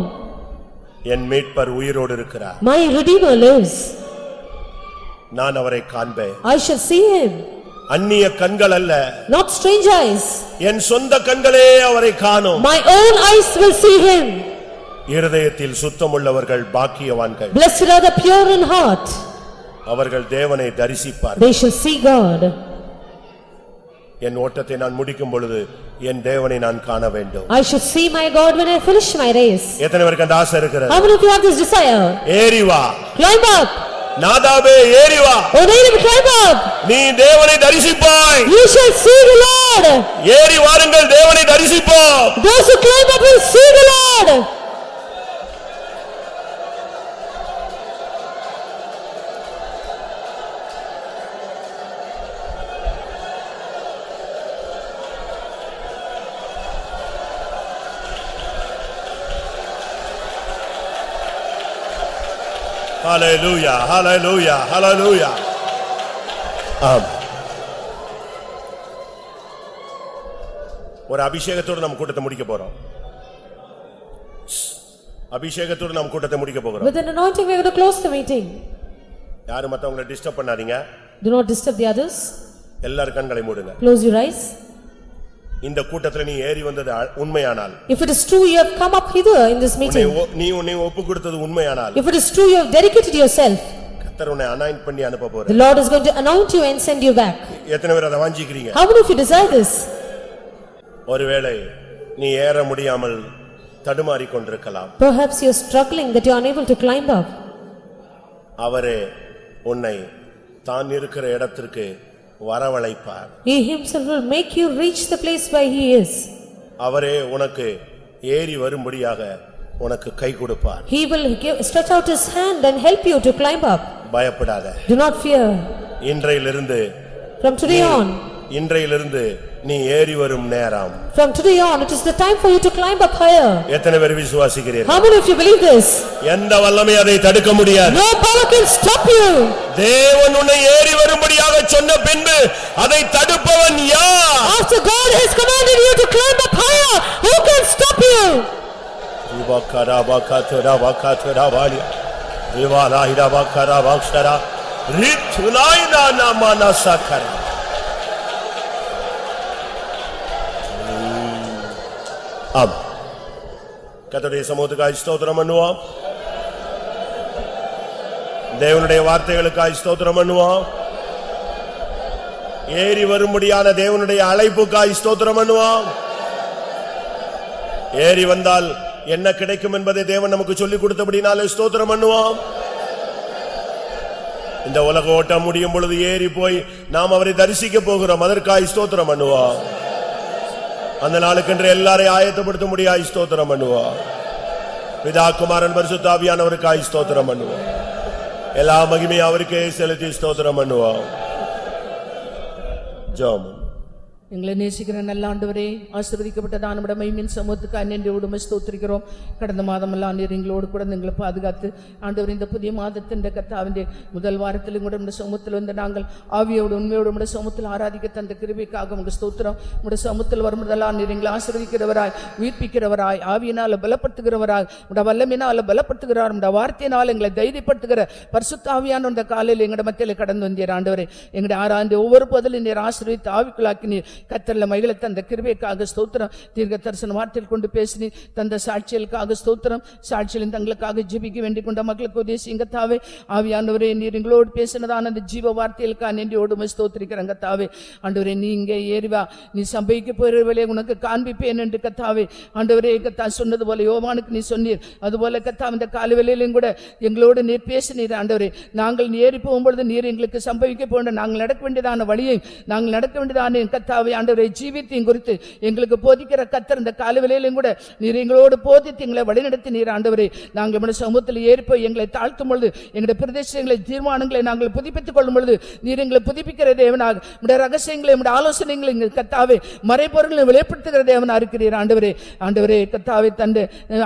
என் மீட்பர் உயிரோடு இருக்கிறார். my Redeemer lives. நான் அவரை காண்பேன். I shall see him. அந்நிய கண்கள் அல்ல, Not strange eyes. என் சொந்த கண்களே அவரை காணும். My own eyes will see him. இருதயத்தில் சுத்தமுள்ளவர்கள் பாக்கியவான்கள். Blessed are the pure in heart. அவர்கள் தேவனை தரிசிப்பார்கள். They shall see God. என் ஓட்டத்தை நான் முடிக்கும் பொழுது என் தேவனை நான் காண வேண்டும். I should see my God when I finish my race. எத்தனை பேருக்கு அந்த ஆசை இருக்கிறது? How many of you have this desire? ஏறி வா. Climb up. நாதாபே ஏறி வா. O Nadab, climb up. நீ தேவனை தரிசிப்பாய். You shall see the Lord. ஏறி வாருங்கள், தேவனை தரிசிப்போம். Those who climb up will see the Lord. Hallelujah, hallelujah, hallelujah. ஒரு அபிஷேகத்தோடு நம்ம கூட்டத்தை முடிக்க போறோம். அபிஷேகத்தோடு நம்ம கூட்டத்தை முடிக்க போகிறோம். With an anointing we are going to close the meeting. யாரும் மத்தவங்களை டிஸ்டர்ப் பண்ணாதீங்க. Do not disturb the others. எல்லாரும் கண்களை மூடுங்க. Close your eyes. இந்த கூட்டத்துல நீ ஏறி வந்தது உண்மையானால், If it is true you have come up hither in this meeting, நீ ஒப்பு கொடுத்தது உண்மையானால், if it is true you have dedicated yourself, கர்த்தர் உன்னை அனாயிண்ட் பண்ணி அனுப்ப the போறார். Lord is going to anoint you and send you back. எத்தனை பேர் அதை வாஞ்சிக்கிறீங்க? How many of you desire this? ஒருவேளை நீ ஏற முடியாமல் தடுமாறிக் கொண்டிருக்கலாம். Perhaps you are struggling that you are unable to climb up. அவரே உன்னை தான் இருக்கிற இடத்திற்கு வரவழைப்பார். He himself will make you reach the place where he is. அவரே உனக்கு ஏறி வரும்படியாக உனக்கு கை கொடுப்பார். He will stretch out his hand and help you to climb up. பயப்படாத. Do not fear. இன்றையிலிருந்து From today on, இன்றையிலிருந்து நீ ஏறி வரும் நேரம். from today on, it is the time for you to climb up higher. எத்தனை பேர் விசுவாசிக்கிறீர்கள்? How many of you believe this? எந்த வல்லமை அதை தடுக்க முடியாது. No power can stop you. தேவன் உன்னை ஏறி வரும்படியாக சொன்ன பின்பு அதை தடுப்பவன் யார்? After God has commanded you to climb up higher, who can stop you? இவகரபகதரபகதரபாலி இவாலாயிரபகரபக்ஷரா ரித்துலாயினா நமனசகர. ஆம். கர்த்தருடைய சமூகத்துக்காய் ஸ்தோத்திரம் பண்ணுவோம். தேவனுடைய வார்த்தைகளுக்காய் ஸ்தோத்திரம் பண்ணுவோம். ஏறி வரும்படியான தேவனுடைய அழைப்புக்காய் ஸ்தோத்திரம் பண்ணுவோம். ஏறி வந்தால் என்ன கிடைக்கும் என்பதை தேவன் நமக்கு சொல்லிக் கொடுத்தபடினாலே ஸ்தோத்திரம் பண்ணுவோம். இந்த உலக ஓட்டம் முடியும் பொழுது ஏறி போய் நாம் அவரை தரிசிக்க போகிறோம். அதற்காய் ஸ்தோத்திரம் பண்ணுவோம். அந்த நாளுக்கென்று எல்லாரையும் ஆயத்தப்படுத்த முடியாய் ஸ்தோத்திரம் பண்ணுவோம். பிதா குமாரன் பரிசுத்த ஆவியானவருக்காய் ஸ்தோத்திரம் பண்ணுவோம். எல்லா மகிமையும் அவருக்கே செலுத்தி ஸ்தோத்திரம் பண்ணுவோம். ஜெபம். எங்களை நேசிக்கிற நல்ல ஆண்டவரே, ஆசீர்வதிக்கப்பட்டதான நம்முடைய மகிமையின் சமூகத்துக்கு நன்றியோடு உம்மை ஸ்தோத்திரிக்கிறோம். கடந்த மாதமெல்லாம் நீர் எங்களோடு கூட எங்களை பாதுகாத்து ஆண்டவர் இந்த புதிய மாதத்தின் கர்த்தாவிന്റെ முதல் வாரத்திலும் கூட நம்முடைய சமூகத்தில் வந்து நாங்கள் ஆவியோடு உண்மையோடு நம்முடைய சமூகத்தில் ஆராதிக்க தந்த கிருபைக்காக உங்கள் ஸ்தோத்திரம். நம்முடைய சமூகத்தில் வரும்போதெல்லாம் நீர் எங்களை ஆசீர்வதிக்கிறவராய், உயிர்ப்பிக்கிறவராய், ஆவியினால் பலப்படுத்துகிறவராய், நம்முடைய வல்லமையினால் பலப்படுத்துகிறார், நம்முடைய வார்த்தையினால் எங்களை தைரியப்படுத்துகிற பரிசுத்த ஆவியான இந்த காலையில் எங்களுடைய மத்தியில் கடந்து வந்தீர் ஆண்டவரே. எங்களுடைய ஆராய்ந்து ஒவ்வொரு பதிலும் நீர் ஆசீர்வதித்து ஆவிக்குள்ளாக்கி நீர் கர்த்தர்ல மகிழ தந்த கிருபைக்காக ஸ்தோத்திரம். தீர்க்க தரிசன வார்த்தையில் கொண்டு பேசி தந்த சாட்சிகளுக்காக ஸ்தோத்திரம். சாட்சிகளின் தங்களுக்காக ஜெபிக்க வேண்டிக் கொண்ட மக்களுக்கு உதேசிங்க தாவே. ஆவியானவரே, நீர் எங்களோடு பேசினதான அந்த ஜீவ வார்த்தைகளுக்காக நன்றியோடு உம்மை ஸ்தோத்திரிக்கிறேன் கர்த்தாவே. ஆண்டவரே, நீ இங்கே ஏறிவா, நீ சம்பவிக்க போகிறவர்களே உனக்கு காண்பிப்பேன் என்று கர்த்தாவே ஆண்டவரே கர்த்தா சொன்னது போல யோவானுக்கு நீ சொன்னீர். அதுபோல கர்த்தா இந்த காலவேளையிலும் கூட எங்களோடு நீர் பேசினீர் ஆண்டவரே. நாங்கள் ஏறி போகும்பொழுது நீர் எங்களுக்கு சம்பவிக்க போன்ற நாங்கள் நடக்க வேண்டியதான வழியை, நாங்கள் நடக்க வேண்டியதான கர்த்தாவே ஆண்டவரே ஜீவித்தையும் குறித்து எங்களுக்கு போதிக்கிற கர்த்தர் இந்த காலவேளையிலும் கூட நீர் எங்களோடு போதித்து எங்களை வழிநடத்தி நீர் ஆண்டவரே. நாங்கள் நம்முடைய சமூகத்தில் ஏறிப்போய் எங்களை தாழ்த்தும் பொழுது எங்களுடைய பிரதேசங்களை தீர்மானங்களை நாங்கள் புதுப்பித்துக் கொள்ளும் பொழுது நீர் எங்களை புதுப்பிக்கிற தேவனாக, நம்முடைய ரகசியங்களை நம்முடைய ஆலோசனைகளை எங்கள் கர்த்தாவே மறைபொருளை வெளிப்படுத்துகிற தேவனா இருக்கிறீர் ஆண்டவரே. ஆண்டவரே கர்த்தாவே, தந்தை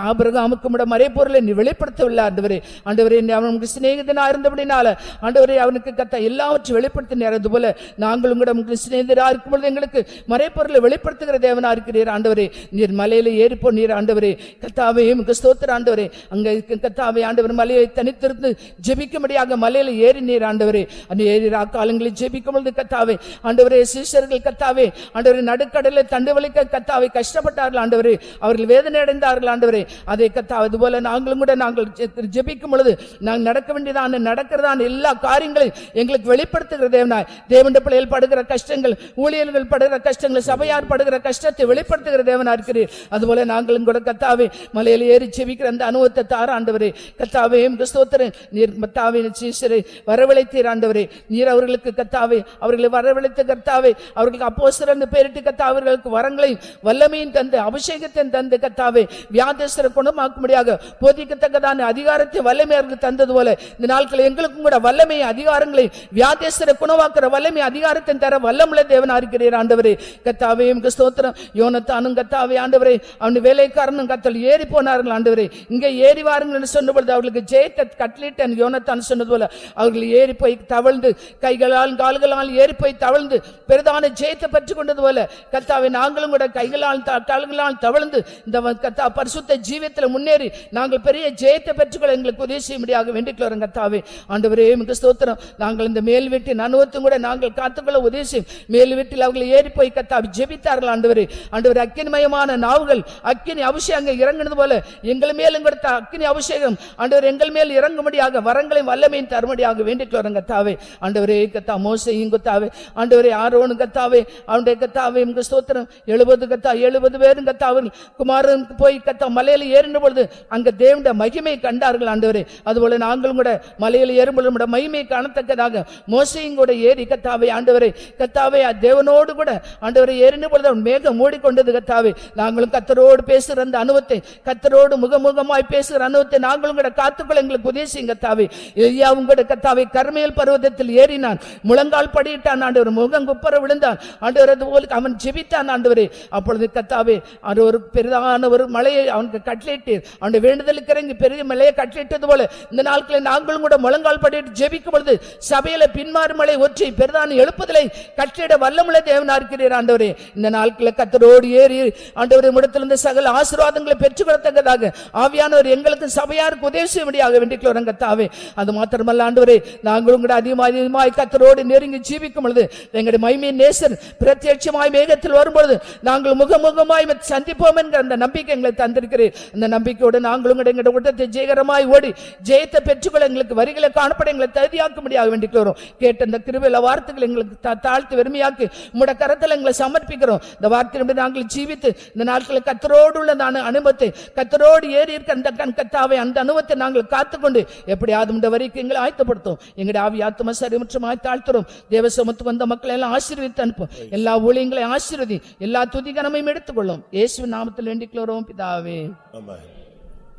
ஆபிரகாமுக்கு நம்முடைய மறைபொருளை நீ வெளிப்படுத்தவில்லை ஆண்டவரே. ஆண்டவரே, அவனுக்கு சிநேகிதனா இருந்தபடினால ஆண்டவரே அவனுக்கு கர்த்தா எல்லாவற்றையும் வெளிப்படுத்தினார். அதுபோல நாங்கள் உங்களிடம் சிநேகிதரா இருக்கும் பொழுது எங்களுக்கு எங்களுக்கு மறைப்பொருளை வெளிப்படுத்துகிற தேவனா இருக்கிறீர் ஆண்டவரே. நீர் மலையில ஏறிப்போ நீர் ஆண்டவரே. கர்த்தாவே உமக்கு ஸ்தோத்திரம் ஆண்டவரே. அங்க கர்த்தாவே ஆண்டவர் மலையை தனித்திருந்து ஜெபிக்கும்படியாக மலையில ஏறி நீர் ஆண்டவரே. அந்த ஏறி காலங்களில் ஜெபிக்கும் பொழுது கர்த்தாவே ஆண்டவரே சீஷர்கள் கர்த்தாவே ஆண்டவரே நடுக்கடலில் தண்டுவலிக்க கர்த்தாவே கஷ்டப்பட்டார்கள் ஆண்டவரே. அவர்கள் வேதனை அடைந்தார்கள் ஆண்டவரே. அதை கர்த்தாவே அதுபோல நாங்களும் கூட நாங்கள் ஜெபிக்கும் பொழுது நாங்கள் நடக்க வேண்டியதான நடக்கிறதான எல்லா காரியங்களையும் எங்களுக்கு வெளிப்படுத்துகிற தேவனாய் தேவனுடைய பிள்ளைகள் படுகிற கஷ்டங்கள், ஊழியர்கள் படுகிற கஷ்டங்கள், சபையார் படுகிற கஷ்டத்தை வெளிப்படுத்துகிற தேவனா இருக்கிறீர். அதுபோல நாங்களும் கூட கர்த்தாவே மலையில ஏறி ஜெபிக்கிற அந்த அனுபவத்தை தார ஆண்டவரே. கர்த்தாவே உமக்கு ஸ்தோத்திரம். நீர் கர்த்தாவே சீஷரை வரவழைத்தீர் ஆண்டவரே. நீர் அவர்களுக்கு கர்த்தாவே அவர்களை வரவழைத்த கர்த்தாவே அவர்களுக்கு அப்போஸ்தலர் என்று பெயரிட்டு கர்த்தாவே அவர்களுக்கு வரங்களையும் வல்லமையும் தந்து அபிஷேகத்தையும் தந்து கர்த்தாவே வியாதியஸ்தரை குணமாக்கும்படியாக போதிக்கத்தக்கதான அதிகாரத்தை வல்லமை அவர்களுக்கு தந்தது போல இந்த நாட்களில் எங்களுக்கும் கூட வல்லமை அதிகாரங்களை வியாதியஸ்தரை குணமாக்குற வல்லமை அதிகாரத்தை தர வல்லமுள்ள தேவனா இருக்கிறீர் ஆண்டவரே. கர்த்தாவே உமக்கு ஸ்தோத்திரம். யோனத்தானும் கர்த்தாவே ஆண்டவரே அவன் வேலைக்காரனும் கர்த்தர் ஏறி போனார்கள் ஆண்டவரே. இங்கே ஏறி வாருங்கள் என்று சொன்னபொழுது அவர்களுக்கு ஜெயத்தை கட்டளிட்டு யோனத்தான் சொன்னது போல அவர்கள் ஏறி போய் தவழ்ந்து கைகளால் கால்களால் ஏறி போய் தவழ்ந்து பெரிதான ஜெயத்தை பெற்றுக் கொண்டது போல கர்த்தாவே நாங்களும் கூட கைகளால் கால்களால் தவழ்ந்து இந்த கர்த்தா பரிசுத்த ஜீவியத்தில் முன்னேறி நாங்கள் பெரிய ஜெயத்தை பெற்றுக்கொள்ள எங்களுக்கு உதவி செய்யும்படியாக வேண்டிக்கொள்கிறோம் கர்த்தாவே. ஆண்டவரே உமக்கு ஸ்தோத்திரம். நாங்கள் இந்த மேல் வீட்டின் அனுபவத்தும் கூட நாங்கள் காத்துக்கொள்ள உதவி செய்யும். மேல் வீட்டில் அவர்கள் ஏறி போய் கர்த்தாவே ஜெபித்தார்கள் ஆண்டவரே. ஆண்டவரே அக்கினிமயமான நாவுகள் அக்கினி அபிஷேகம் இறங்கினது போல எங்கள் மேலும் கொடுத்த அக்கினி அபிஷேகம் ஆண்டவர் எங்கள் மேல் இறங்கும்படியாக வரங்களையும் வல்லமையும் தரும்படியாக வேண்டிக்கொள்கிறோம் கர்த்தாவே. ஆண்டவரே கர்த்தா மோசேயும் கர்த்தாவே ஆண்டவரே ஆரோனும் கர்த்தாவே அவனுடைய கர்த்தாவே உமக்கு ஸ்தோத்திரம். 70 பேரும் கர்த்தாவே குமாரன் போய் கர்த்தா மலையில ஏறின பொழுது அங்க தேவனுடைய மகிமை கண்டார்கள் ஆண்டவரே. அதுபோல நாங்களும் கூட மலையில ஏறும்பொழுது நம்முடைய மகிமையை காணத்தக்கதாக மோசேயும் கூட ஏறி கர்த்தாவே ஆண்டவரே கர்த்தாவே தேவனோடு கூட ஆண்டவரை ஏறின பொழுது அவன் மேகம் மூடிக்கொண்டது கர்த்தாவே. நாங்களும் கர்த்தரோடு பேசுகிற அந்த அனுபவத்தை கர்த்தரோடு முகமுகமாய் பேசுகிற அனுபவத்தை நாங்களும் கூட காத்துக்கொள்ள எங்களுக்கு உதவி செய்யும் கர்த்தாவே. எலியாவும் கூட கர்த்தாவே கர்மேல் பர்வதத்தில் ஏறினான், முழங்கால் படியிட்டான் ஆண்டவர், முகம் குப்பர விழுந்தான் ஆண்டவர். அதுபோல அவன் ஜெபித்தான் ஆண்டவரே. அப்பொழுது கர்த்தாவே அது ஒரு பெரிதான ஒரு மலையை அவனுக்கு கட்டளையிட்டு அவனுடைய வேண்டுதலுக்கு இறங்கி பெரிய மலையை கட்டளையிட்டது போல இந்த நாட்களில் நாங்களும் கூட முழங்கால் படியிட்டு ஜெபிக்கும் பொழுது சபையில பின்மாறு மலை ஒற்றி பெரிதான எழுப்புதலை கட்டளையிட வல்லமுள்ள தேவனா இருக்கிறீர் ஆண்டவரே. இந்த நாட்களில் கர்த்தரோடு ஏறி ஆண்டவரே இடத்திலிருந்து சகல ஆசீர்வாதங்களை பெற்றுக்கொள்ளத்தக்கதாக ஆவியானவர் எங்களுக்கு சபையாருக்கு உதவி செய்யும்படியாக வேண்டிக்கொள்கிறோம் கர்த்தாவே. அது மாத்திரமல்ல ஆண்டவரே நாங்களும் கூட அதிகமாய் கர்த்தரோடு நெருங்கி ஜீவிக்கும் பொழுது எங்களுடைய மகிமையின் நேசர் பிரத்யட்சமாய் மேகத்தில் வரும்பொழுது நாங்கள் முகமுகமாய் சந்திப்போம் என்கிற அந்த நம்பிக்கை எங்களை தந்திருக்கிறேன். அந்த நம்பிக்கையோடு நாங்களும் கூட எங்களுடைய உடத்தை ஜெயகரமாய் ஓடி ஜெயத்தை பெற்றுக்கொள்ள எங்களுக்கு வரிகளை காணப்பட எங்களை தகுதியாக்கும்படியாக வேண்டிக்கிறோம். கேட்ட இந்த கிருபையில வார்த்தைகள் எங்களுக்கு தாழ்த்தி வெறுமையாக்கி உம்முடைய கரத்தில் எங்களை சமர்ப்பிக்கிறோம். இந்த வார்த்தையின்படி நாங்கள் ஜீவித்து இந்த நாட்களில் கர்த்தரோடு உள்ள அனுபவத்தை கர்த்தரோடு ஏறி இருக்க அந்த கர்த்தாவை அந்த அனுபவத்தை நாங்கள் காத்துக்கொண்டு எப்படியாவது இந்த வரைக்கும் எங்களை ஆயத்தப்படுத்தும். எங்களுடைய ஆவி ஆத்தும சரிமுற்றமாய் தாழ்த்துறோம். தேவ சமத்துவம் வந்த மக்களை எல்லாம் ஆசீர்வதித்து அனுப்பும். எல்லா ஊழியங்களை ஆசீர்வதி, எல்லா துதிகனமையும் எடுத்துக்கொள்ளும். இயேசுவின் நாமத்தில் வேண்டிக்கிறோம் பிதாவே. ஆமென்.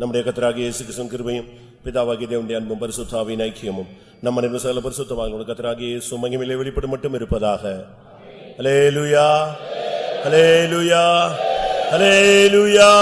நம்முடைய கர்த்தராகிய இயேசு கிறிஸ்துவின் கிருபையும் பிதாவாகிய தேவனுடைய அன்பும் பரிசுத்த ஆவியின் ஐக்கியமும் நம்ம நிறைந்த சகல பரிசுத்தவான்களுடைய கர்த்தராகிய இயேசு மகிமையிலே வெளிப்படும் மட்டும் இருப்பதாக. அல்லேலூயா, அல்லேலூயா, அல்லேலூயா.